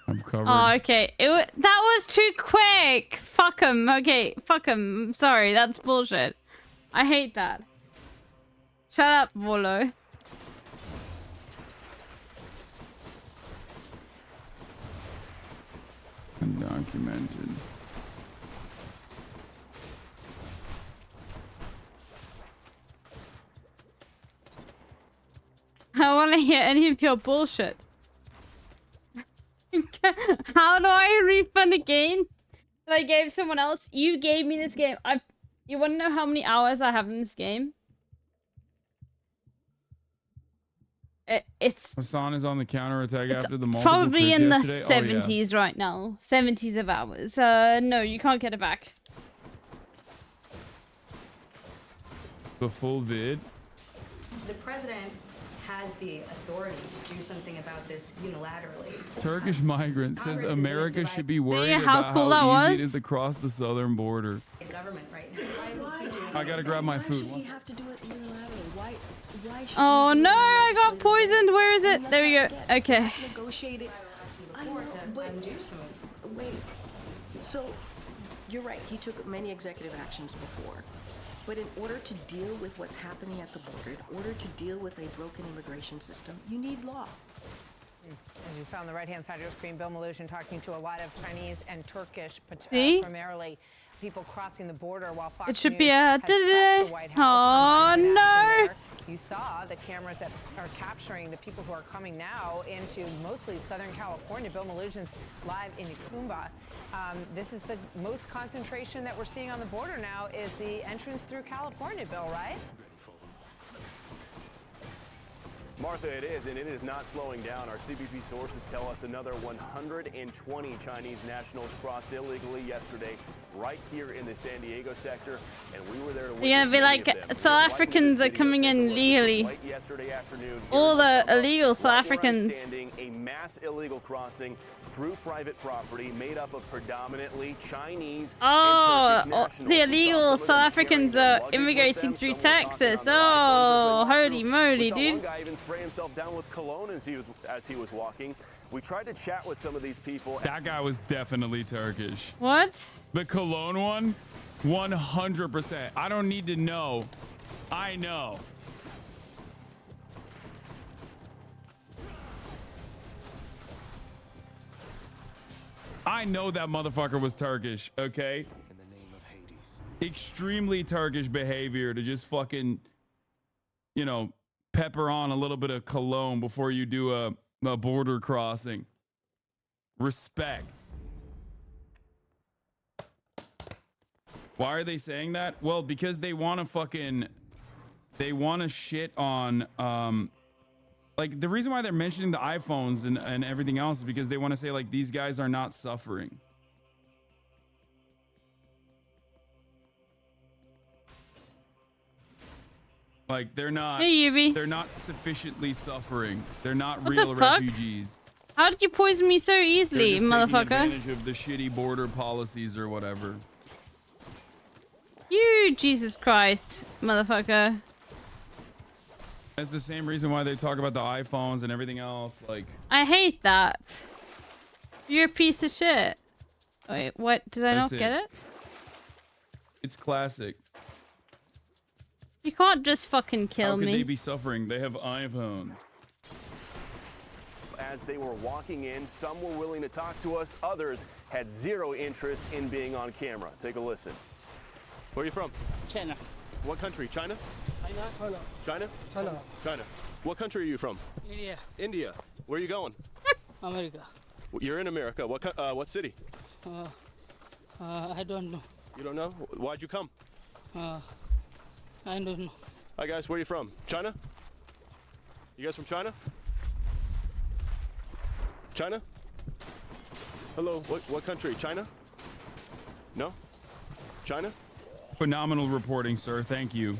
Speaker 5: I'm covered.
Speaker 1: Oh, okay. That was too quick. Fuck him. Okay, fuck him. Sorry, that's bullshit. I hate that. Shut up, Volo.
Speaker 5: Undocumented.
Speaker 1: I don't want to hear any of your bullshit. How do I refund a game that I gave someone else? You gave me this game. You want to know how many hours I have in this game? It's
Speaker 5: Hassan is on the counterattack after the multiple
Speaker 1: probably
Speaker 5: crits
Speaker 1: in the
Speaker 5: yesterday.
Speaker 1: 70s right now. 70s of hours. No, you can't get it back.
Speaker 5: The full vid.
Speaker 14: The president has the authority to do something about this unilaterally.
Speaker 5: Turkish migrant says
Speaker 14: Congress
Speaker 5: America should be worried
Speaker 1: how
Speaker 5: about
Speaker 1: cool that
Speaker 5: how easy
Speaker 1: was?
Speaker 5: it is to cross the southern border.
Speaker 14: The government right now. Why isn't he doing
Speaker 5: I gotta grab my food.
Speaker 14: Why should he have to do it unilaterally? Why should
Speaker 1: Oh no, I got poisoned. Where is it? There we go. Okay.
Speaker 14: negotiate it? I know, but wait. So, you're right. He took many executive actions before. But in order to deal with what's happening at the border, in order to deal with a broken immigration system, you need law.
Speaker 15: As you saw on the right-hand side of your screen, Bill Maloogian talking to a lot of Chinese and Turkish,
Speaker 1: See?
Speaker 15: primarily people crossing the border, while Fox
Speaker 1: It should
Speaker 15: News
Speaker 1: be a
Speaker 15: has pressed the White House on
Speaker 1: Oh
Speaker 15: climate
Speaker 1: no.
Speaker 15: action there. You saw the cameras that are capturing the people who are coming now into mostly Southern California. Bill Maloogian's live in Yacumba. This is the most concentration that we're seeing on the border now is the entrance through California, Bill, right?
Speaker 11: Martha, it is, and it is not slowing down. Our CBP sources tell us another 120 Chinese nationals crossed illegally yesterday right here in the San Diego sector, and we were there to
Speaker 1: They're gonna be like, South Africans are coming in legally.
Speaker 11: yesterday afternoon.
Speaker 1: All the illegal South Africans.
Speaker 11: A mass illegal crossing through private property made up of predominantly Chinese
Speaker 1: Oh,
Speaker 11: and Turkish nationals.
Speaker 1: the illegal South Africans are immigrating through Texas. Oh, holy moly, dude.
Speaker 11: One guy even spray himself down with cologne as he was walking. We tried to chat with some of these people.
Speaker 5: That guy was definitely Turkish.
Speaker 1: What?
Speaker 5: The cologne one, 100%. I don't need to know. I know. I know that motherfucker was Turkish, okay?
Speaker 10: In the name of Hades.
Speaker 5: Extremely Turkish behavior to just fucking, you know, pepper on a little bit of cologne before you do a border crossing. Respect. Why are they saying that? Well, because they want to shit on, like, the reason why they're mentioning the iPhones and everything else is because they want to say, like, these guys are not suffering. Like, they're not sufficiently suffering. They're not
Speaker 1: What
Speaker 5: real
Speaker 1: the fuck?
Speaker 5: refugees.
Speaker 1: How did you poison me so easily,
Speaker 5: They're just taking
Speaker 1: motherfucker?
Speaker 5: advantage of the shitty border policies or whatever.
Speaker 1: You, Jesus Christ, motherfucker.
Speaker 5: That's the same reason why they talk about the iPhones and everything else. Like,
Speaker 1: I hate that. You're a piece of shit. Wait, what? Did I not
Speaker 5: That's
Speaker 1: get
Speaker 5: it.
Speaker 1: it?
Speaker 5: it's classic.
Speaker 1: You can't just fucking kill
Speaker 5: How could
Speaker 1: me.
Speaker 5: they be suffering? They have iPhones.
Speaker 11: As they were walking in, some were willing to talk to us, others had zero interest in being on camera. Take a listen. Where are you from?
Speaker 22: China.
Speaker 11: What country? China?
Speaker 22: China.
Speaker 11: China?
Speaker 22: China.
Speaker 11: China. What country are you from?
Speaker 22: India.
Speaker 11: India. Where are you going?
Speaker 22: America.
Speaker 11: You're in America. What city?
Speaker 22: I don't know.
Speaker 11: You don't know? Why'd you come?
Speaker 22: I don't know.
Speaker 11: Hi guys, where are you from? China? You guys from China? China? Hello, what country? China? No? China?
Speaker 5: Phenomenal reporting, sir. Thank you.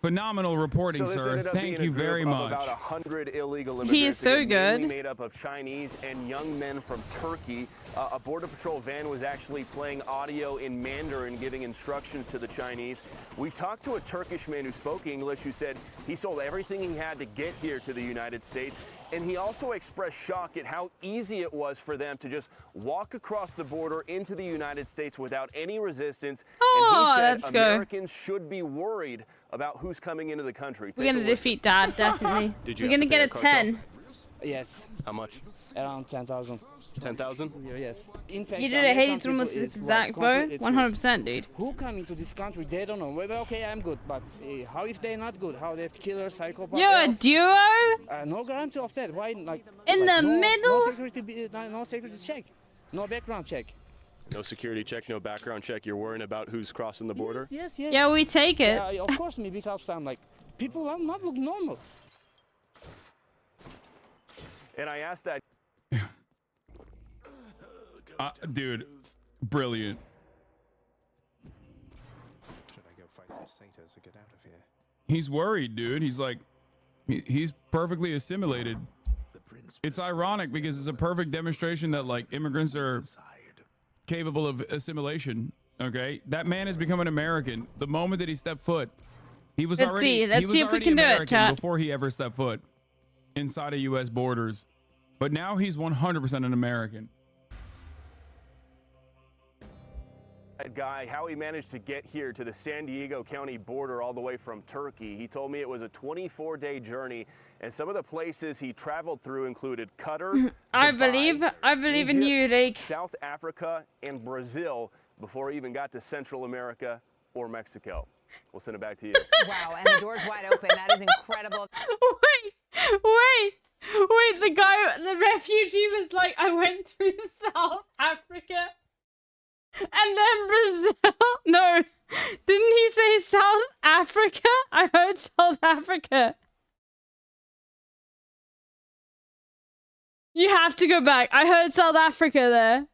Speaker 5: Phenomenal reporting,
Speaker 11: So this
Speaker 5: sir.
Speaker 11: ended up
Speaker 5: Thank
Speaker 11: being
Speaker 5: you
Speaker 11: a group
Speaker 5: very
Speaker 11: of
Speaker 5: much.
Speaker 11: About 100 illegal immigrants.
Speaker 1: He is so
Speaker 11: again, mainly
Speaker 1: good.
Speaker 11: Made up of Chinese and young men from Turkey. A Border Patrol van was actually playing audio in Mandarin, giving instructions to the Chinese. We talked to a Turkish man who spoke English, who said he sold everything he had to get here to the United States. And he also expressed shock at how easy it was for them to just walk across the border into the United States without any resistance.
Speaker 1: Oh,
Speaker 11: and he said
Speaker 1: let's go.
Speaker 11: Americans should be worried about who's coming into the country.
Speaker 1: We're
Speaker 11: Take a
Speaker 1: gonna
Speaker 11: listen.
Speaker 1: defeat Dad, definitely.
Speaker 11: Did you
Speaker 1: We're
Speaker 11: have
Speaker 1: gonna
Speaker 11: to pay
Speaker 1: get a
Speaker 11: a cartel?
Speaker 1: 10.
Speaker 12: Yes.
Speaker 11: How much?
Speaker 12: Around 10,000.
Speaker 11: 10,000?
Speaker 12: Yes. In fact,
Speaker 1: You
Speaker 12: the
Speaker 1: did a
Speaker 12: American
Speaker 1: Hades room
Speaker 12: people
Speaker 1: with
Speaker 12: is,
Speaker 1: Zach, bro.
Speaker 12: completely
Speaker 1: 100%, dude.
Speaker 12: Who come into this country? They don't know. Well, okay, I'm good, but how if they're not good? How they killer, psychopath?
Speaker 1: You're a duo?
Speaker 12: No guarantee of that. Why? Like
Speaker 1: In the middle?
Speaker 12: No security. No security check. No background check.
Speaker 11: No security check, no background check. You're worrying about who's crossing the border?
Speaker 12: Yes, yes.
Speaker 1: Yeah, we take it.
Speaker 12: Yeah, of course, me, because I'm like, people are not look normal.
Speaker 11: And I asked that.
Speaker 5: Dude, brilliant.
Speaker 13: Should I go fight some satyrs to get out of here?
Speaker 5: He's worried, dude. He's like, he's perfectly assimilated. It's ironic because it's a perfect demonstration that like immigrants are capable of assimilation. Okay, that man has become an American the moment that he stepped foot. He was
Speaker 1: Let's
Speaker 5: already.
Speaker 1: see if we can do it, chat.
Speaker 5: Before he ever stepped foot inside of U.S. borders, but now he's 100% an American.
Speaker 11: That guy, how he managed to get here to the San Diego County border all the way from Turkey. He told me it was a 24-day journey, and some of the places he traveled through included Qatar,
Speaker 1: I
Speaker 11: Dubai,
Speaker 1: believe in
Speaker 11: Egypt,
Speaker 1: you, Lake.
Speaker 11: South Africa, and Brazil before he even got to Central America or Mexico. We'll send it back to you.
Speaker 15: Wow, and the door's wide open. That is incredible.
Speaker 1: Wait. The guy, the refugee was like, I went through South Africa. And then Brazil. No, didn't he say South Africa? I heard South Africa. You have to go back. I heard South Africa there.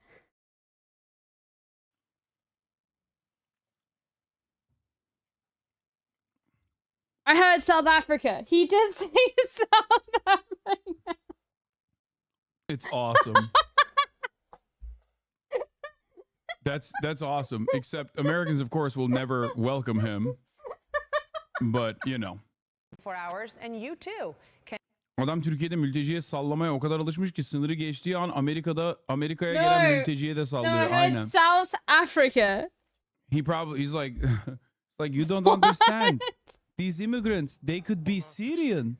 Speaker 1: I heard South Africa. He did say South Africa.
Speaker 5: It's awesome. That's awesome. Except Americans, of course, will never welcome him. But, you know.
Speaker 15: 4 hours, and you too can.
Speaker 5: Adam Türkiye'de mülteciye sallamaya o kadar alışmış ki sınırı geçtiği an Amerika'ya gelen mülteciye de sallıyor. Aynen.
Speaker 1: South Africa.
Speaker 5: He's like you don't understand. These immigrants, they could be Syrian.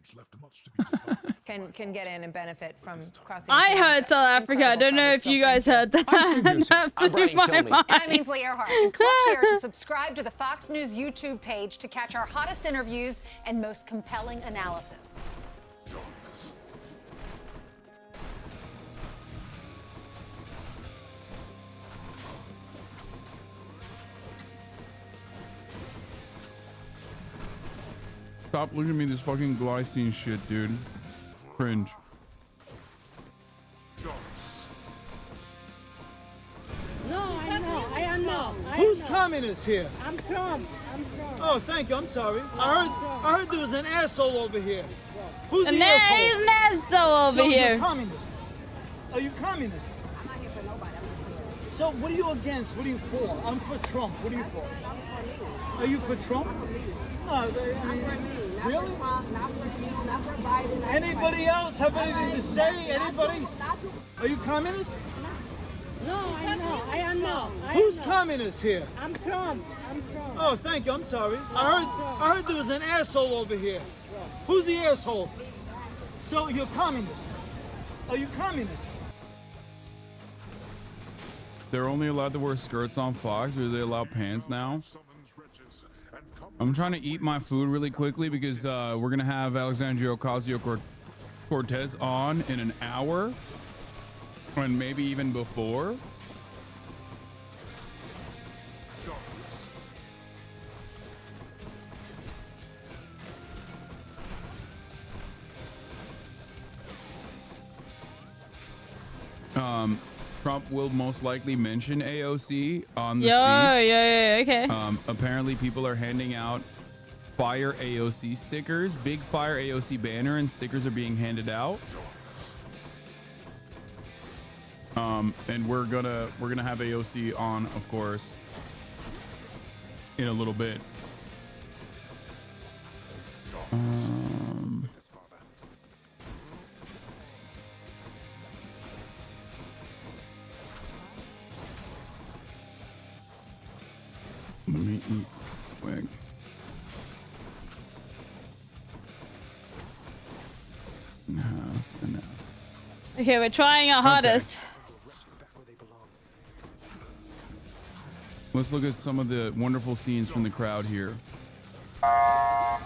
Speaker 15: Can get in and benefit from crossing.
Speaker 1: I heard South Africa. I don't know if you guys heard that.
Speaker 17: I'm Brian Kilmeade.
Speaker 18: And I'm Ainsley Earhart. And click here to subscribe to the Fox News YouTube page to catch our hottest interviews and most compelling analysis.
Speaker 5: Stop looking at me this fucking glycine shit, dude. Cringe.
Speaker 23: No, I am not.
Speaker 24: Who's communist here?
Speaker 23: I'm Trump.
Speaker 24: Oh, thank you. I'm sorry. I heard there was an asshole over here. Who's the
Speaker 1: And
Speaker 24: asshole?
Speaker 1: there is an asshole over
Speaker 24: So
Speaker 1: here.
Speaker 24: You're communist. Are you communist?
Speaker 18: I'm not here for nobody.
Speaker 24: So what are you against? What are you for? I'm for Trump. What are you for? Are you for Trump? No, I mean, really?
Speaker 18: Not for you, not for Biden.
Speaker 24: Anybody else have anything to say? Anybody? Are you communist?
Speaker 23: No, I am not.
Speaker 24: Who's communist here?
Speaker 23: I'm Trump.
Speaker 24: Oh, thank you. I'm sorry. I heard there was an asshole over here. Who's the asshole? So you're communist. Are you communist?
Speaker 5: They're only allowed to wear skirts on Fox, or do they allow pants now? I'm trying to eat my food really quickly because we're going to have Alexandria Ocasio-Cortez on in an hour. And maybe even before. Trump will most likely mention AOC on the speech.
Speaker 1: Yeah, okay.
Speaker 5: Apparently people are handing out Fire AOC stickers. Big Fire AOC banner and stickers are being handed out. And we're gonna have AOC on, of course, in a little bit. Let me eat quick. half and half.
Speaker 1: Okay, we're trying our hardest.
Speaker 5: Let's look at some of the wonderful scenes from the crowd here.
Speaker 24: Are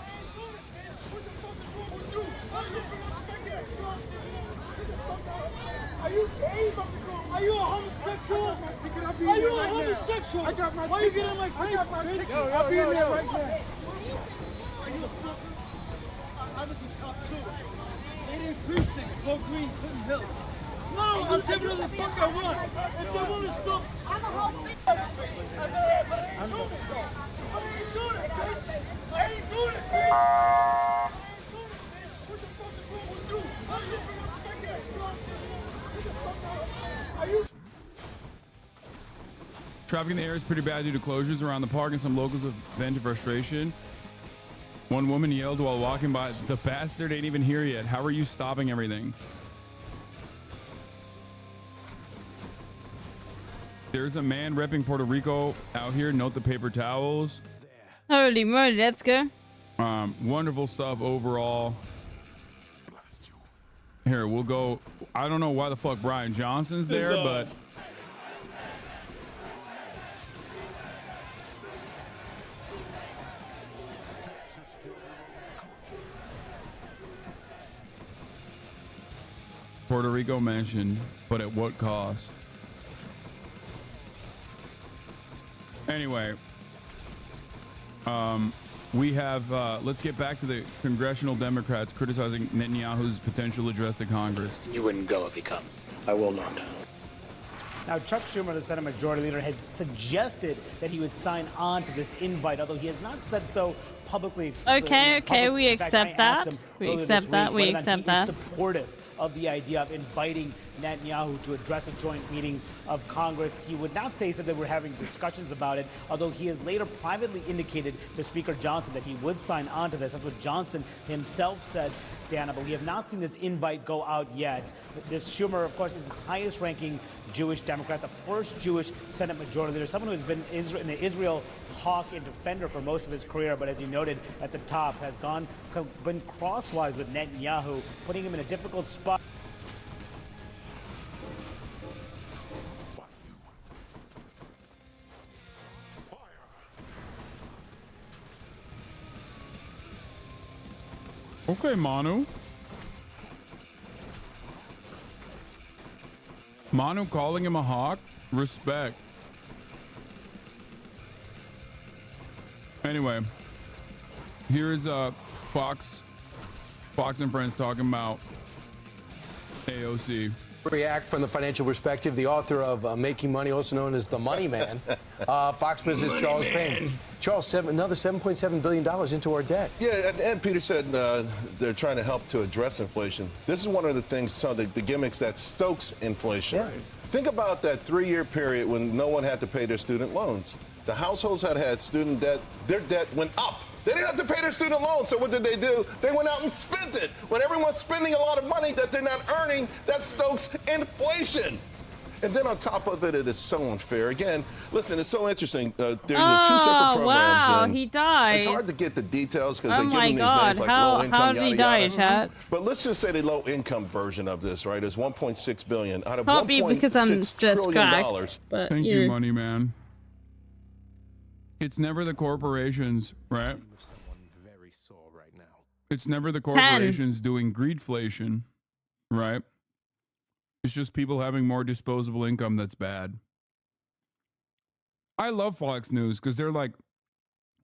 Speaker 24: you gay? Are you a homosexual? Are you a homosexual? Why are you getting in my face? I'll be in there right now. I was in top 2. 88th precinct, Fort Green, Clinton Hill. No, I'll say whatever the fuck I want. If they want to stop, I'm a homosexual. But I ain't doing it, bitch. I ain't doing it, bitch. I ain't doing it, bitch. What the fuck is wrong with you? I'm looking at
Speaker 5: Traffic in the area is pretty bad due to closures around the park and some locals have vented frustration. One woman yelled while walking by, "The bastard ain't even here yet. How are you stopping everything?" There's a man repping Puerto Rico out here. Note the paper towels.
Speaker 1: Holy moly, let's go.
Speaker 5: Wonderful stuff overall. Here, we'll go. I don't know why the fuck Brian Johnson's there, but Puerto Rico mentioned, but at what cost? Anyway, we have, let's get back to the congressional Democrats criticizing Netanyahu's potential address to Congress.
Speaker 3: You wouldn't go if he comes.
Speaker 7: I will not.
Speaker 9: Now, Chuck Schumer, the Senate Majority Leader, has suggested that he would sign on to this invite, although he has not said so publicly.
Speaker 1: Okay, we accept that. We accept that. We accept that.
Speaker 9: Supportive of the idea of inviting Netanyahu to address a joint meeting of Congress. He would not say, he said that we're having discussions about it, although he has later privately indicated to Speaker Johnson that he would sign on to this. That's what Johnson himself said, Dana, but we have not seen this invite go out yet. This Schumer, of course, is the highest-ranking Jewish Democrat, the first Jewish Senate Majority Leader, someone who has been an Israel hawk and defender for most of his career, but as he noted at the top, has been crosswise with Netanyahu, putting him in a difficult spot.
Speaker 5: Okay, Manu. Manu calling him a hawk? Respect. Anyway, here's Fox and Friends talking about AOC.
Speaker 10: React from the financial perspective. The author of Making Money, also known as the Money Man, Fox Business Charles Payne. Charles, another $7.7 billion into our debt.
Speaker 16: Yeah, and Peter said they're trying to help to address inflation. This is one of the things, some of the gimmicks that stokes inflation. Yeah. Think about that 3-year period when no one had to pay their student loans. The households had student debt, their debt went up. They didn't have to pay their student loans, so what did? They went out and spent it. When everyone's spending a lot of money that they're not earning, that stokes inflation. And then on top of it, it is so unfair. Again, listen, it's so interesting. There's 2 separate programs.
Speaker 1: Wow, he died.
Speaker 16: It's hard to get the details because they give them these
Speaker 1: God.
Speaker 16: names like low income,
Speaker 1: how did he die, chat?
Speaker 16: But let's just say the low income version of this, right, is $1.6 billion out of
Speaker 1: Can't be because I'm
Speaker 16: $1.6 trillion.
Speaker 1: cracked, but
Speaker 5: Thank you, Money Man. It's never the corporations, right?
Speaker 13: Very sore right now.
Speaker 5: It's never the corporations doing greedflation, right? It's just people having more disposable income that's bad. I love Fox News because they're like,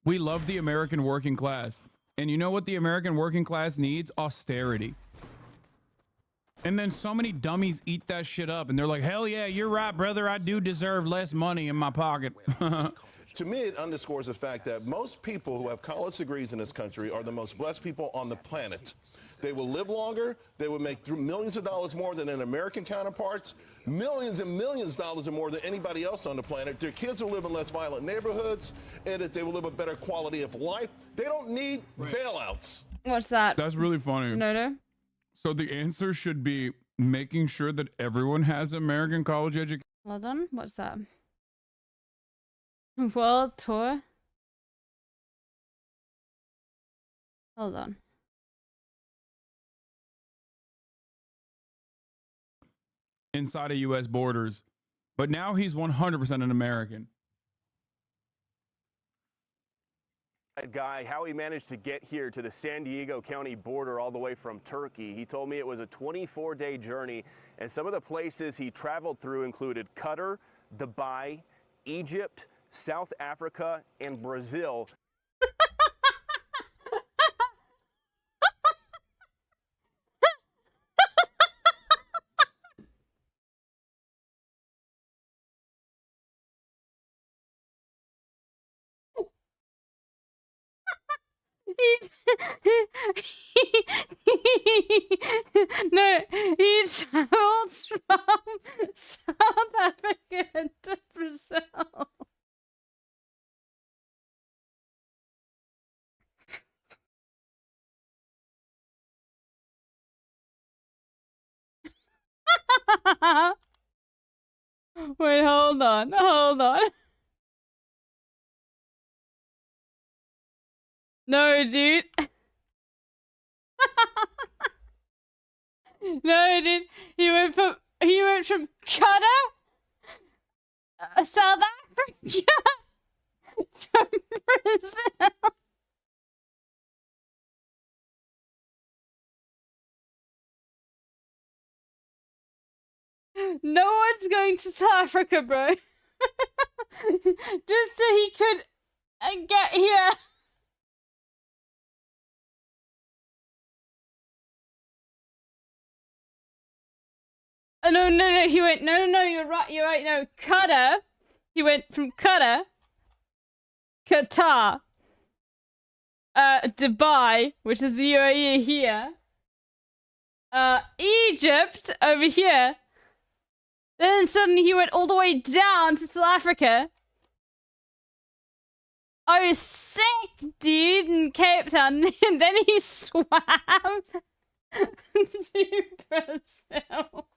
Speaker 5: we love the American working class. And you know what the American working class needs? Austerity. And then so many dummies eat that shit up and they're like, hell yeah, you're right, brother. I do deserve less money in my pocket.
Speaker 16: To me, it underscores the fact that most people who have college degrees in this country are the most blessed people on the planet. They will live longer. They will make millions of dollars more than their American counterparts, millions and millions of dollars more than anybody else on the planet. Their kids will live in less violent neighborhoods, and that they will live a better quality of life. They don't need bailouts.
Speaker 1: What's that?
Speaker 5: That's really funny.
Speaker 1: No.
Speaker 5: So the answer should be making sure that everyone has American college education.
Speaker 1: Hold on. What's that? World tour. Hold on.
Speaker 5: inside of U.S. borders. But now he's 100% an American.
Speaker 11: That guy, how he managed to get here to the San Diego County border all the way from Turkey. He told me it was a 24-day journey, and some of the places he traveled through included Qatar, Dubai, Egypt, South Africa, and Brazil.
Speaker 1: No, he traveled from South Africa to Brazil. Wait, hold on, hold on. No, dude. No, dude. He went from Qatar, South Africa, to Brazil. No one's going to South Africa, bro. Just so he could get here. Oh, no, he went, no, you're right, no, Qatar. He went from Qatar, Dubai, which is the UAE here, Egypt over here. Then suddenly he went all the way down to South Africa. I was sick, dude, in Cape Town, and then he swam to Brazil.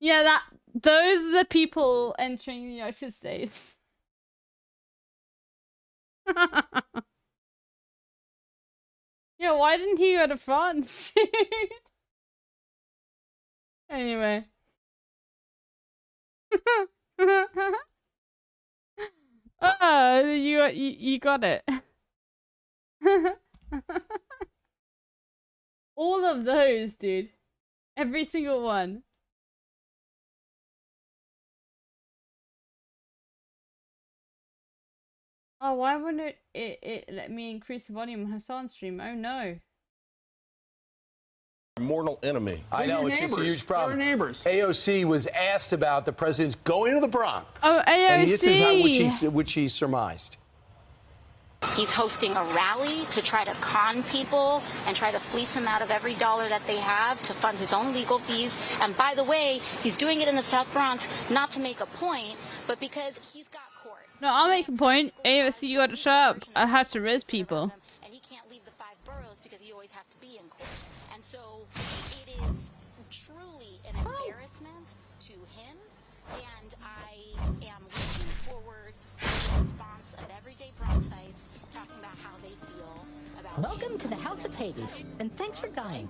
Speaker 1: Yeah, those are the people entering the United States. Yeah, why didn't he go to France? Anyway. Oh, you got it. All of those, dude. Every single one. Oh, why wouldn't it let me increase the volume on Hassan's stream? Oh no.
Speaker 16: Mortal enemy.
Speaker 10: I know, it's a huge problem.
Speaker 3: They're neighbors.
Speaker 10: AOC was asked about the president's going to the Bronx.
Speaker 1: Oh, AOC.
Speaker 10: And this is how, which he surmised.
Speaker 6: He's hosting a rally to try to con people and try to fleece them out of every dollar that they have to fund his own legal fees. And by the way, he's doing it in the South Bronx, not to make a point, but because he's got court.
Speaker 1: No, I'll make a point. AOC, you gotta shut up. I have to riz people.
Speaker 6: And he can't leave the 5 boroughs because he always has to be in court. And so it is truly an embarrassment to him. And I am looking forward to the response of everyday Bronxites talking about how they feel about
Speaker 7: Welcome to the House of Hades, and thanks for dying.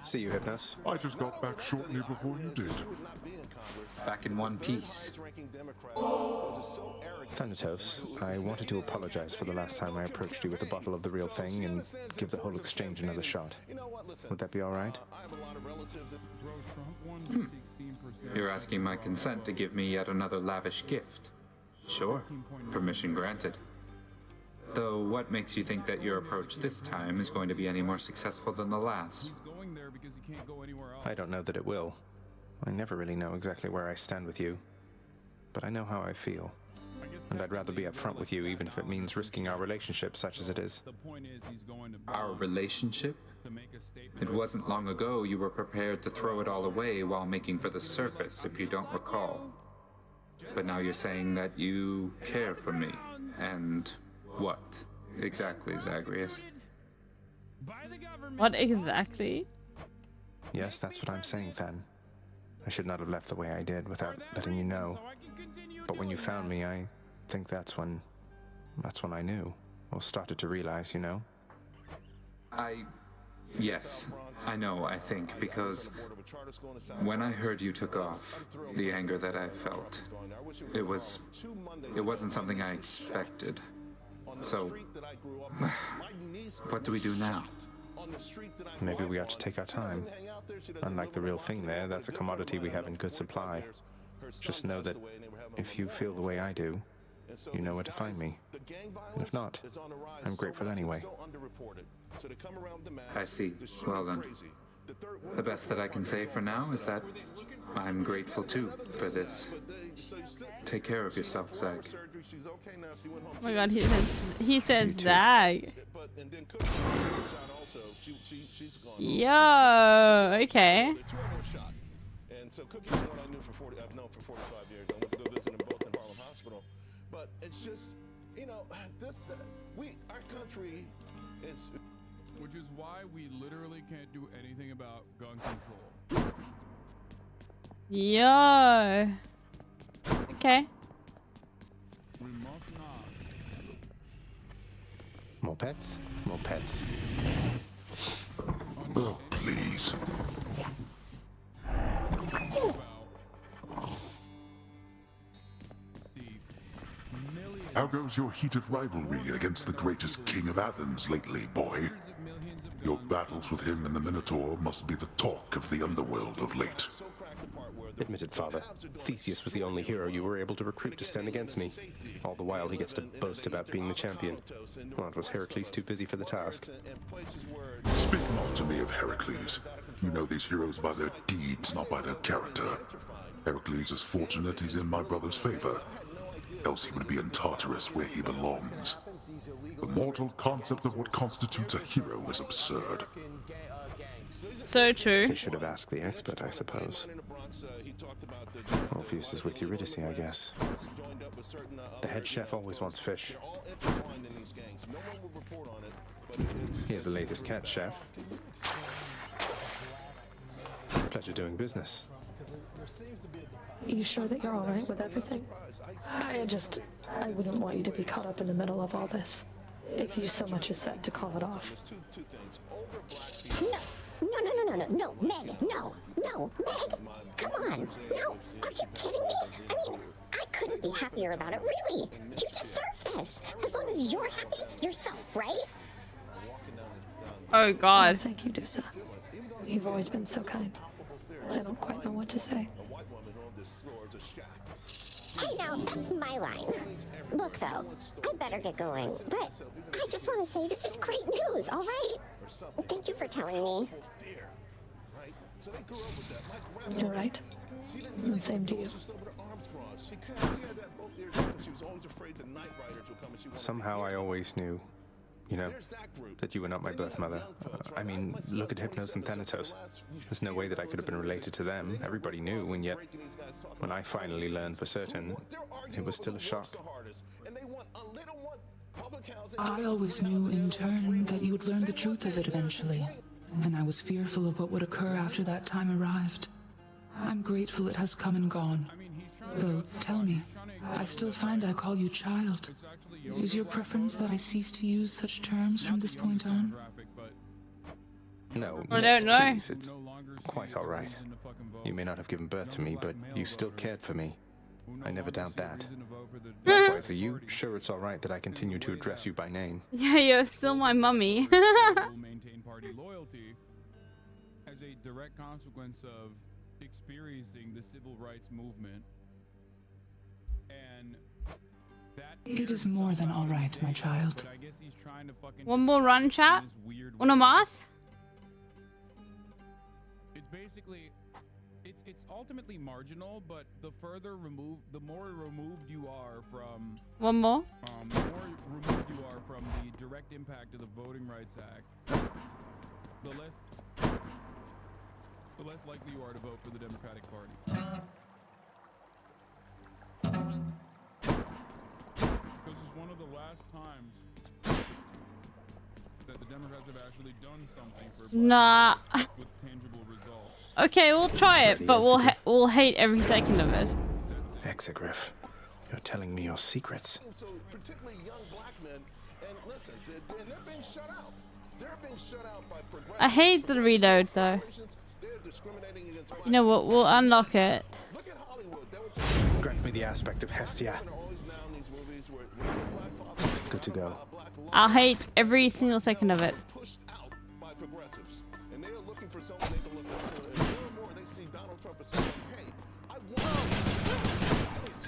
Speaker 13: See you, Hypnos.
Speaker 20: I just got back shortly before you did.
Speaker 13: Back in one piece. Thanatos, I wanted to apologize for the last time I approached you with a bottle of the real thing and give the whole exchange another shot. Would that be all right?
Speaker 25: You're asking my consent to give me yet another lavish gift. Sure. Permission granted. Though what makes you think that your approach this time is going to be any more successful than the last?
Speaker 13: I don't know that it will. I never really know exactly where I stand with you. But I know how I feel. And I'd rather be upfront with you even if it means risking our relationship such as it is.
Speaker 25: Our relationship? It wasn't long ago you were prepared to throw it all away while making for the surface, if you don't recall. But now you're saying that you care for me. And what exactly, Zagreus?
Speaker 1: What exactly?
Speaker 13: Yes, that's what I'm saying, Than. I should not have left the way I did without letting you know. But when you found me, I think that's when I knew, or started to realize, you know?
Speaker 25: I Yes, I know, I think, because when I heard you took off, the anger that I felt, it wasn't something I expected. So, what do we do now?
Speaker 13: Maybe we ought to take our time. Unlike the real thing there, that's a commodity we have in good supply. Just know that if you feel the way I do, you know where to find me. And if not, I'm grateful anyway.
Speaker 25: I see. Well then, the best that I can say for now is that I'm grateful too for this. Take care of yourself, Zach.
Speaker 1: Oh my god, he says Zag. Yo, okay.
Speaker 16: And so Cookie is what I knew I've known for 45 years. I went to go visit them both in Harlem Hospital. But it's just, our country is...
Speaker 5: Which is why we literally can't do anything about gun control.
Speaker 1: Yo. Okay.
Speaker 5: We must not.
Speaker 13: More pets? More pets.
Speaker 20: Oh, please. How goes your heated rivalry against the greatest king of Athens lately, boy? Your battles with him and the Minotaur must be the talk of the underworld of late.
Speaker 13: Admit it, Father. Theseus was the only hero you were able to recruit to stand against me. All the while he gets to boast about being the champion. Well, was Heracles too busy for the task?
Speaker 20: Speak not to me of Heracles. You know these heroes by their deeds, not by their character. Heracles is fortunate he's in my brother's favor. Else he would be in Tartarus where he belongs. The mortal concept of what constitutes a hero is absurd.
Speaker 1: So true.
Speaker 13: You should have asked the expert, I suppose. Orpheus is with Eurydice, I guess. The head chef always wants fish. Here's the latest cat, chef. Pleasure doing business.
Speaker 2: You sure that you're all right with everything? I wouldn't want you to be caught up in the middle of all this. If you so much as said to call it off.
Speaker 3: No, Meg, no, Meg, come on, no, are you kidding me? I mean, I couldn't be happier about it, really. You deserve this, as long as you're happy yourself, right?
Speaker 1: Oh god.
Speaker 2: Oh, thank you, Dusa. You've always been so kind. I don't quite know what to say.
Speaker 3: Hey, now, that's my line. Look, though, I better get going, but I just want to say this is great news, all right? Thank you for telling me.
Speaker 2: You're right. And same to you.
Speaker 13: Somehow I always knew, that you were not my birth mother. I mean, look at Hypnos and Thanatos. There's no way that I could have been related to them. Everybody knew, and yet, when I finally learned for certain, it was still a shock.
Speaker 4: I always knew, in turn, that you would learn the truth of it eventually, and I was fearful of what would occur after that time arrived. I'm grateful it has come and gone. Though, tell me, I still find I call you child. Is your preference that I cease to use such terms from this point on?
Speaker 13: No,
Speaker 1: I don't know.
Speaker 13: Please, it's quite all right. You may not have given birth to me, but you still cared for me. I never doubt that. Likewise, are you sure it's all right that I continue to address you by name?
Speaker 1: Yeah, you're still my mummy.
Speaker 5: Maintain party loyalty as a direct consequence of experiencing the civil rights movement. And
Speaker 4: it is more than all right, my child.
Speaker 1: One more run, chat. Una más?
Speaker 5: It's basically, it's ultimately marginal, but the more removed you are from.
Speaker 1: One more.
Speaker 5: The more removed you are from the direct impact of the Voting Rights Act, the less likely you are to vote for the Democratic Party. This is one of the last times that the Democrats have actually done something for
Speaker 1: Nah.
Speaker 5: with tangible results.
Speaker 1: Okay, we'll try it, but we'll hate every second of it.
Speaker 13: Exegriff, you're telling me your secrets.
Speaker 16: So particularly young black men, and listen, they're being shut out.
Speaker 1: I hate the reload though. You know what? We'll unlock it.
Speaker 13: Grant me the aspect of Hestia. Good to go.
Speaker 1: I'll hate every single second of it.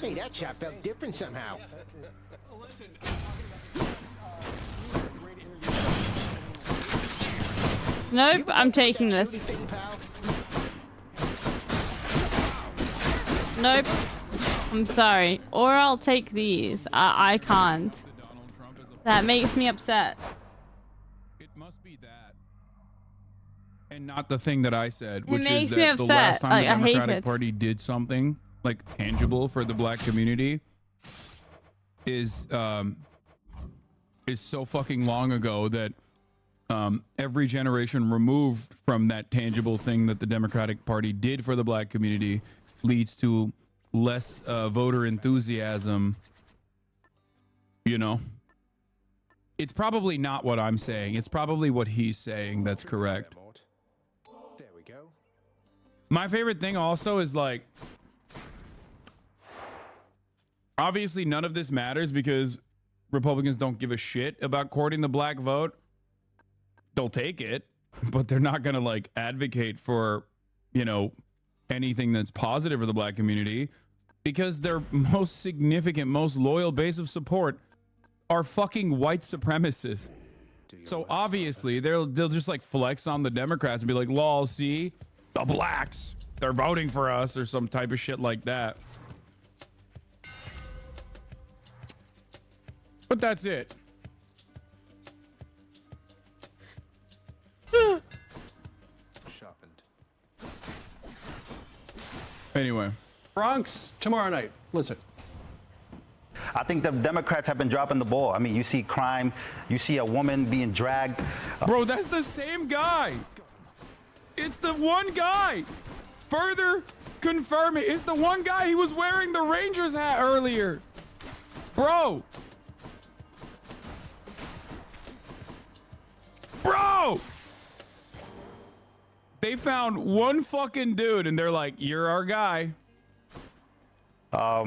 Speaker 17: Hey, that chap felt different somehow.
Speaker 1: Nope, I'm taking this. Nope. I'm sorry. Or I'll take these. I can't. That makes me upset.
Speaker 5: It must be that. And not the thing that I said,
Speaker 1: It
Speaker 5: which
Speaker 1: makes
Speaker 5: is
Speaker 1: me
Speaker 5: that the
Speaker 1: upset.
Speaker 5: last time
Speaker 1: Like,
Speaker 5: the
Speaker 1: I hate
Speaker 5: Democratic
Speaker 1: it.
Speaker 5: Party did something like tangible for the black community is so fucking long ago that every generation removed from that tangible thing that the Democratic Party did for the black community leads to less voter enthusiasm. You know, it's probably not what I'm saying. It's probably what he's saying that's correct.
Speaker 13: There we go.
Speaker 5: My favorite thing also is like, obviously none of this matters because Republicans don't give a shit about courting the black vote. They'll take it, but they're not going to like advocate for, you know, anything that's positive for the black community because their most significant, most loyal base of support are fucking white supremacists. So obviously they'll just like flex on the Democrats and be like, lol, see, the blacks, they're voting for us or some type of shit like that. But that's it.
Speaker 13: Sharpened.
Speaker 5: Anyway.
Speaker 8: Bronx tomorrow night. Listen.
Speaker 14: I think the Democrats have been dropping the ball. I mean, you see crime, you see a woman being dragged.
Speaker 5: Bro, that's the same guy. It's the one guy. Further confirming, it's the one guy. He was wearing the Rangers hat earlier. Bro. Bro. They found one fucking dude and they're like, you're our guy.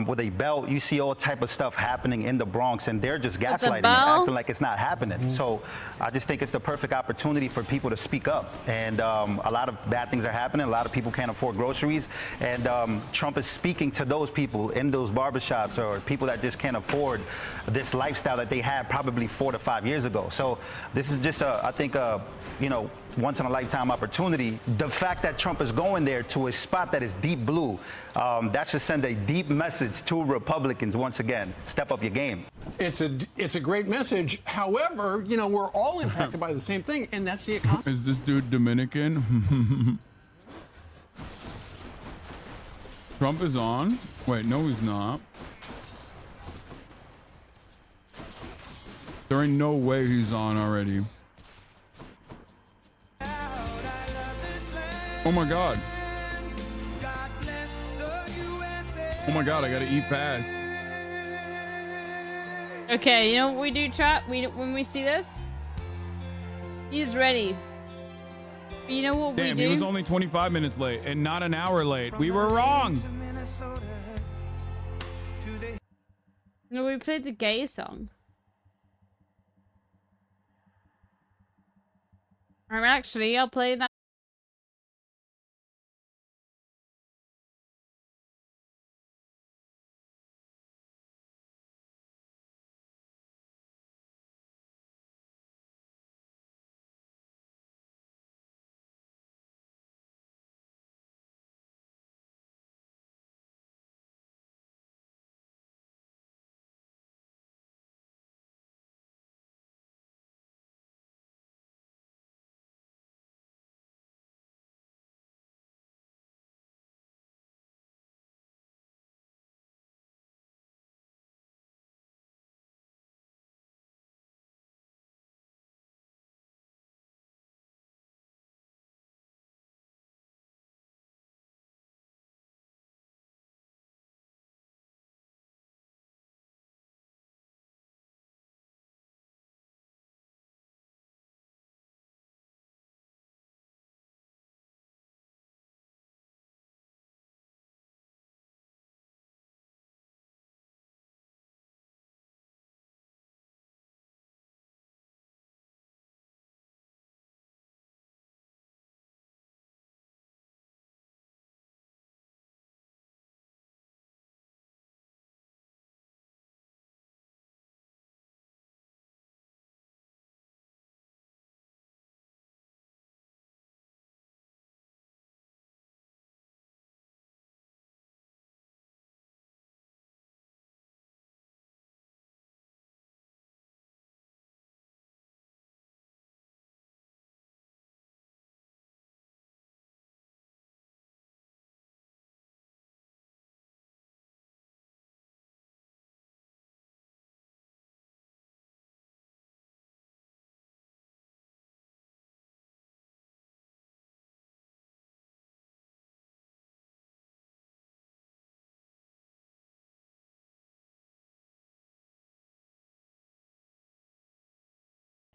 Speaker 14: With a belt, you see all type of stuff happening in the Bronx, and they're just gaslighting it,
Speaker 1: bell?
Speaker 14: acting like it's not happening. So I just think it's the perfect opportunity for people to speak up. And a lot of bad things are happening. A lot of people can't afford groceries, and Trump is speaking to those people in those barbershops or people that just can't afford this lifestyle that they had probably 4 to 5 years ago. So this is just, I think, you know, once in a lifetime opportunity. The fact that Trump is going there to a spot that is deep blue, that should send a deep message to Republicans once again. Step up your game.
Speaker 8: It's a great message. However, you know, we're all impacted by the same thing, and that's the economy.
Speaker 5: Is this dude Dominican? Trump is on? Wait, no, he's not. There ain't no way he's on already. Oh my God. Oh my God, I gotta eat fast.
Speaker 1: Okay, you know what we do, chat? When we see this, he's ready. But you know what
Speaker 5: Damn,
Speaker 1: we do?
Speaker 5: he was only 25 minutes late and not an hour late. We were wrong.
Speaker 1: No, we played the gay song. Actually, I'll play that.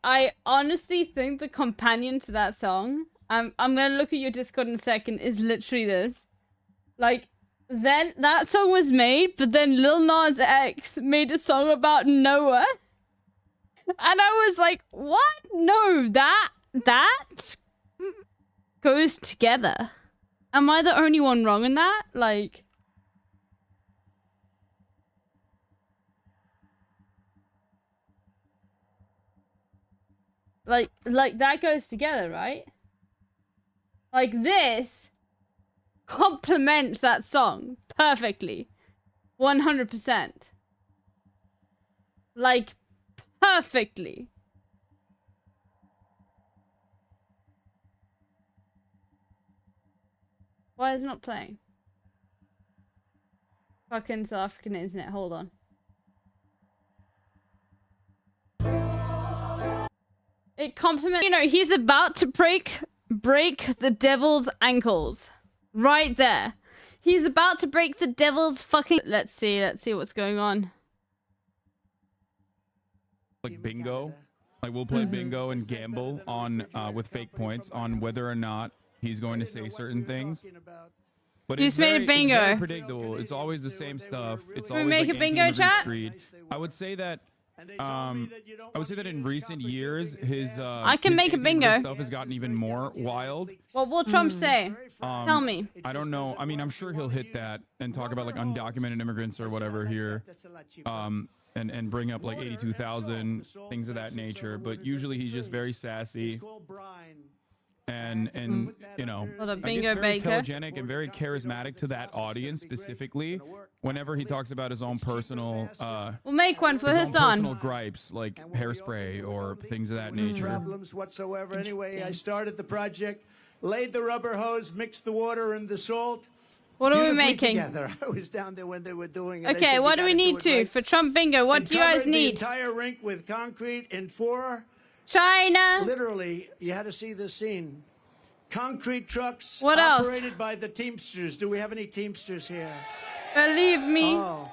Speaker 1: I honestly think the companion to that song, I'm gonna look at your Discord in a second, is literally this. Like, then that song was made, but then Lil Nas X made a song about Noah. And I was like, what? No, that goes together. Am I the only one wrong in that? Like that goes together, right? Like this complements that song perfectly. 100%. Like perfectly. Why is it not playing? Fucking South African internet, hold on. It complements, you know, he's about to break the devil's ankles. Right there. He's about to break the devil's fucking... Let's see what's going on.
Speaker 5: Like bingo. Like we'll play bingo and gamble on with fake points on whether or not he's going to say certain things. But
Speaker 1: Who's made a bingo?
Speaker 5: It's very predictable. It's always the same stuff. It's
Speaker 1: Can we
Speaker 5: always
Speaker 1: make
Speaker 5: like
Speaker 1: a bingo chat?
Speaker 5: Street. I would say that in recent years his
Speaker 1: I can
Speaker 5: his
Speaker 1: make a bingo.
Speaker 5: stuff has gotten even more wild.
Speaker 1: What will Trump say? Tell me.
Speaker 5: I don't know. I mean, I'm sure he'll hit that and talk about like undocumented immigrants or whatever here. And bring up like 82,000 things of that nature, but usually he's just very sassy and you know,
Speaker 1: What a
Speaker 5: I guess
Speaker 1: bingo
Speaker 5: very
Speaker 1: baker.
Speaker 5: telegenic and very charismatic to that audience specifically. Whenever he talks about his own personal
Speaker 1: We'll make one for his
Speaker 5: own
Speaker 1: son.
Speaker 5: personal gripes like hairspray or things of that nature.
Speaker 24: Problems whatsoever. Anyway, I started the project, laid the rubber hose, mixed the water and the salt.
Speaker 1: What are we
Speaker 24: Beautifully
Speaker 1: making?
Speaker 24: Together. I was down there when they were doing it. They
Speaker 1: Okay,
Speaker 24: said,
Speaker 1: what
Speaker 24: "You
Speaker 1: do we
Speaker 24: gotta
Speaker 1: need
Speaker 24: it
Speaker 1: to
Speaker 24: right."
Speaker 1: for Trump bingo? What
Speaker 24: And
Speaker 1: do you guys
Speaker 24: covered
Speaker 1: need?
Speaker 24: The entire rink with concrete in 4.
Speaker 1: China.
Speaker 24: Literally, you had to see this scene. Concrete trucks.
Speaker 1: What else?
Speaker 24: Operated by the Teamsters. Do we have any Teamsters here?
Speaker 1: Believe me.
Speaker 5: Oh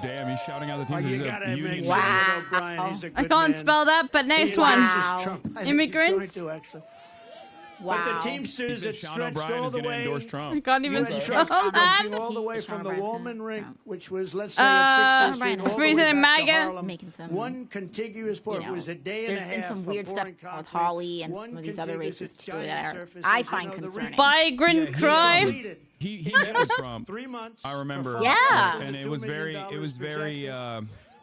Speaker 5: damn, he's shouting out the team.
Speaker 24: You gotta make sure
Speaker 1: Wow.
Speaker 24: that O'Brien, he's a
Speaker 1: I
Speaker 24: good
Speaker 1: can't
Speaker 24: man.
Speaker 1: spell that, but next
Speaker 24: He
Speaker 1: one.
Speaker 24: endorses Trump. I think he's
Speaker 1: Immigrants.
Speaker 24: going to, actually.
Speaker 1: Wow.
Speaker 24: But the Teamsters that
Speaker 5: Sean
Speaker 24: stretched
Speaker 5: O'Brien
Speaker 24: all
Speaker 5: is
Speaker 24: the
Speaker 5: gonna
Speaker 24: way.
Speaker 5: endorse Trump.
Speaker 1: I can't even
Speaker 24: US
Speaker 1: spell
Speaker 24: trucks
Speaker 1: that.
Speaker 24: stretching all the way
Speaker 12: Is
Speaker 24: from
Speaker 12: Sean
Speaker 24: the
Speaker 12: O'Brien
Speaker 24: Wallman rink, which was, let's say, at 16th Street, all the way
Speaker 1: Freezer and
Speaker 24: back to
Speaker 1: MAGA.
Speaker 24: Harlem.
Speaker 12: Making some,
Speaker 24: One contiguous port.
Speaker 12: you know,
Speaker 24: It was a day and a
Speaker 12: there's been
Speaker 24: half
Speaker 12: some
Speaker 24: of
Speaker 12: weird stuff
Speaker 24: pouring
Speaker 12: with
Speaker 24: concrete.
Speaker 12: Holly and
Speaker 24: One
Speaker 12: some of these other
Speaker 24: contiguous
Speaker 12: races too
Speaker 24: giant
Speaker 12: that
Speaker 24: surface,
Speaker 12: I
Speaker 24: as you
Speaker 12: find
Speaker 24: know, the
Speaker 12: concerning.
Speaker 1: Migrant crime.
Speaker 5: He met with Trump.
Speaker 24: 3 months.
Speaker 5: I remember.
Speaker 12: Yeah.
Speaker 5: And it was very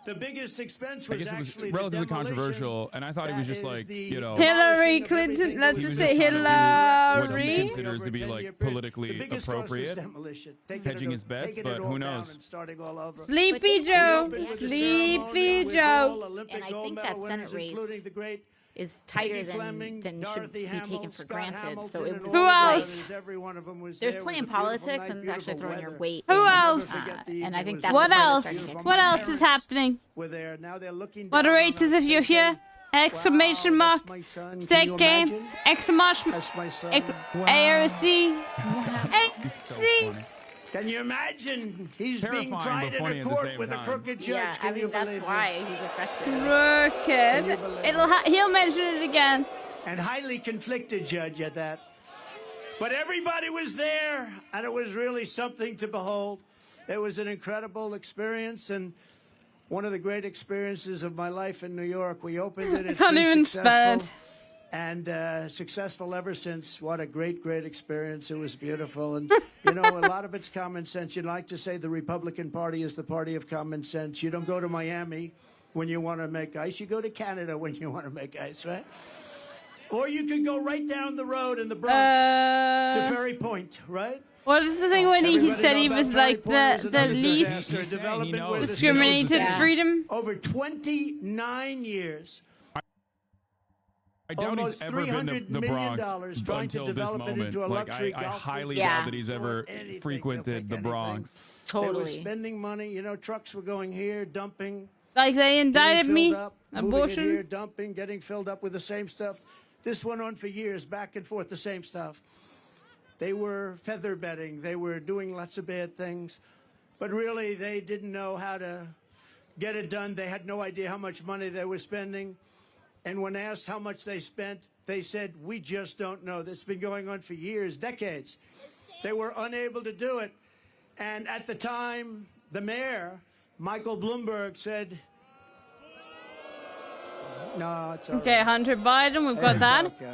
Speaker 24: The biggest expense
Speaker 5: I
Speaker 24: was
Speaker 5: guess it was
Speaker 24: actually
Speaker 5: relatively
Speaker 24: the demolition.
Speaker 5: controversial, and I thought he was just like, you know,
Speaker 1: Hillary Clinton. Let's just say
Speaker 5: what he
Speaker 1: Hillary.
Speaker 5: considers to be like politically appropriate, hedging his bets, but who knows?
Speaker 1: Sleepy Joe. Sleepy Joe.
Speaker 12: And I think that Senate race is tighter than should be taken for granted. So it was
Speaker 1: Who else?
Speaker 12: There's plenty in politics and actually throwing your weight.
Speaker 1: Who else?
Speaker 12: And I think that's
Speaker 1: What
Speaker 12: the part
Speaker 1: else?
Speaker 12: that's starting to get
Speaker 1: What else is happening? Moderators, if you're here, exclamation mark, sec game, exclamation, AOC, AC.
Speaker 24: Can you imagine? He's
Speaker 5: Terrifying,
Speaker 24: being tried
Speaker 5: but funny
Speaker 24: in
Speaker 5: at
Speaker 24: a
Speaker 5: the
Speaker 24: court
Speaker 5: same
Speaker 24: with a
Speaker 5: time.
Speaker 24: crooked judge.
Speaker 12: Yeah, I
Speaker 24: Can you
Speaker 12: mean, that's
Speaker 24: believe
Speaker 12: why
Speaker 24: this?
Speaker 12: he's affected.
Speaker 1: Crooked. He'll mention it again.
Speaker 24: And highly conflicted judge at that. But everybody was there, and it was really something to behold. It was an incredible experience, and one of the great experiences of my life in New York. We opened it. It's
Speaker 1: can't
Speaker 24: been
Speaker 1: even
Speaker 24: successful.
Speaker 1: spell
Speaker 24: And successful ever since. What a great, great experience. It was beautiful. And, you know, a lot of it's common sense. You'd like to say the Republican Party is the party of common sense. You don't go to Miami when you want to make ice. You go to Canada when you want to make ice, right? Or you could go right down the road in the Bronx to Ferry Point, right?
Speaker 1: What is the thing when he said he was like the least discriminated freedom?
Speaker 24: Over 29 years.
Speaker 5: I doubt he's ever been to the Bronx until this moment. Like, I highly doubt that he's ever frequented the Bronx.
Speaker 24: They were spending money. You know, trucks were going here, dumping.
Speaker 1: Like they indicted me.
Speaker 24: Abortion. Here, dumping, getting filled up with the same stuff. This went on for years, back and forth, the same stuff. They were feather bedding. They were doing lots of bad things. But really, they didn't know how to get it done. They had no idea how much money they were spending.
Speaker 15: And when asked how much they spent, they said, we just don't know. That's been going on for years, decades. They were unable to do it. And at the time, the mayor, Michael Bloomberg, said, no, it's all
Speaker 1: Okay,
Speaker 15: right.
Speaker 1: Hunter Biden, we've got
Speaker 15: It's
Speaker 1: that.
Speaker 15: okay.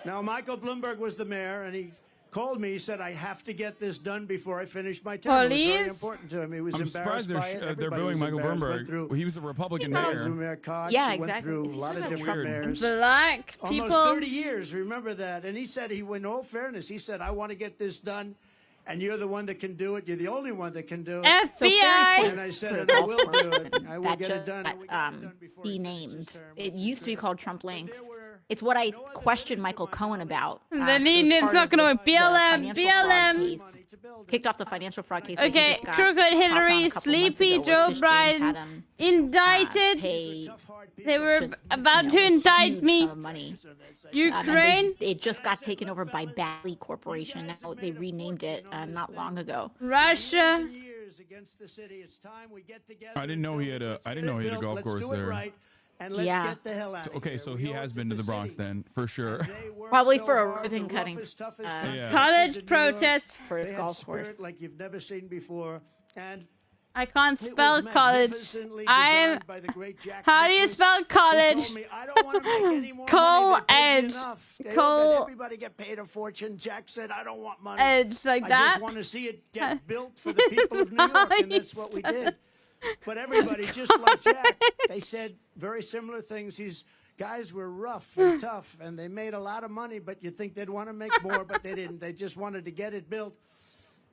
Speaker 15: Now, Michael Bloomberg was the mayor, and he called me. He said, I have to get this done before I finish my term. It was very
Speaker 1: Police?
Speaker 15: important to him. He was
Speaker 5: I'm
Speaker 15: embarrassed
Speaker 5: surprised
Speaker 15: by it.
Speaker 5: they're
Speaker 15: Everybody
Speaker 5: booing
Speaker 15: was
Speaker 5: Michael
Speaker 15: embarrassed. Went
Speaker 5: Bloomberg.
Speaker 15: through-
Speaker 5: He was a Republican
Speaker 15: He went
Speaker 5: mayor.
Speaker 15: through Mayor Cox.
Speaker 12: Yeah,
Speaker 15: He went
Speaker 12: exactly.
Speaker 15: through a
Speaker 12: He's
Speaker 15: lot of
Speaker 12: just
Speaker 15: different
Speaker 5: weird.
Speaker 15: mayors.
Speaker 1: Black
Speaker 15: Almost
Speaker 1: people.
Speaker 15: 30 years, remember that. And he said, in all fairness, he said, I want to get this done, and you're the one that can do it. You're the only one that can do it.
Speaker 1: FBI.
Speaker 15: And I said, and I will do it. I will
Speaker 12: that
Speaker 15: get it done.
Speaker 12: denamed. It used to be called Trump Links. It's what I questioned Michael Cohen about.
Speaker 1: The name is not going to BLM. BLM.
Speaker 12: Kicked off the financial fraud case.
Speaker 1: Okay, Crooked Hillary, Sleepy Joe Biden indicted. They were about to indict me. Ukraine.
Speaker 12: It just got taken over by Bally Corporation. Now they renamed it not long ago.
Speaker 1: Russia.
Speaker 5: I didn't know he had a. I didn't know he had a golf course there.
Speaker 15: And let's
Speaker 12: Yeah.
Speaker 15: get the hell out of
Speaker 5: Okay,
Speaker 15: here.
Speaker 5: so he has been to the Bronx then, for sure.
Speaker 12: Probably for a ribbon cutting.
Speaker 5: Yeah.
Speaker 1: College protest.
Speaker 12: For his
Speaker 15: They had
Speaker 12: golf course.
Speaker 15: spirit like you've never seen before. And
Speaker 1: I can't
Speaker 15: it
Speaker 1: spell
Speaker 15: was
Speaker 1: college.
Speaker 15: magnificently
Speaker 1: I'm.
Speaker 15: designed by the great Jack
Speaker 1: How do you
Speaker 15: Nicklaus,
Speaker 1: spell
Speaker 15: who
Speaker 1: college?
Speaker 15: told me, I don't want to make any more
Speaker 1: Cole
Speaker 15: money. They paid me
Speaker 1: Edge.
Speaker 15: enough. They all
Speaker 1: Cole
Speaker 15: got- everybody get paid a fortune. Jack said, I don't want money.
Speaker 1: Edge like
Speaker 15: I
Speaker 1: that.
Speaker 15: just want to see it get built for the people of New York, and that's what we did. But everybody, just like Jack, they said very similar things. These guys were rough and tough, and they made a lot of money, but you'd think they'd want to make more, but they didn't. They just wanted to get it built.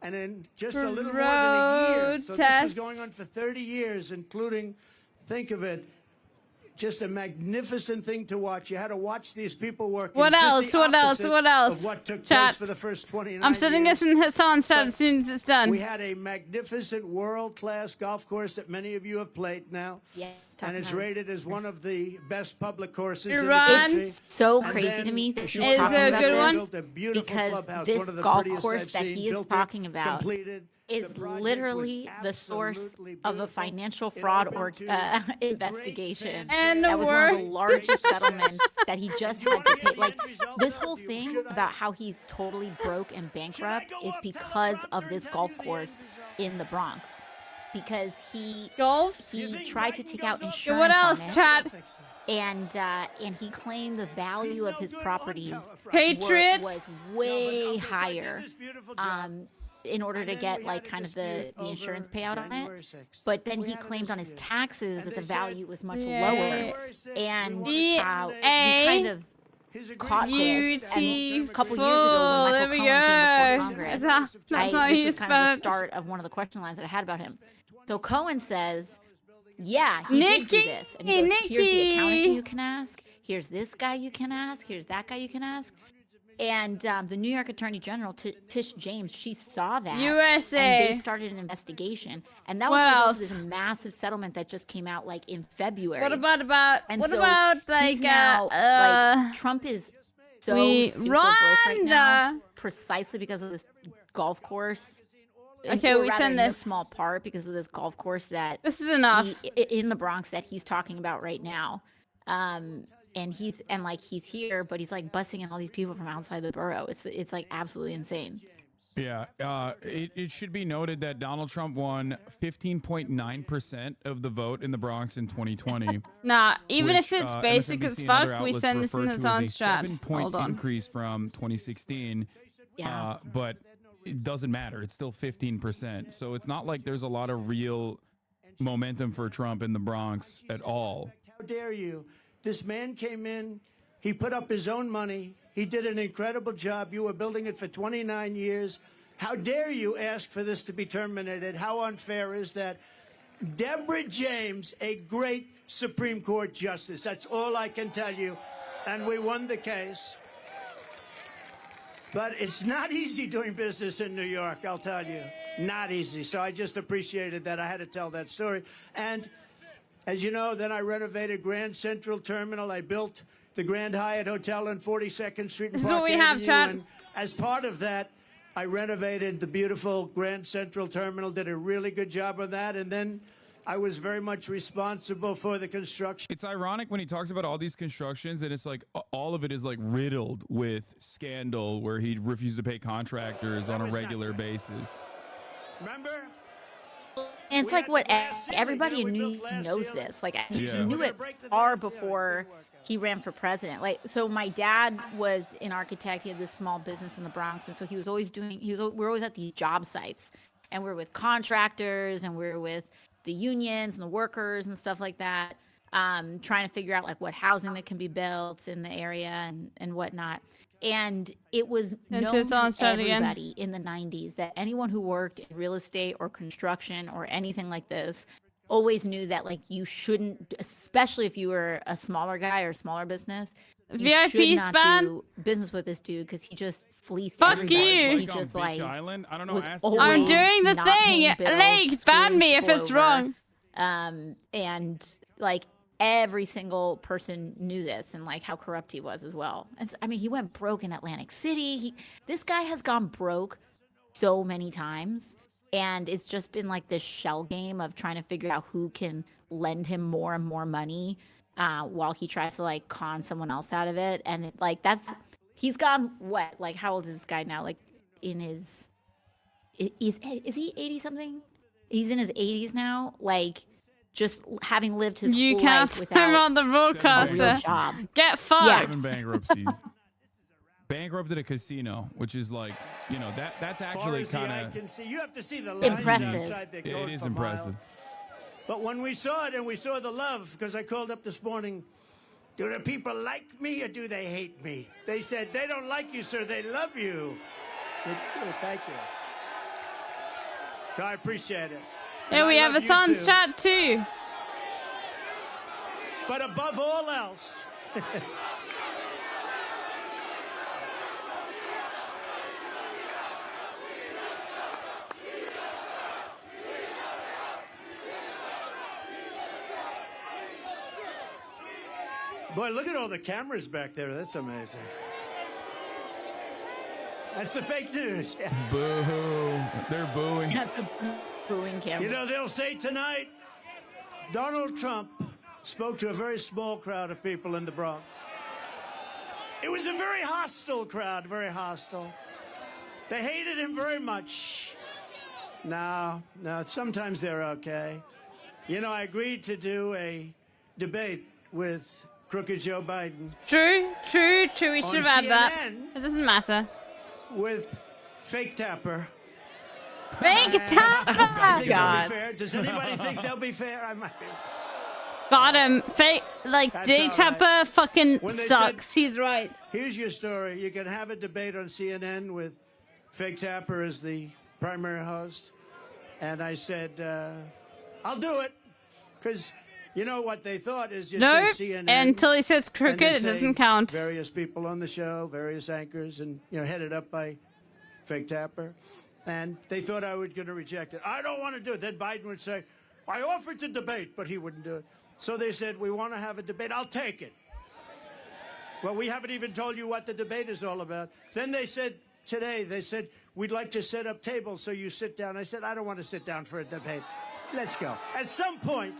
Speaker 15: And in just a little more than a year, so this was going on for 30 years, including, think of it, just a magnificent thing to watch. You had to watch these people working.
Speaker 1: What
Speaker 15: just
Speaker 1: else?
Speaker 15: the
Speaker 1: What else?
Speaker 15: opposite
Speaker 1: What else?
Speaker 15: Of what took
Speaker 1: Chat.
Speaker 15: place for the first 29
Speaker 1: I'm sitting
Speaker 15: years.
Speaker 1: this in Hassan's chat as soon as it's done.
Speaker 15: We had a magnificent world-class golf course that many of you have played now.
Speaker 12: Yes,
Speaker 15: and it's rated as one of the best public courses
Speaker 1: Iran.
Speaker 15: in the country.
Speaker 12: It's so
Speaker 15: And
Speaker 12: crazy
Speaker 15: then
Speaker 12: to me that she's
Speaker 1: Is
Speaker 12: talking
Speaker 1: a
Speaker 12: about
Speaker 1: good
Speaker 12: this
Speaker 1: one?
Speaker 15: built a beautiful
Speaker 12: because
Speaker 15: clubhouse,
Speaker 12: this
Speaker 15: one of the
Speaker 12: golf
Speaker 15: prettiest
Speaker 12: course
Speaker 15: I've
Speaker 12: that
Speaker 15: seen,
Speaker 12: he is
Speaker 15: built it,
Speaker 12: talking about
Speaker 15: completed.
Speaker 12: is
Speaker 15: The project
Speaker 12: literally
Speaker 15: was
Speaker 12: the source
Speaker 15: absolutely
Speaker 12: of a
Speaker 15: beautiful.
Speaker 12: financial
Speaker 15: It
Speaker 12: fraud
Speaker 15: opened
Speaker 12: or
Speaker 15: to
Speaker 12: investigation.
Speaker 1: And
Speaker 12: that was one of the
Speaker 1: we're-
Speaker 12: largest settlements that he just had to pay. Like this whole thing about how he's totally broke and bankrupt is because of this golf course in the Bronx. Because he tried to take out insurance.
Speaker 1: What
Speaker 12: on
Speaker 1: else,
Speaker 12: it.
Speaker 1: Chad?
Speaker 12: And he claimed the value of his properties
Speaker 1: Patriots?
Speaker 12: was way higher in order to get like kind of the insurance payout on it. But then he claimed on his taxes that the value was much lower. And we kind of caught this and a couple years ago when Michael Cohen came before Congress. This is kind of the start of one of the question lines that I had about him. So Cohen says, yeah, he did do this. And he goes, here's the accountant you can ask. Here's this guy you can ask. Here's that guy you can ask. And the New York Attorney General, Tish James, she saw that.
Speaker 1: USA.
Speaker 12: And they started an investigation. And that was
Speaker 1: What
Speaker 12: the result
Speaker 1: else?
Speaker 12: of this massive settlement that just came out like in February.
Speaker 1: What about
Speaker 12: And
Speaker 1: what
Speaker 12: so
Speaker 1: about
Speaker 12: he's
Speaker 1: like
Speaker 12: now, like Trump is so super broke right now, precisely because of this golf course.
Speaker 1: Okay,
Speaker 12: Or
Speaker 1: we
Speaker 12: rather,
Speaker 1: send
Speaker 12: in no
Speaker 1: this.
Speaker 12: small part because of this golf course that
Speaker 1: This is enough.
Speaker 12: in the Bronx that he's talking about right now. And he's here, but he's like busing in all these people from outside the borough. It's like absolutely insane.
Speaker 5: Yeah, it should be noted that Donald Trump won 15.9% of the vote in the Bronx in 2020.
Speaker 1: Nah, even
Speaker 5: which,
Speaker 1: if it's
Speaker 5: MSNBC
Speaker 1: basic as
Speaker 5: and other
Speaker 1: fuck, we
Speaker 5: outlets
Speaker 1: send this in
Speaker 5: refer to as
Speaker 1: Hassan's
Speaker 5: a
Speaker 1: chat.
Speaker 5: 7-point
Speaker 1: Hold on.
Speaker 5: increase from 2016.
Speaker 12: Yeah.
Speaker 5: But it doesn't matter. It's still 15%. So it's not like there's a lot of real momentum for Trump in the Bronx at all.
Speaker 15: How dare you? This man came in, he put up his own money, he did an incredible job. You were building it for 29 years. How dare you ask for this to be terminated? How unfair is that? Deborah James, a great Supreme Court justice. That's all I can tell you. And we won the case. But it's not easy doing business in New York, I'll tell you. Not easy. So I just appreciated that. I had to tell that story. And as you know, then I renovated Grand Central Terminal. I built the Grand Hyatt Hotel on 42nd Street and
Speaker 1: This is
Speaker 15: Park
Speaker 1: what we have,
Speaker 15: Avenue.
Speaker 1: Chad.
Speaker 15: And as part of that, I renovated the beautiful Grand Central Terminal, did a really good job on that. And then I was very much responsible for the construction.
Speaker 5: It's ironic when he talks about all these constructions and it's like all of it is like riddled with scandal where he refused to pay contractors on a regular basis.
Speaker 15: Remember?
Speaker 12: And it's like what everybody knows this. Like he knew it far before he ran for president. Like, so my dad was an architect. He had this small business in the Bronx, and so he was always we're always at these job sites, and we're with contractors, and we're with the unions and the workers and stuff like that, trying to figure out like what housing that can be built in the area and whatnot. And it was known to everybody in the 90s that anyone who worked in real estate or construction or anything like this always knew that like you shouldn't, especially if you were a smaller guy or a smaller business, you should not do business with this dude because he just fleeced everybody. He just like
Speaker 5: Island? I don't know.
Speaker 1: I'm doing the thing. Like, ban me if it's wrong.
Speaker 12: And like every single person knew this and like how corrupt he was as well. And so, I mean, he went broke in Atlantic City. This guy has gone broke so many times. And it's just been like this shell game of trying to figure out who can lend him more and more money while he tries to like con someone else out of it. And it, like he's gone what? Like how old is this guy now? Like in his is he 80 something? He's in his 80s now. Like just having lived his whole life without
Speaker 1: him on the broadcaster.
Speaker 12: Job.
Speaker 1: Get fucked.
Speaker 12: Yeah.
Speaker 5: 7 bankruptcies. Bankrupted a casino, which is like, you know, that's actually kind of
Speaker 15: You have to see the lines
Speaker 12: impressive.
Speaker 15: Outside the
Speaker 5: it is impressive.
Speaker 15: But when we saw it and we saw the love, because I called up this morning, do the people like me or do they hate me? They said, they don't like you, sir. They love you. I said, good, thank you. So I appreciate it.
Speaker 1: Yeah, we have a son's chat too.
Speaker 15: But above all else, boy, look at all the cameras back there. That's amazing. That's the fake news.
Speaker 5: Boo. They're booing.
Speaker 12: Booing camera.
Speaker 15: You know, they'll say tonight, Donald Trump spoke to a very small crowd of people in the Bronx. It was a very hostile crowd, very hostile. They hated him very much. No, sometimes they're okay. You know, I agreed to do a debate with crooked Joe Biden.
Speaker 1: True. We should have had that. It doesn't matter.
Speaker 15: With Fake Tapper.
Speaker 1: Fake Tapper!
Speaker 15: God. Does anybody think they'll be fair? I might be.
Speaker 1: Got him. Fake, like, J Tapper fucking sucks.
Speaker 15: Said,
Speaker 1: he's right.
Speaker 15: Here's your story. You can have a debate on CNN with Fake Tapper as the primary host. And I said, I'll do it. Because you know what they thought is you say CNN.
Speaker 1: Until he says crooked, it doesn't count.
Speaker 15: Various people on the show, various anchors, and, you know, headed up by Fake Tapper. And they thought I was going to reject it. I don't want to do it. Then Biden would say, I offered to debate, but he wouldn't do it. So they said, we want to have a debate. I'll take it. Well, we haven't even told you what the debate is all about. Then they said, today, we'd like to set up tables so you sit down. I said, I don't want to sit down for a debate. Let's go. At some point,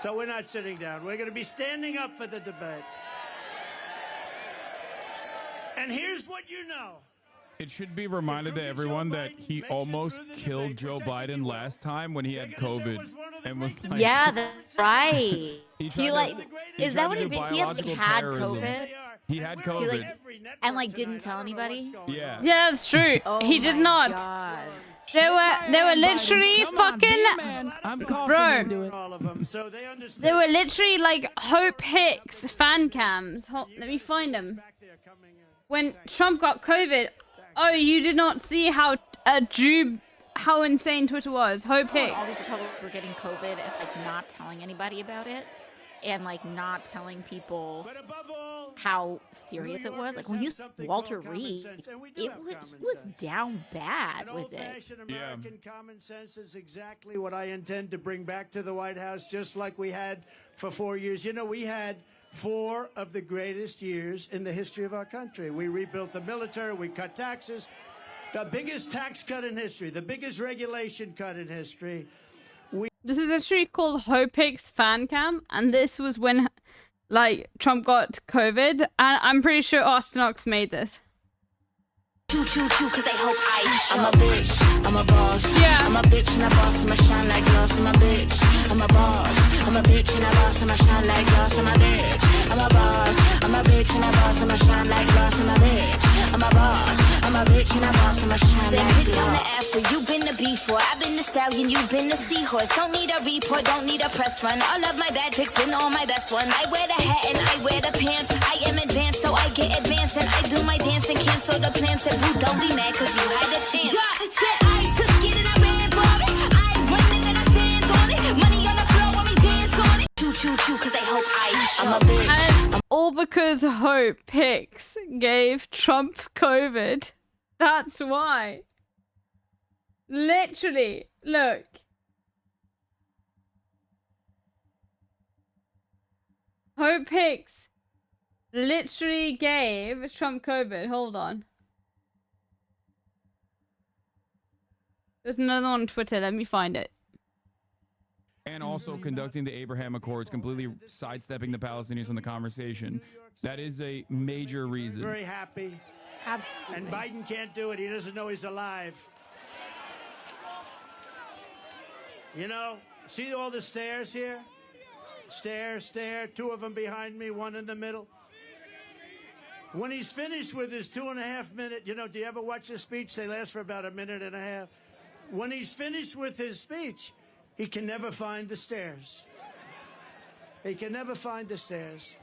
Speaker 15: so we're not sitting down. We're going to be standing up for the debate. And here's what you know.
Speaker 5: It should be reminded to everyone that he almost killed Joe Biden last time when he had COVID and was like,
Speaker 12: yeah, that's right.
Speaker 5: He
Speaker 12: like, is that what he did? He had COVID.
Speaker 5: He had COVID.
Speaker 12: And like didn't tell anybody.
Speaker 5: Yeah.
Speaker 1: Yeah, that's true. he did not.
Speaker 12: God.
Speaker 1: They were literally fucking bro. They were literally like Hope Hicks fan cams. Let me find them. When Trump got COVID, oh, you did not see how insane Twitter was. Hope Hicks.
Speaker 12: All these Republicans were getting COVID and like not telling anybody about it, and like not telling people how serious it was. Like when you Walter Reed, he was down bad with it.
Speaker 15: American common sense is exactly what I intend to bring back to the White House, just like we had for 4 years. You know, we had 4 of the greatest years in the history of our country. We rebuilt the military, we cut taxes, the biggest tax cut in history, the biggest regulation cut in history.
Speaker 1: This is actually called Hopix Fan Cam, and this was when, like, Trump got COVID, and I'm pretty sure Austinox made this.
Speaker 18: Choo choo choo, cause they hope I'm a bitch, I'm a boss.
Speaker 1: Yeah.
Speaker 18: I'm a bitch and a boss, I'ma shine like glass. I'm a bitch, I'm a boss. I'm a bitch and a boss, I'ma shine like glass. I'm a bitch, I'm a boss. I'm a bitch and a boss, I'ma shine like glass. I'm a bitch, I'm a boss. I'm a bitch and a boss, I'ma shine like glass. On the after, you've been the before. I've been the stallion, you've been the seahorse. Don't need a report, don't need a press run. All of my bad pics been all my best ones. I wear the hat and I wear the pants. I am advanced, so I get advanced. And I do my dance and cancel the plans. And boo, don't be mad, cause you had a chance. Yeah, said I took it and I ran for it. I run it and I stand on it. Money on the floor when we dance on it. Choo choo choo, cause they hope I'm a bitch.
Speaker 1: And all because Hopix gave Trump COVID. That's why. Literally, look. Hopix literally gave Trump COVID. Hold on. There's another one on Twitter. Let me find it.
Speaker 5: And also conducting the Abraham Accords, completely sidestepping the Palestinians from the conversation. That is a major reason.
Speaker 15: Very happy. And Biden can't do it. He doesn't know he's alive. You know, see all the stairs here? Stare, two of them behind me, one in the middle. When he's finished with his 2.5 minute, you know, do you ever watch a speech? They last for about 1.5 minutes. When he's finished with his speech, he can never find the stairs. He can never find the stairs.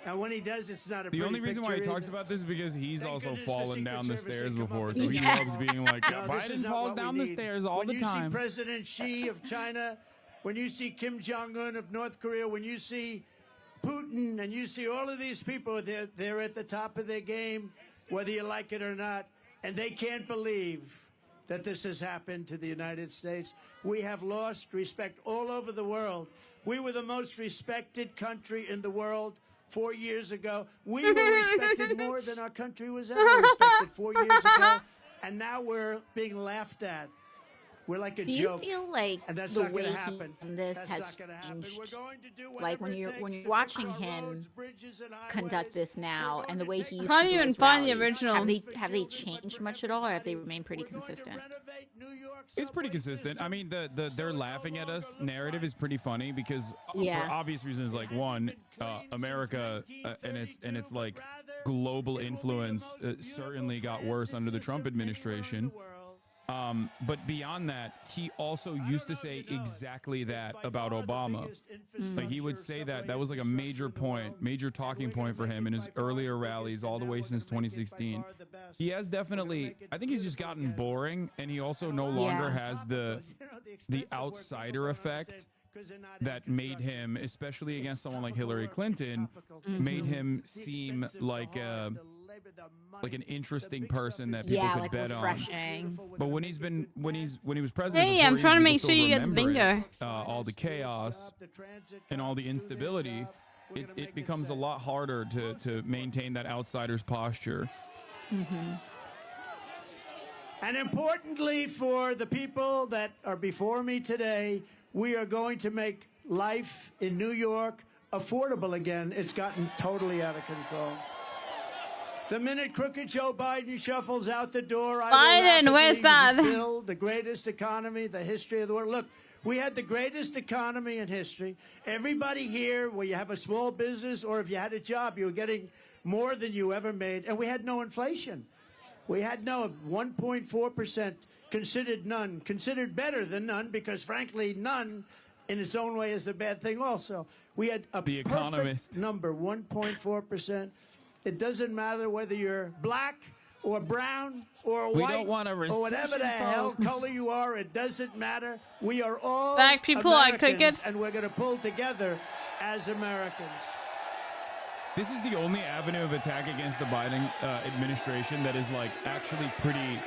Speaker 15: And when he does, it's not a
Speaker 5: The
Speaker 15: pretty
Speaker 5: only reason why he
Speaker 15: picture
Speaker 5: talks
Speaker 15: either.
Speaker 5: about this is because he's also fallen down the stairs before, so
Speaker 15: with
Speaker 5: he
Speaker 15: that.
Speaker 5: loves being like,
Speaker 15: No, this is
Speaker 5: Biden
Speaker 15: not
Speaker 5: falls
Speaker 15: what we
Speaker 5: down the
Speaker 15: need.
Speaker 5: stairs all
Speaker 15: when
Speaker 5: the
Speaker 15: you
Speaker 5: time.
Speaker 15: see President Xi of China, when you see Kim Jong-un of North Korea, when you see Putin, and you see all of these people, they're at the top of their game, whether you like it or not, and they can't believe that this has happened to the United States. We have lost respect all over the world. We were the most respected country in the world 4 years ago. We were respected more than our country was ever respected 4 years ago. And now we're being laughed at. We're like a
Speaker 12: Do
Speaker 15: joke.
Speaker 12: you feel like
Speaker 15: and that's
Speaker 12: the
Speaker 15: not
Speaker 12: way
Speaker 15: gonna
Speaker 12: he
Speaker 15: happen.
Speaker 12: done this
Speaker 15: That's
Speaker 12: has
Speaker 15: not gonna happen.
Speaker 12: changed?
Speaker 15: We're going to do
Speaker 12: Like when you're watching him conduct this now, and the way he used
Speaker 1: Can't
Speaker 12: to do
Speaker 1: even
Speaker 12: his
Speaker 1: find the
Speaker 12: rallies,
Speaker 1: original.
Speaker 12: have they changed much at all, or have they remained pretty consistent?
Speaker 5: It's pretty consistent. I mean, the they're laughing at us narrative is pretty funny because
Speaker 12: Yeah.
Speaker 5: for obvious reasons, like one, America and its like global influence certainly got worse under the Trump administration. But beyond that, he also used to say exactly that about Obama. Like he would say that was like a major talking point for him in his earlier rallies all the way since 2016. He has definitely, I think he's just gotten boring, and he also no longer has the outsider effect that made him, especially against someone like Hillary Clinton, made him seem like an interesting person that people could
Speaker 12: like
Speaker 5: bet
Speaker 12: refreshing.
Speaker 5: on. But when he was president,
Speaker 1: Hey,
Speaker 5: before,
Speaker 1: I'm
Speaker 5: he
Speaker 1: trying to
Speaker 5: was
Speaker 1: make
Speaker 5: still
Speaker 1: sure you get the
Speaker 5: remembering,
Speaker 1: bingo.
Speaker 5: all the chaos and all the instability. It becomes a lot harder to maintain that outsider's posture.
Speaker 15: And importantly, for the people that are before me today, we are going to make life in New York affordable again. It's gotten totally out of control. The minute crooked Joe Biden shuffles out the door,
Speaker 1: Biden, where's that?
Speaker 15: build the greatest economy, the history of the world. Look, we had the greatest economy in history. Everybody here, where you have a small business or if you had a job, you were getting more than you ever made. And we had no inflation. We had no 1.4%, considered better than none, because frankly, none in its own way is a bad thing also. We had a
Speaker 5: The
Speaker 15: perfect
Speaker 5: Economist.
Speaker 15: number, 1.4%. It doesn't matter whether you're black or brown or
Speaker 5: We
Speaker 15: white
Speaker 5: don't want a
Speaker 15: or whatever the
Speaker 5: recession,
Speaker 15: hell
Speaker 5: folks.
Speaker 15: color you are. It doesn't matter. We are all
Speaker 1: Black people, I click
Speaker 15: Americans,
Speaker 1: it.
Speaker 15: and we're going to pull together as Americans.
Speaker 5: This is the only avenue of attack against the Biden administration that is like actually pretty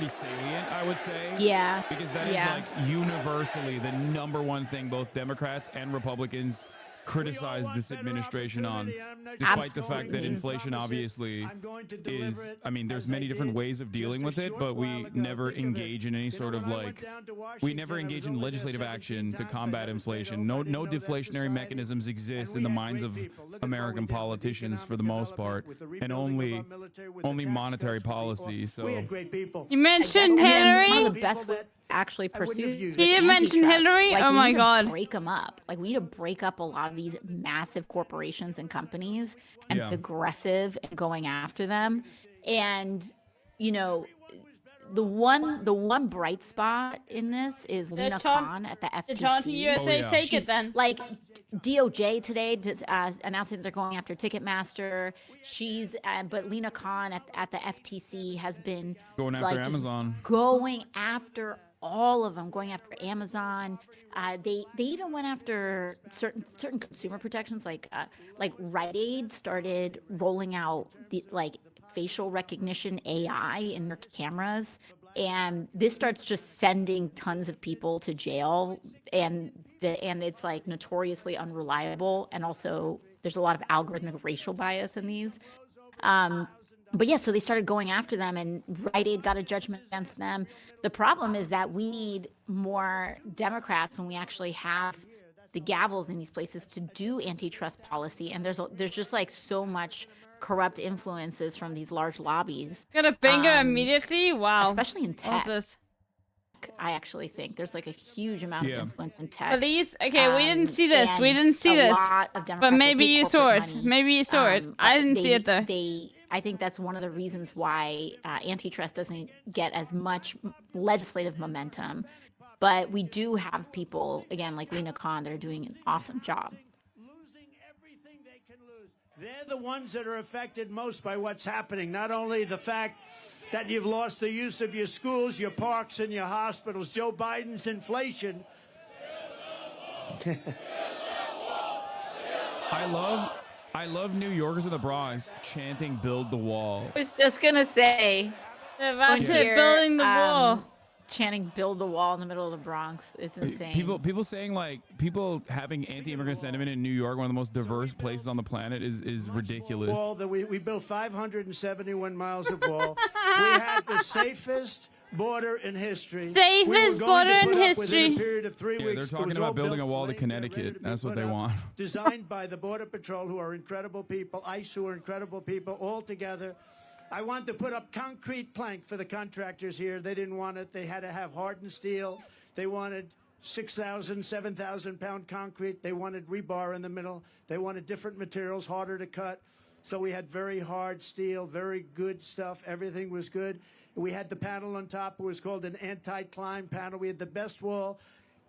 Speaker 5: salient, I would say.
Speaker 12: Yeah.
Speaker 5: Because that is like universally the #1 thing both Democrats and Republicans criticize this administration on, despite the fact that inflation obviously is, I mean, there's many different ways of dealing with it, but we never engage in any sort of like, we never engage in legislative action to combat inflation. No deflationary mechanisms exist in the minds of American politicians for the most part, and only monetary policy. So
Speaker 1: you mentioned Hillary.
Speaker 12: One of the best actually pursued.
Speaker 1: You didn't mention Hillary?
Speaker 12: Like,
Speaker 1: oh my God!
Speaker 12: Break them up. Like we need to break up a lot of these massive corporations and companies and be aggressive and going after them. And you know, the one bright spot in this is Lena Khan at the FTC.
Speaker 1: The Taunty USA take it then.
Speaker 12: Like DOJ today announcing that they're going after Ticketmaster. She's but Lena Khan at the FTC has been
Speaker 5: going after Amazon.
Speaker 12: Going after all of them, going after Amazon. They even went after certain consumer protections, like Rite Aid started rolling out the facial recognition AI in their cameras, and this starts just sending tons of people to jail, and it's like notoriously unreliable, and also there's a lot of algorithmic racial bias in these. But yeah, so they started going after them, and Rite Aid got a judgment against them. The problem is that we need more Democrats when we actually have the gavels in these places to do antitrust policy, and there's just like so much corrupt influences from these large lobbies.
Speaker 1: Got a bingo immediately? Wow.
Speaker 12: Especially in tech.
Speaker 1: This?
Speaker 12: I actually think there's like a huge amount of influence in tech.
Speaker 1: Police? Okay, we didn't see this. We didn't see this. But maybe you saw it. Maybe you saw it. I didn't see it though.
Speaker 12: I think that's one of the reasons why antitrust doesn't get as much legislative momentum. But we do have people, again, like Lena Khan, that are doing an awesome job.
Speaker 15: They're the ones that are affected most by what's happening. Not only the fact that you've lost the use of your schools, your parks, and your hospitals. Joe Biden's inflation.
Speaker 5: I love New Yorkers in the Bronx chanting "Build the Wall."
Speaker 12: I was just gonna say,
Speaker 1: building the wall.
Speaker 12: Chanting "Build the Wall" in the middle of the Bronx. It's insane.
Speaker 5: People saying people having anti-immigrant sentiment in New York, one of the most diverse places on the planet, is ridiculous.
Speaker 15: Wall that we built 571 miles of wall. We had the safest border in history.
Speaker 1: Safest border in history.
Speaker 15: Within a period of 3 weeks.
Speaker 5: They're talking about building a wall to Connecticut. That's what they want.
Speaker 15: Designed by the Border Patrol, who are incredible people, ICE, who are incredible people, all together. I wanted to put up concrete plank for the contractors here. They didn't want it. They had to have hardened steel. They wanted 6,000, 7,000 pound concrete. They wanted rebar in the middle. They wanted different materials, harder to cut. So we had very hard steel, very good stuff. Everything was good. We had the panel on top. It was called an anti-climb panel. We had the best wall,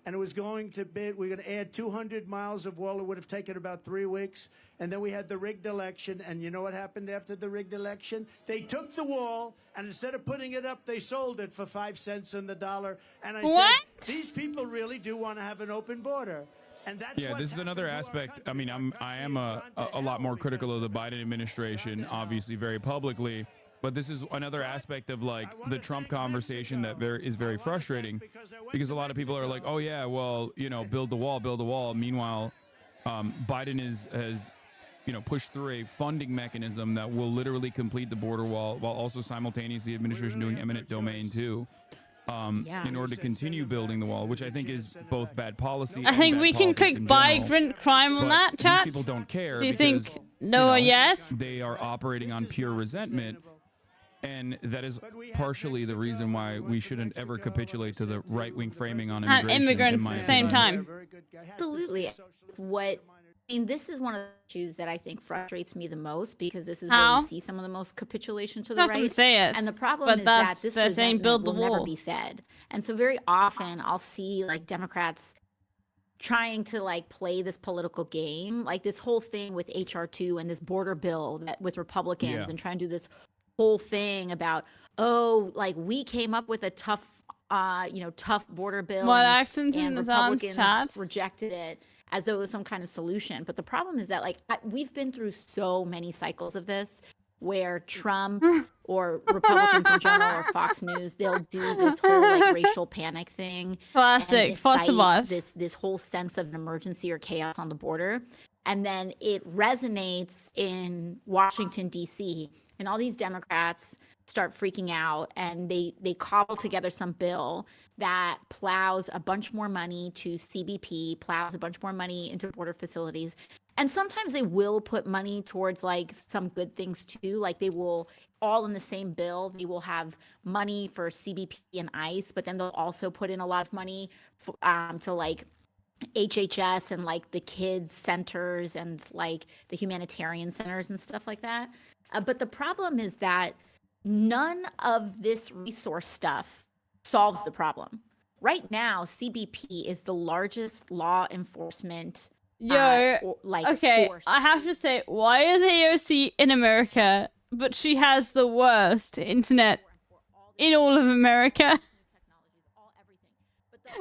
Speaker 15: and it was going to be, we're going to add 200 miles of wall. It would have taken about 3 weeks. And then we had the rigged election, and you know what happened after the rigged election? They took the wall, and instead of putting it up, they sold it for 5 cents on the dollar. And I said, these people really do want to have an open border. And that's
Speaker 5: this is another aspect. I mean, I am a lot more critical of the Biden administration, obviously very publicly. But this is another aspect of like the Trump conversation that is very frustrating, because a lot of people are like, oh yeah, well, you know, build the wall, build the wall. Meanwhile, Biden has pushed through a funding mechanism that will literally complete the border wall, while also simultaneously the administration doing eminent domain too, in order to continue building the wall, which I think is both bad policy.
Speaker 1: I think we can click migrant crime on that, chat.
Speaker 5: These people don't care.
Speaker 1: Do you think no or yes?
Speaker 5: They are operating on pure resentment. And that is partially the reason why we shouldn't ever capitulate to the right-wing framing on immigration.
Speaker 1: And immigrants at the same time.
Speaker 12: Absolutely. This is one of the issues that I think frustrates me the most, because this is where we see some of the most capitulation to the right.
Speaker 1: Say it.
Speaker 12: And the problem is that this resentment will never be fed. And so very often I'll see like Democrats trying to like play this political game, like this whole thing with HR2 and this border bill that with Republicans, and trying to do this whole thing about, like we came up with a tough border bill.
Speaker 1: What actions
Speaker 12: and
Speaker 1: in the
Speaker 12: Republicans rejected it as though it was some kind of solution. But the problem is that like we've been through so many cycles of this, where Trump or Republicans in general or Fox News, they'll do this whole like racial panic thing.
Speaker 1: Classic.
Speaker 12: This whole sense of emergency or chaos on the border. And then it resonates in Washington, D.C., and all these Democrats start freaking out, and they cobble together some bill that plows a bunch more money to CBP, plows a bunch more money into border facilities. And sometimes they will put money towards like some good things too. Like they will, all in the same bill, they will have money for CBP and ICE, but then they'll also put in a lot of money to like HHS and like the kids centers and like the humanitarian centers and stuff like that. But the problem is that none of this resource stuff solves the problem. Right now, CBP is the largest law enforcement
Speaker 1: okay,
Speaker 12: force.
Speaker 1: I have to say, why is AOC in America, but she has the worst internet in all of America?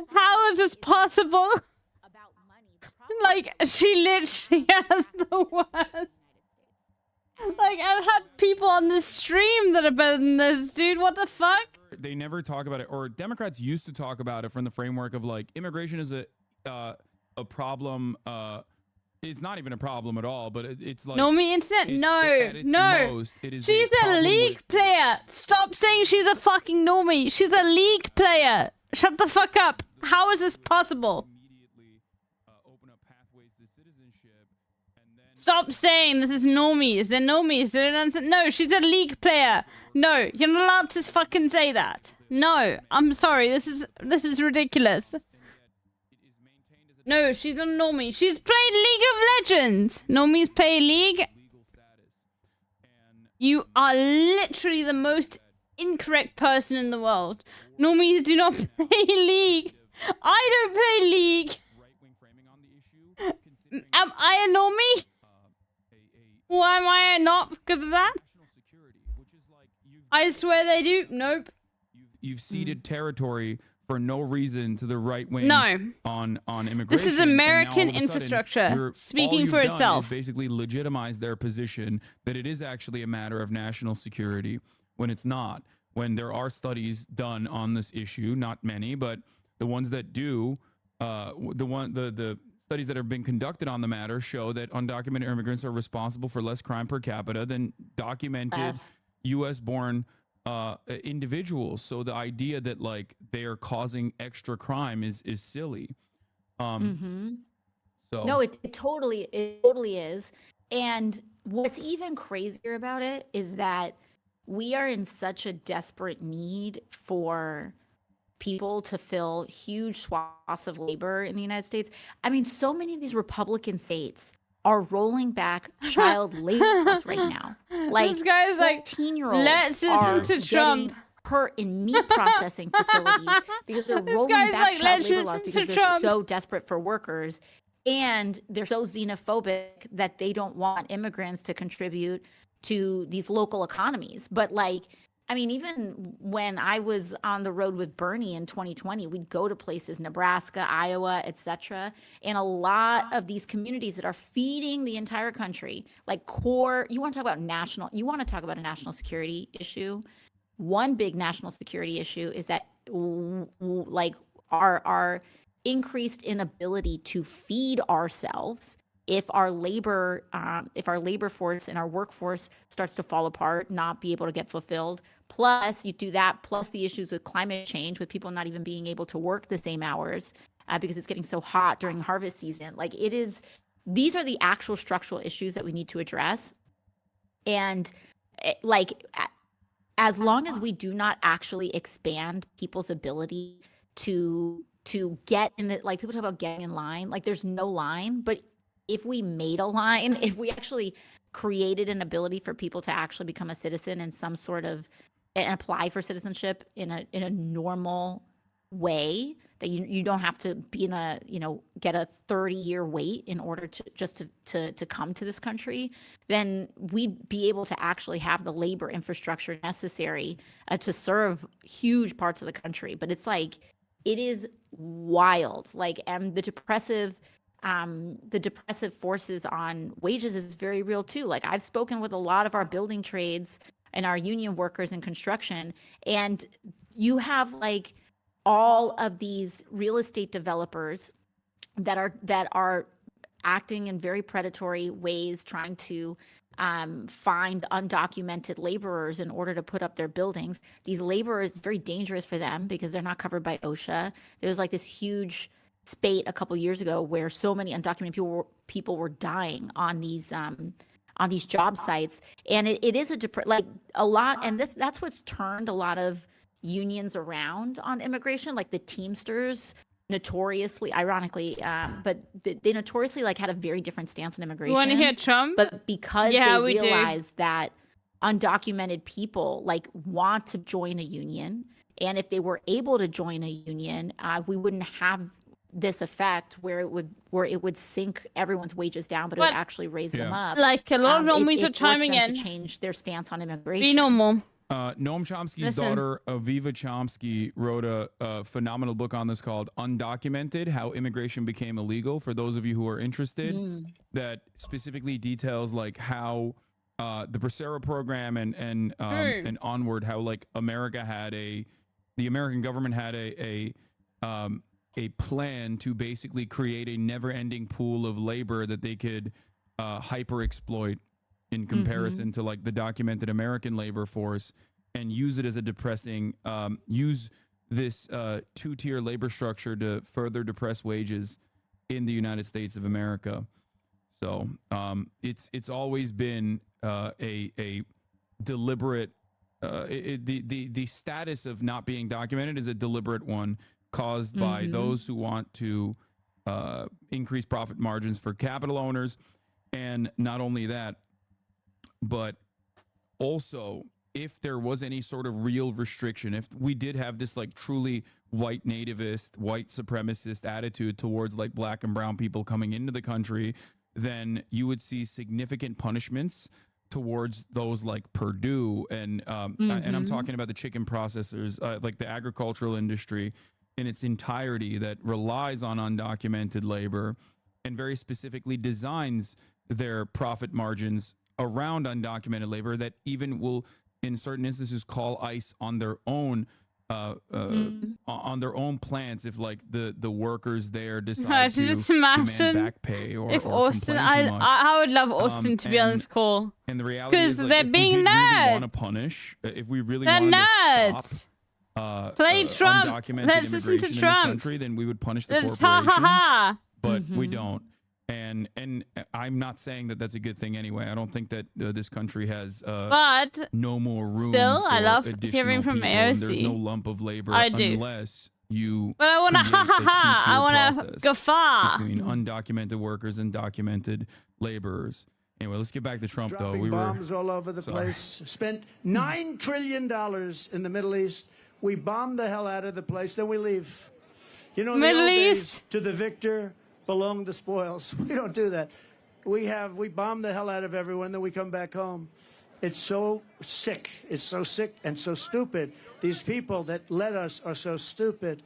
Speaker 1: How is this possible? Like, she literally has the worst. Like, I've had people on this stream that are better than this, dude. What the fuck?
Speaker 5: They never talk about it, or Democrats used to talk about it from the framework of like immigration is a problem. It's not even a problem at all, but it's like
Speaker 1: Normie internet? No. She's a league player. Stop saying she's a fucking normie. She's a league player. Shut the fuck up. How is this possible? Stop saying this is normies. They're normies. No, she's a league player. No, you're not allowed to fucking say that. No, I'm sorry. This is ridiculous. No, she's not a normie. She's played League of Legends. Normies play League. You are literally the most incorrect person in the world. Normies do not play League. I don't play League. Am I a normie? Why am I not because of that? I swear they do. Nope.
Speaker 5: You've ceded territory for no reason to the right wing.
Speaker 1: No.
Speaker 5: On immigration.
Speaker 1: This is American infrastructure speaking for itself.
Speaker 5: Basically, legitimize their position that it is actually a matter of national security when it's not. When there are studies done on this issue, not many, but the ones that do, the studies that have been conducted on the matter show that undocumented immigrants are responsible for less crime per capita than documented U.S.-born individuals. So the idea that like they are causing extra crime is silly. So
Speaker 12: no, it totally is. And what's even crazier about it is that we are in such a desperate need for people to fill huge swaths of labor in the United States. I mean, so many of these Republican states are rolling back child labor laws right now. Like,
Speaker 1: this guy's like,
Speaker 12: 14-year-olds
Speaker 1: let's
Speaker 12: are
Speaker 1: listen to Trump.
Speaker 12: getting hurt in meat processing facilities because they're rolling back
Speaker 1: like,
Speaker 12: child
Speaker 1: let's
Speaker 12: labor laws
Speaker 1: listen
Speaker 12: because
Speaker 1: to
Speaker 12: they're
Speaker 1: Trump.
Speaker 12: so desperate for workers. And they're so xenophobic that they don't want immigrants to contribute to these local economies. But like, I mean, even when I was on the road with Bernie in 2020, we'd go to places, Nebraska, Iowa, etc. And a lot of these communities that are feeding the entire country, like core, you want to talk about a national security issue. One big national security issue is that like our increased inability to feed ourselves if our labor force and our workforce starts to fall apart, not be able to get fulfilled. Plus, you do that, plus the issues with climate change, with people not even being able to work the same hours because it's getting so hot during harvest season. Like these are the actual structural issues that we need to address. And like, as long as we do not actually expand people's ability to get in the, like people talk about getting in line, like there's no line, but if we made a line, if we actually created an ability for people to actually become a citizen in some sort of, and apply for citizenship in a normal way, that you don't have to be in a, get a 30-year wait in order to come to this country, then we'd be able to actually have the labor infrastructure necessary to serve huge parts of the country. But it's like, it is wild. Like, and the depressive forces on wages is very real too. Like, I've spoken with a lot of our building trades and our union workers in construction, and you have like all of these real estate developers that are acting in very predatory ways, trying to find undocumented laborers in order to put up their buildings. These laborers, it's very dangerous for them because they're not covered by OSHA. There was like this huge spate a couple years ago where so many undocumented people were dying on these job sites, and it is a lot, and that's what's turned a lot of unions around on immigration, like the Teamsters. Notoriously, ironically, but they notoriously like had a very different stance on immigration.
Speaker 1: You want to hear Trump?
Speaker 12: But because
Speaker 1: yeah,
Speaker 12: they realized that undocumented people like want to join a union, and if they were able to join a union, we wouldn't have this effect where it would sink everyone's wages down, but it would actually raise them up.
Speaker 1: Like a lot of homies are chiming in
Speaker 12: to change their stance on immigration.
Speaker 1: Be normal.
Speaker 5: Noam Chomsky's daughter, Aviva Chomsky, wrote a phenomenal book on this called Undocumented, How Immigration Became Illegal, for those of you who are interested, that specifically details like how the Bracero program and onward, how like the American government had a plan to basically create a never-ending pool of labor that they could hyper-exploit in comparison to like the documented American labor force, and use it as a use this two-tier labor structure to further depress wages in the United States of America. So it's always been a deliberate, the status of not being documented is a deliberate one caused by those who want to increase profit margins for capital owners. And not only that, but also, if there was any sort of real restriction, if we did have this like truly white nativist, white supremacist attitude towards like black and brown people coming into the country, then you would see significant punishments towards those like Purdue and I'm talking about the chicken processors, like the agricultural industry in its entirety that relies on undocumented labor and very specifically designs their profit margins around undocumented labor, that even will in certain instances call ICE on their own plants if like the workers there decide to demand back pay or
Speaker 1: if
Speaker 5: or
Speaker 1: Austin,
Speaker 5: complain too much.
Speaker 1: I would love Austin to be on this call.
Speaker 5: And the reality is, like,
Speaker 1: they're
Speaker 5: if
Speaker 1: being
Speaker 5: we did
Speaker 1: nerds.
Speaker 5: really want to punish, if we really
Speaker 1: They're
Speaker 5: wanted
Speaker 1: nerds.
Speaker 5: to stop
Speaker 1: Play Trump.
Speaker 5: undocumented
Speaker 1: Let's listen to
Speaker 5: immigration in
Speaker 1: Trump.
Speaker 5: this country, then we would punish the
Speaker 1: Let's
Speaker 5: corporations.
Speaker 1: ha ha ha.
Speaker 5: But we don't. And I'm not saying that that's a good thing anyway. I don't think that this country has
Speaker 1: but
Speaker 5: no more room
Speaker 1: still,
Speaker 5: for
Speaker 1: I love
Speaker 5: additional
Speaker 1: hearing from
Speaker 5: people, and there's
Speaker 1: AOC.
Speaker 5: no lump of labor
Speaker 1: I do.
Speaker 5: unless you
Speaker 1: But I want to ha ha ha. I want
Speaker 5: want
Speaker 1: to guffaw.
Speaker 5: between undocumented workers and documented laborers. Anyway, let's get back to Trump, though.
Speaker 15: Dropping bombs all over the place. Spent $9 trillion in the Middle East. We bomb the hell out of the place, then we leave. You know, in the
Speaker 1: Middle
Speaker 15: old days,
Speaker 1: East.
Speaker 15: to the victor belong the spoils. We don't do that. We bomb the hell out of everyone, then we come back home. It's so sick. It's so sick and so stupid. These people that led us are so stupid.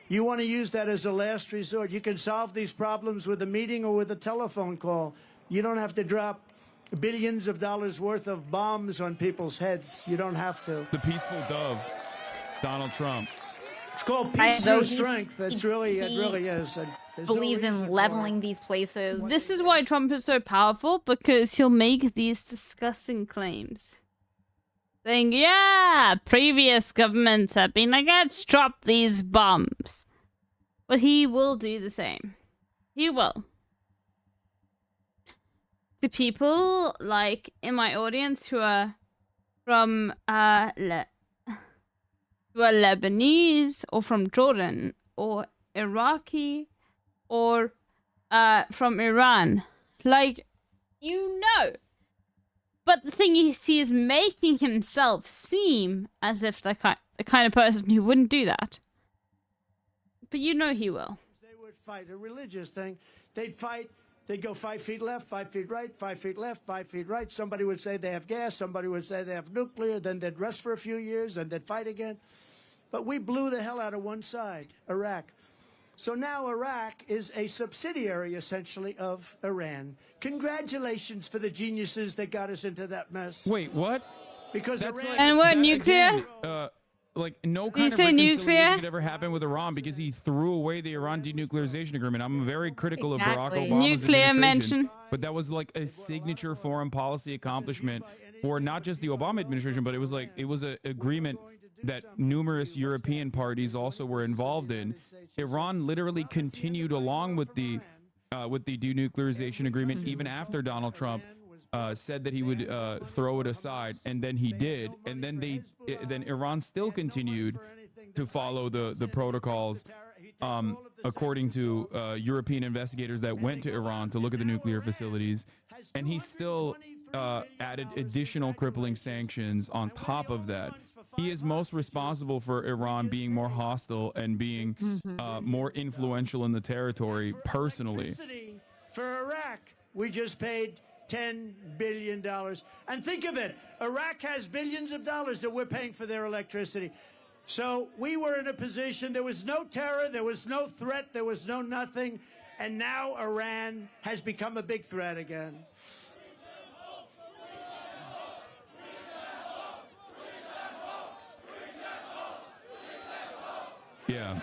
Speaker 15: You want to use that as a last resort. You can solve these problems with a meeting or with a telephone call. You don't have to drop billions of dollars worth of bombs on people's heads. You don't have to.
Speaker 5: The peaceful dove, Donald Trump.
Speaker 15: It's called peace through strength. It really is. And there's no
Speaker 12: believes
Speaker 15: reason
Speaker 12: in
Speaker 15: for
Speaker 12: leveling these places.
Speaker 1: This is why Trump is so powerful, because he'll make these disgusting claims. Saying, yeah, previous governments have been like, let's drop these bombs. But he will do the same. He will. To people like in my audience who are from who are Lebanese or from Jordan or Iraqi or from Iran, like, you know. But the thing is, he is making himself seem as if the kind of person who wouldn't do that. But you know he will.
Speaker 15: They would fight a religious thing. They'd fight. They'd go 5 feet left, 5 feet right, 5 feet left, 5 feet right. Somebody would say they have gas. Somebody would say they have nuclear. Then they'd rest for a few years, and they'd fight again. But we blew the hell out of one side, Iraq. So now Iraq is a subsidiary, essentially, of Iran. Congratulations for the geniuses that got us into that mess.
Speaker 5: Wait, what?
Speaker 15: Because
Speaker 5: That's
Speaker 15: Iran...
Speaker 1: And what, nuclear?
Speaker 5: Again, like no
Speaker 1: you
Speaker 5: kind of
Speaker 1: say
Speaker 5: reconciliation
Speaker 1: nuclear?
Speaker 5: could ever happen with Iran because he threw away the Iran denuclearization agreement. I'm very critical of Barack
Speaker 1: Exactly.
Speaker 5: Obama's
Speaker 1: Nuclear
Speaker 5: administration,
Speaker 1: mention.
Speaker 5: but that was like a signature foreign policy accomplishment for not just the Obama administration, but it was an agreement that numerous European parties also were involved in. Iran literally continued along with the denuclearization agreement even after Donald Trump said that he would throw it aside, and then he did, and then then Iran still continued to follow the protocols, according to European investigators that went to Iran to look at the nuclear facilities, and he still added additional crippling sanctions on top of that. He is most responsible for Iran being more hostile and being more influential in the territory personally.
Speaker 15: For Iraq, we just paid $10 billion. And think of it, Iraq has billions of dollars that we're paying for their electricity. So we were in a position, there was no terror, there was no threat, there was no nothing. And now Iran has become a big threat again.
Speaker 5: Yeah.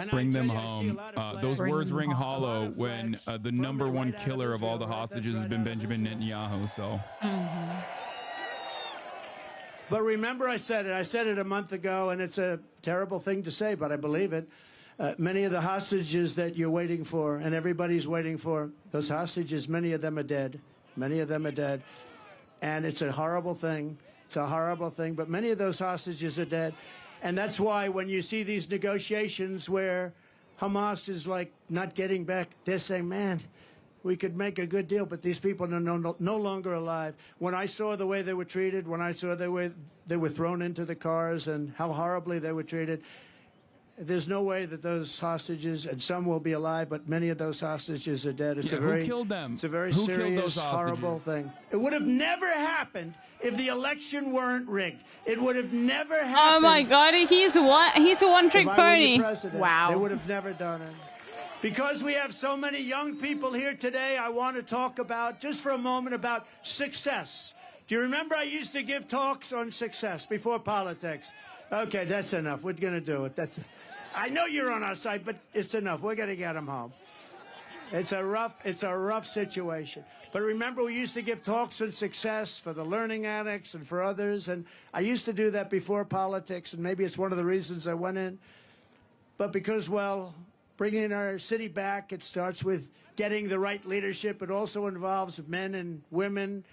Speaker 5: Bring them home. Those words ring hollow when the #1 killer of all the hostages has been Benjamin Netanyahu. So.
Speaker 15: But remember, I said it a month ago, and it's a terrible thing to say, but I believe it. Many of the hostages that you're waiting for, and everybody's waiting for, those hostages, many of them are dead. Many of them are dead. And it's a horrible thing. It's a horrible thing, but many of those hostages are dead. And that's why when you see these negotiations where Hamas is like not getting back, they're saying, man, we could make a good deal, but these people are no longer alive. When I saw the way they were treated, when I saw the way they were thrown into the cars and how horribly they were treated, there's no way that those hostages, and some will be alive, but many of those hostages are dead. It's
Speaker 5: who killed them?
Speaker 15: It's a very
Speaker 5: Who killed
Speaker 15: serious,
Speaker 5: those hostages?
Speaker 15: horrible thing. It would have never happened if the election weren't rigged. It would have never happened.
Speaker 1: Oh my God, he's a one-trick
Speaker 15: If I were your
Speaker 1: pony.
Speaker 15: president, they would have never done it. Because we have so many young people here today, I want to talk about, just for a moment, about success. Do you remember I used to give talks on success before politics? Okay, that's enough. We're going to do it. I know you're on our side, but it's enough. We're going to get them home. It's a rough situation. But remember, we used to give talks on success for the learning addicts and for others. And I used to do that before politics, and maybe it's one of the reasons I went in. But because, well, bringing our city back, it starts with getting the right leadership. It also involves men and women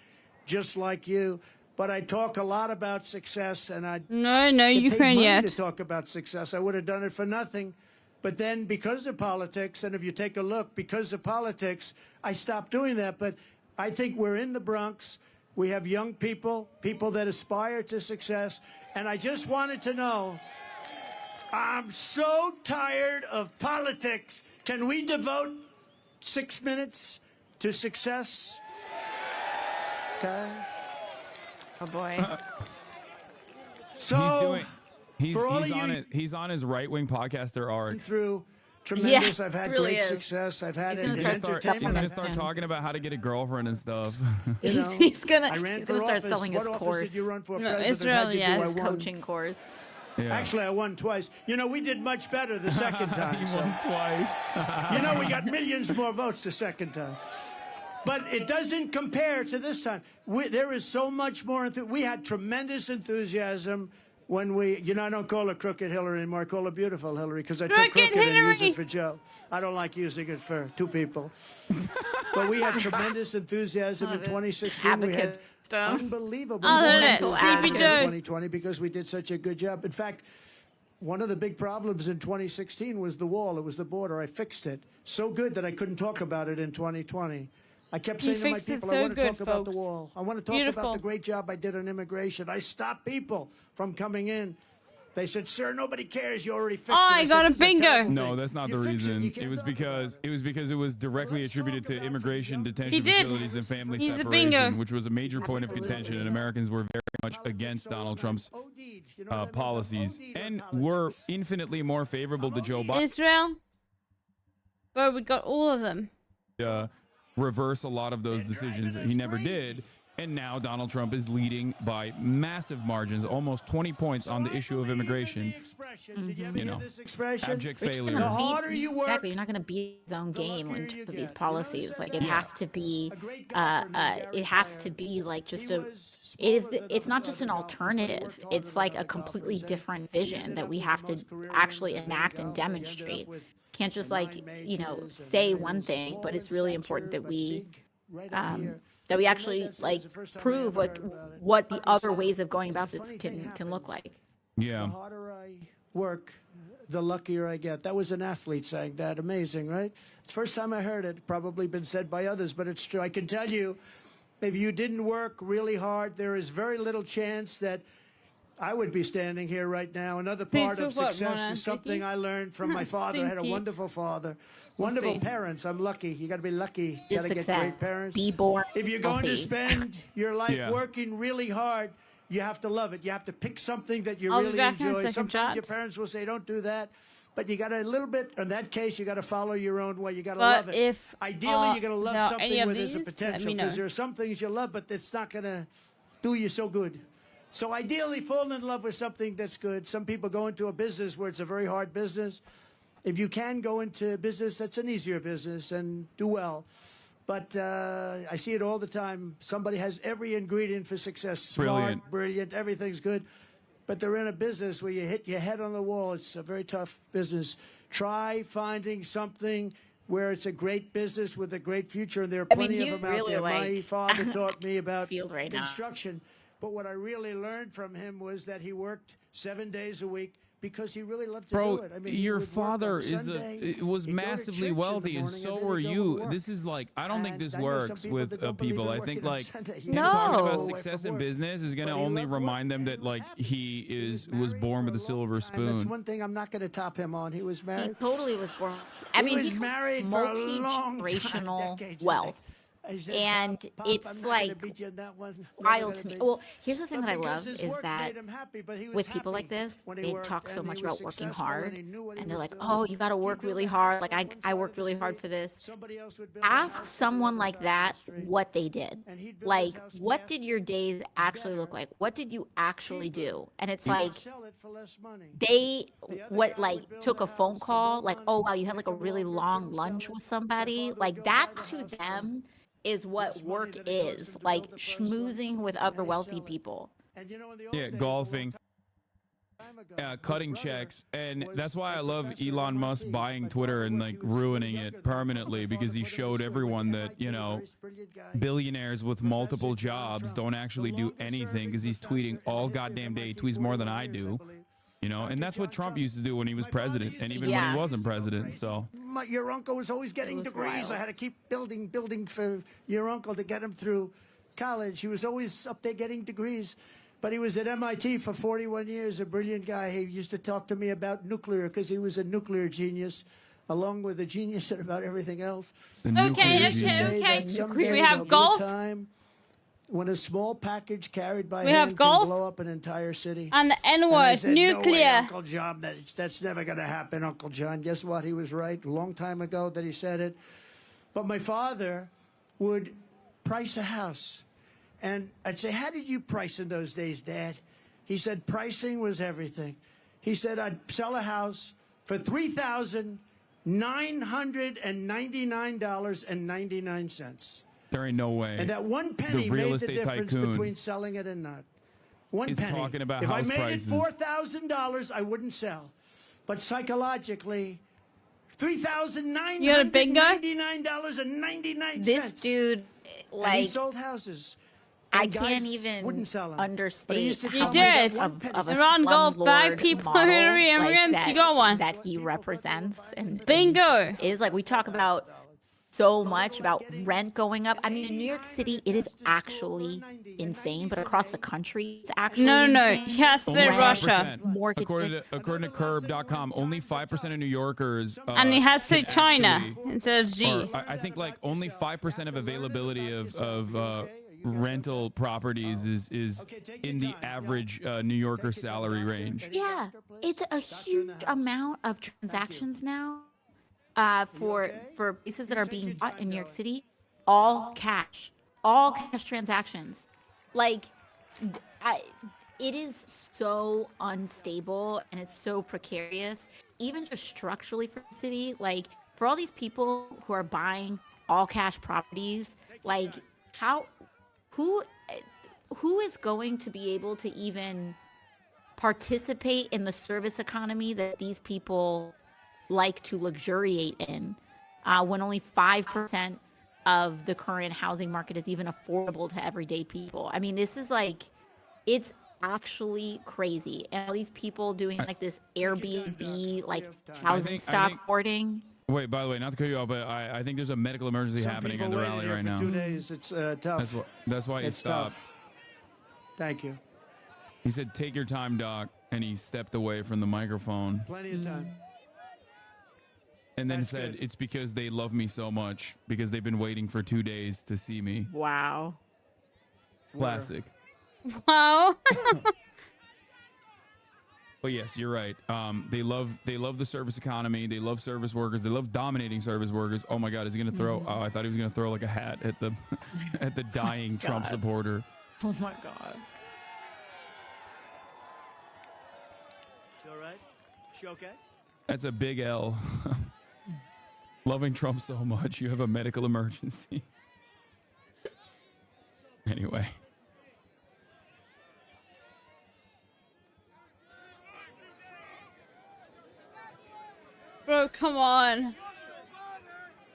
Speaker 15: just like you. But I talk a lot about success, and I
Speaker 1: No,
Speaker 15: get
Speaker 1: you
Speaker 15: paid
Speaker 1: can't
Speaker 15: money
Speaker 1: yet.
Speaker 15: to talk about success. I would have done it for nothing. But then because of politics, and if you take a look, because of politics, I stopped doing that. But I think we're in the Bronx. We have young people, people that aspire to success. And I just wanted to know, I'm so tired of politics. Can we devote 6 minutes to success? Okay.
Speaker 12: Oh boy.
Speaker 15: So
Speaker 5: he's on his right-wing podcast. There are
Speaker 15: through tremendous.
Speaker 12: Yeah,
Speaker 15: I've had
Speaker 12: really
Speaker 15: great
Speaker 12: is.
Speaker 15: success. I've had
Speaker 5: He's gonna
Speaker 15: entertainment.
Speaker 5: start talking about how to get a girlfriend and stuff.
Speaker 15: You know,
Speaker 12: He's gonna
Speaker 15: I ran
Speaker 12: he's
Speaker 15: for
Speaker 12: gonna start
Speaker 15: office.
Speaker 12: selling
Speaker 15: What
Speaker 12: his
Speaker 15: office
Speaker 12: course.
Speaker 15: did you run for
Speaker 1: No,
Speaker 15: president?
Speaker 1: Israel,
Speaker 15: How'd you
Speaker 1: yeah,
Speaker 15: do?
Speaker 1: his
Speaker 15: I won.
Speaker 12: Coaching course.
Speaker 5: Yeah.
Speaker 15: Actually, I won twice. You know, we did much better the second time.
Speaker 5: He
Speaker 15: so.
Speaker 5: won twice.
Speaker 15: You know, we got millions more votes the second time. But it doesn't compare to this time. There is so much more. We had tremendous enthusiasm when we, you know, I don't call her Crooked Hillary anymore. I call her Beautiful Hillary because I took
Speaker 1: Crooked
Speaker 15: crooked and used
Speaker 1: Hillary.
Speaker 15: it for Joe. I don't like using it for two people. But we had tremendous enthusiasm in 2016. We had
Speaker 12: Advocate stuff.
Speaker 15: unbelievable
Speaker 1: Oh, look at
Speaker 15: momentum
Speaker 1: it. Sleepy
Speaker 15: in
Speaker 1: Joe.
Speaker 15: 2020 because we did such a good job. In fact, one of the big problems in 2016 was the wall. It was the border. I fixed it so good that I couldn't talk about it in 2020. I kept
Speaker 1: You
Speaker 15: saying to my
Speaker 1: fixed it
Speaker 15: people,
Speaker 1: so
Speaker 15: I want to
Speaker 1: good,
Speaker 15: talk about the
Speaker 1: folks.
Speaker 15: wall. I want to talk
Speaker 1: Beautiful.
Speaker 15: about the great job I did on immigration. I stopped people from coming in. They said, sir, nobody cares. You already fixed it.
Speaker 1: Oh, I
Speaker 15: said,
Speaker 1: got a
Speaker 15: "This is
Speaker 1: bingo."
Speaker 15: terrible
Speaker 5: No,
Speaker 15: thing.
Speaker 5: that's not
Speaker 15: You
Speaker 5: the
Speaker 15: fix it, you
Speaker 5: reason.
Speaker 15: can't
Speaker 5: It was
Speaker 15: talk
Speaker 5: because it was directly attributed to immigration, detention
Speaker 1: He did.
Speaker 5: facilities, and family
Speaker 1: He's a
Speaker 5: separation,
Speaker 1: bingo.
Speaker 5: which was a major point of contention, and Americans were very much against Donald Trump's policies and were infinitely more favorable to Joe Biden.
Speaker 1: Israel. Bro, we got all of them.
Speaker 5: Reverse a lot of those decisions. He never did. And now Donald Trump is leading by massive margins, almost 20 points on the issue of immigration. You know, abject failure.
Speaker 15: The harder you work,
Speaker 12: exactly, you're not going to beat his own game in terms of these policies. Like it has to be, like just a. It's not just an alternative. It's like a completely different vision that we have to actually enact and demonstrate. Can't just like say one thing, but it's really important that we actually like prove what the other ways of going about this can look like.
Speaker 5: Yeah.
Speaker 15: The harder I work, the luckier I get. That was an athlete saying that. Amazing, right? It's the first time I heard it. Probably been said by others, but it's true. I can tell you, if you didn't work really hard, there is very little chance that I would be standing here right now. Another part of success is something I learned from my father. I had a wonderful father. Wonderful parents. I'm lucky. You got to be lucky. You got to get great parents.
Speaker 12: Be born.
Speaker 15: If you're going to spend your life working really hard, you have to love it. You have to pick something that you really enjoy. Sometimes your parents will say, "Don't do that," but you got to a little bit. In that case, you got to follow your own way. You got to love it. Ideally, you're going to love something where there's a potential, because there are some things you love, but it's not going to do you so good. So ideally, fall in love with something that's good. Some people go into a business where it's a very hard business. If you can go into business, that's an easier business and do well. But I see it all the time. Somebody has every ingredient for success. Smart, brilliant, everything's good. But they're in a business where you hit your head on the wall. It's a very tough business. Try finding something where it's a great business with a great future. And there are plenty of them out there. My father taught me about construction. But what I really learned from him was that he worked 7 days a week because he really loved to do it. I mean,
Speaker 5: your father was massively wealthy, and so were you. This is like, I don't think this works with people. I think like talking about success in business is going to only remind them that like he was born with a silver spoon.
Speaker 15: And that's one thing I'm not going to top him on. He was married.
Speaker 12: He totally was born. I mean,
Speaker 15: he was married for a long time,
Speaker 12: multi-generational wealth. And it's like wild to me. Well, here's the thing that I love is that with people like this, they talk so much about working hard, and they're like, "Oh, you got to work really hard. Like I worked really hard for this." Ask someone like that what they did. Like, what did your days actually look like? What did you actually do? And it's like they took a phone call, like, "Oh wow, you had like a really long lunch with somebody." Like that to them is what work is, like schmoozing with other wealthy people.
Speaker 5: Yeah, golfing, cutting checks. And that's why I love Elon Musk buying Twitter and like ruining it permanently, because he showed everyone that, billionaires with multiple jobs don't actually do anything, because he's tweeting all goddamn day. He tweets more than I do. And that's what Trump used to do when he was president, and even when he wasn't president. So
Speaker 15: your uncle was always getting degrees. I had to keep building for your uncle to get him through college. He was always up there getting degrees. But he was at MIT for 41 years, a brilliant guy. He used to talk to me about nuclear because he was a nuclear genius, along with a genius about everything else.
Speaker 1: Okay. We have golf.
Speaker 15: When a small package carried by hand can blow up an entire city.
Speaker 1: And the N-word, nuclear.
Speaker 15: No way, Uncle John, that's never going to happen, Uncle John. Guess what? He was right a long time ago that he said it. But my father would price a house. And I'd say, how did you price in those days, Dad? He said, pricing was everything. He said, I'd sell a house for $3,999.99.
Speaker 5: There ain't no way.
Speaker 15: And that one penny made the difference between selling it and not. One penny.
Speaker 5: Talking about
Speaker 15: if
Speaker 5: house
Speaker 15: I made
Speaker 5: prices.
Speaker 15: It $4,000, I wouldn't sell. But psychologically, $3,999.99.
Speaker 12: This dude, like,
Speaker 15: and he sold houses.
Speaker 12: I can't even understate how
Speaker 1: much
Speaker 12: of a
Speaker 1: Ron Golf bag people are immigrants. You got one
Speaker 12: that he represents, and
Speaker 1: bingo
Speaker 12: is like we talk about so much about rent going up. I mean, in New York City, it is actually insane, but across the country, it's actually insane.
Speaker 1: Yes, in Russia.
Speaker 5: According to Curb.com, only 5% of New Yorkers.
Speaker 1: And it has to China instead of G.
Speaker 5: I think like only 5% of availability of rental properties is in the average New Yorker salary range.
Speaker 12: Yeah, it's a huge amount of transactions now. For places that are being bought in New York City, all cash. all cash transactions. Like, it is so unstable and it's so precarious, even just structurally for the city. Like, for all these people who are buying all cash properties, like, who is going to be able to even participate in the service economy that these people like to luxuriate in, when only 5% of the current housing market is even affordable to everyday people? I mean, this is like, it's actually crazy. And all these people doing like this Airbnb, like housing stock hoarding.
Speaker 5: Wait, by the way, not to cut you off, but I think there's a medical emergency happening at the rally right now.
Speaker 15: 2 days. It's tough.
Speaker 5: That's why he
Speaker 15: It's
Speaker 5: stopped.
Speaker 15: tough. Thank you.
Speaker 5: He said, "Take your time, Doc," and he stepped away from the microphone.
Speaker 15: Plenty of time.
Speaker 5: And then said, "It's because they love me so much, because they've been waiting for 2 days to see me."
Speaker 12: Wow.
Speaker 5: Classic.
Speaker 1: Wow.
Speaker 5: But yes, you're right. They love the service economy. They love service workers. They love dominating service workers. Oh my God, is he gonna throw? Oh, I thought he was gonna throw like a hat at the at the dying Trump supporter.
Speaker 12: Oh my God.
Speaker 15: She all right? She okay?
Speaker 5: That's a big L. Loving Trump so much, you have a medical emergency. Anyway.
Speaker 1: Bro, come on.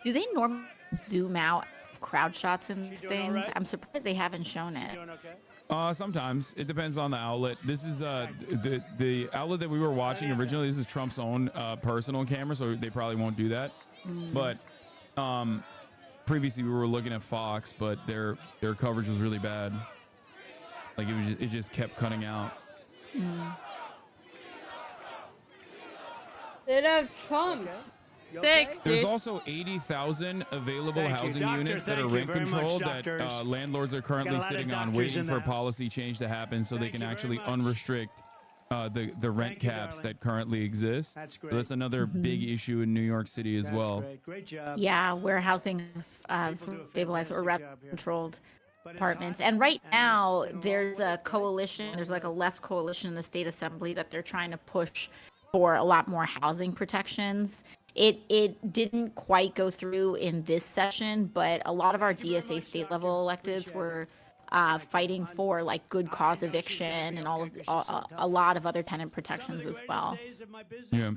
Speaker 12: Do they normally zoom out crowd shots and things?
Speaker 15: right?
Speaker 12: I'm surprised they haven't shown it.
Speaker 5: Sometimes it depends on the outlet. This is the outlet that we were watching originally. This is Trump's own personal camera, so they probably won't do that. But previously we were looking at Fox, but their coverage was really bad. Like it just kept cutting out.
Speaker 1: They have Trump. Six,
Speaker 5: There's
Speaker 1: dude.
Speaker 5: also 80,000 available
Speaker 15: Thank you,
Speaker 5: housing
Speaker 15: doctor,
Speaker 5: units that are
Speaker 15: thank you
Speaker 5: rent
Speaker 15: very much,
Speaker 5: controlled that
Speaker 15: doctors.
Speaker 5: landlords are
Speaker 15: Got a
Speaker 5: currently
Speaker 15: lot of
Speaker 5: sitting on,
Speaker 15: doctors
Speaker 5: waiting
Speaker 15: in
Speaker 5: for
Speaker 15: the
Speaker 5: a policy change to happen so they can actually unrestrict the rent caps that currently exist.
Speaker 15: That's
Speaker 5: So that's another big issue in New York City as well.
Speaker 15: Great job.
Speaker 12: Yeah, warehousing stabilized or rent-controlled apartments. And right now, there's a coalition, there's like a left coalition in the state assembly that they're trying to push for a lot more housing protections. It didn't quite go through in this session, but a lot of our DSA state level electeds were fighting for like good cause eviction and a lot of other tenant protections as well.
Speaker 5: Yeah.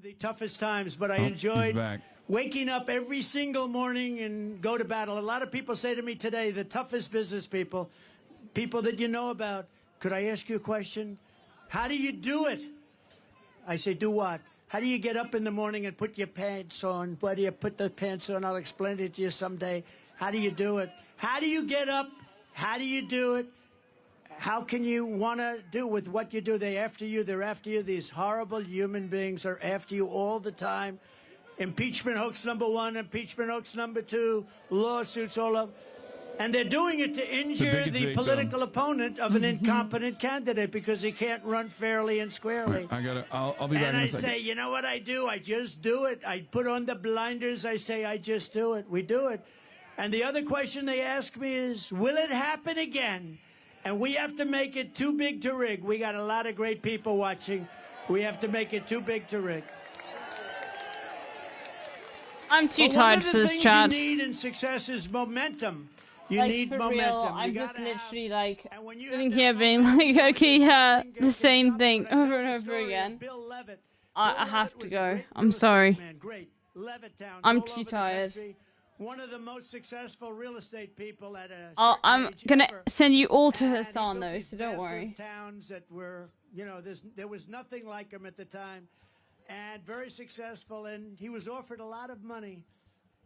Speaker 15: The toughest times, but I
Speaker 5: He's
Speaker 15: enjoyed
Speaker 5: back.
Speaker 15: waking up every single morning and go to battle. A lot of people say to me today, the toughest business people that you know about, could I ask you a question? How do you do it? I say, do what? How do you get up in the morning and put your pants on? Where do you put the pants on? I'll explain it to you someday. How do you do it? How do you get up? How do you do it? How can you want to do with what you do? They're after you. They're after you. These horrible human beings are after you all the time. Impeachment hoax number 1, impeachment hoax number 2, lawsuits all up. And they're doing it to injure the political opponent of an incompetent candidate because he can't run fairly and squarely.
Speaker 5: I'll be back
Speaker 15: And
Speaker 5: in
Speaker 15: I
Speaker 5: a second.
Speaker 15: say, you know what I do? I just do it. I put on the blinders. I say, I just do it. We do it. And the other question they ask me is, will it happen again? And we have to make it too big to rig. We got a lot of great people watching. We have to make it too big to rig.
Speaker 1: I'm too tired for this chat.
Speaker 15: One of the things you need in success is momentum. You
Speaker 1: Like,
Speaker 15: need
Speaker 1: for
Speaker 15: momentum.
Speaker 1: real,
Speaker 15: You
Speaker 1: I'm
Speaker 15: gotta
Speaker 1: just literally like sitting here being like, okay, yeah, the same thing over and over again. I have to go. I'm sorry. I'm too tired.
Speaker 15: One of the most successful real estate people at a
Speaker 1: I'm gonna send you all to Hassan though, so don't
Speaker 15: massive
Speaker 1: worry.
Speaker 15: towns that were, you know, there was nothing like him at the time, and very successful. And he was offered a lot of money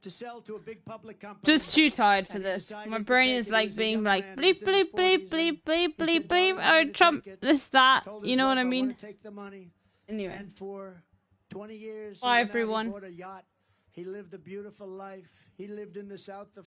Speaker 15: to sell to a big public company.
Speaker 1: Just too tired for this. My brain is like being like bleep bleep bleep bleep bleep bleep bleep. Oh, Trump, this that. You know what I mean?
Speaker 15: Take the money.
Speaker 1: Anyway.
Speaker 15: And for 20 years,
Speaker 1: Bye,
Speaker 15: he went out,
Speaker 1: everyone.
Speaker 15: He bought a yacht. He lived a beautiful life. He lived in the south of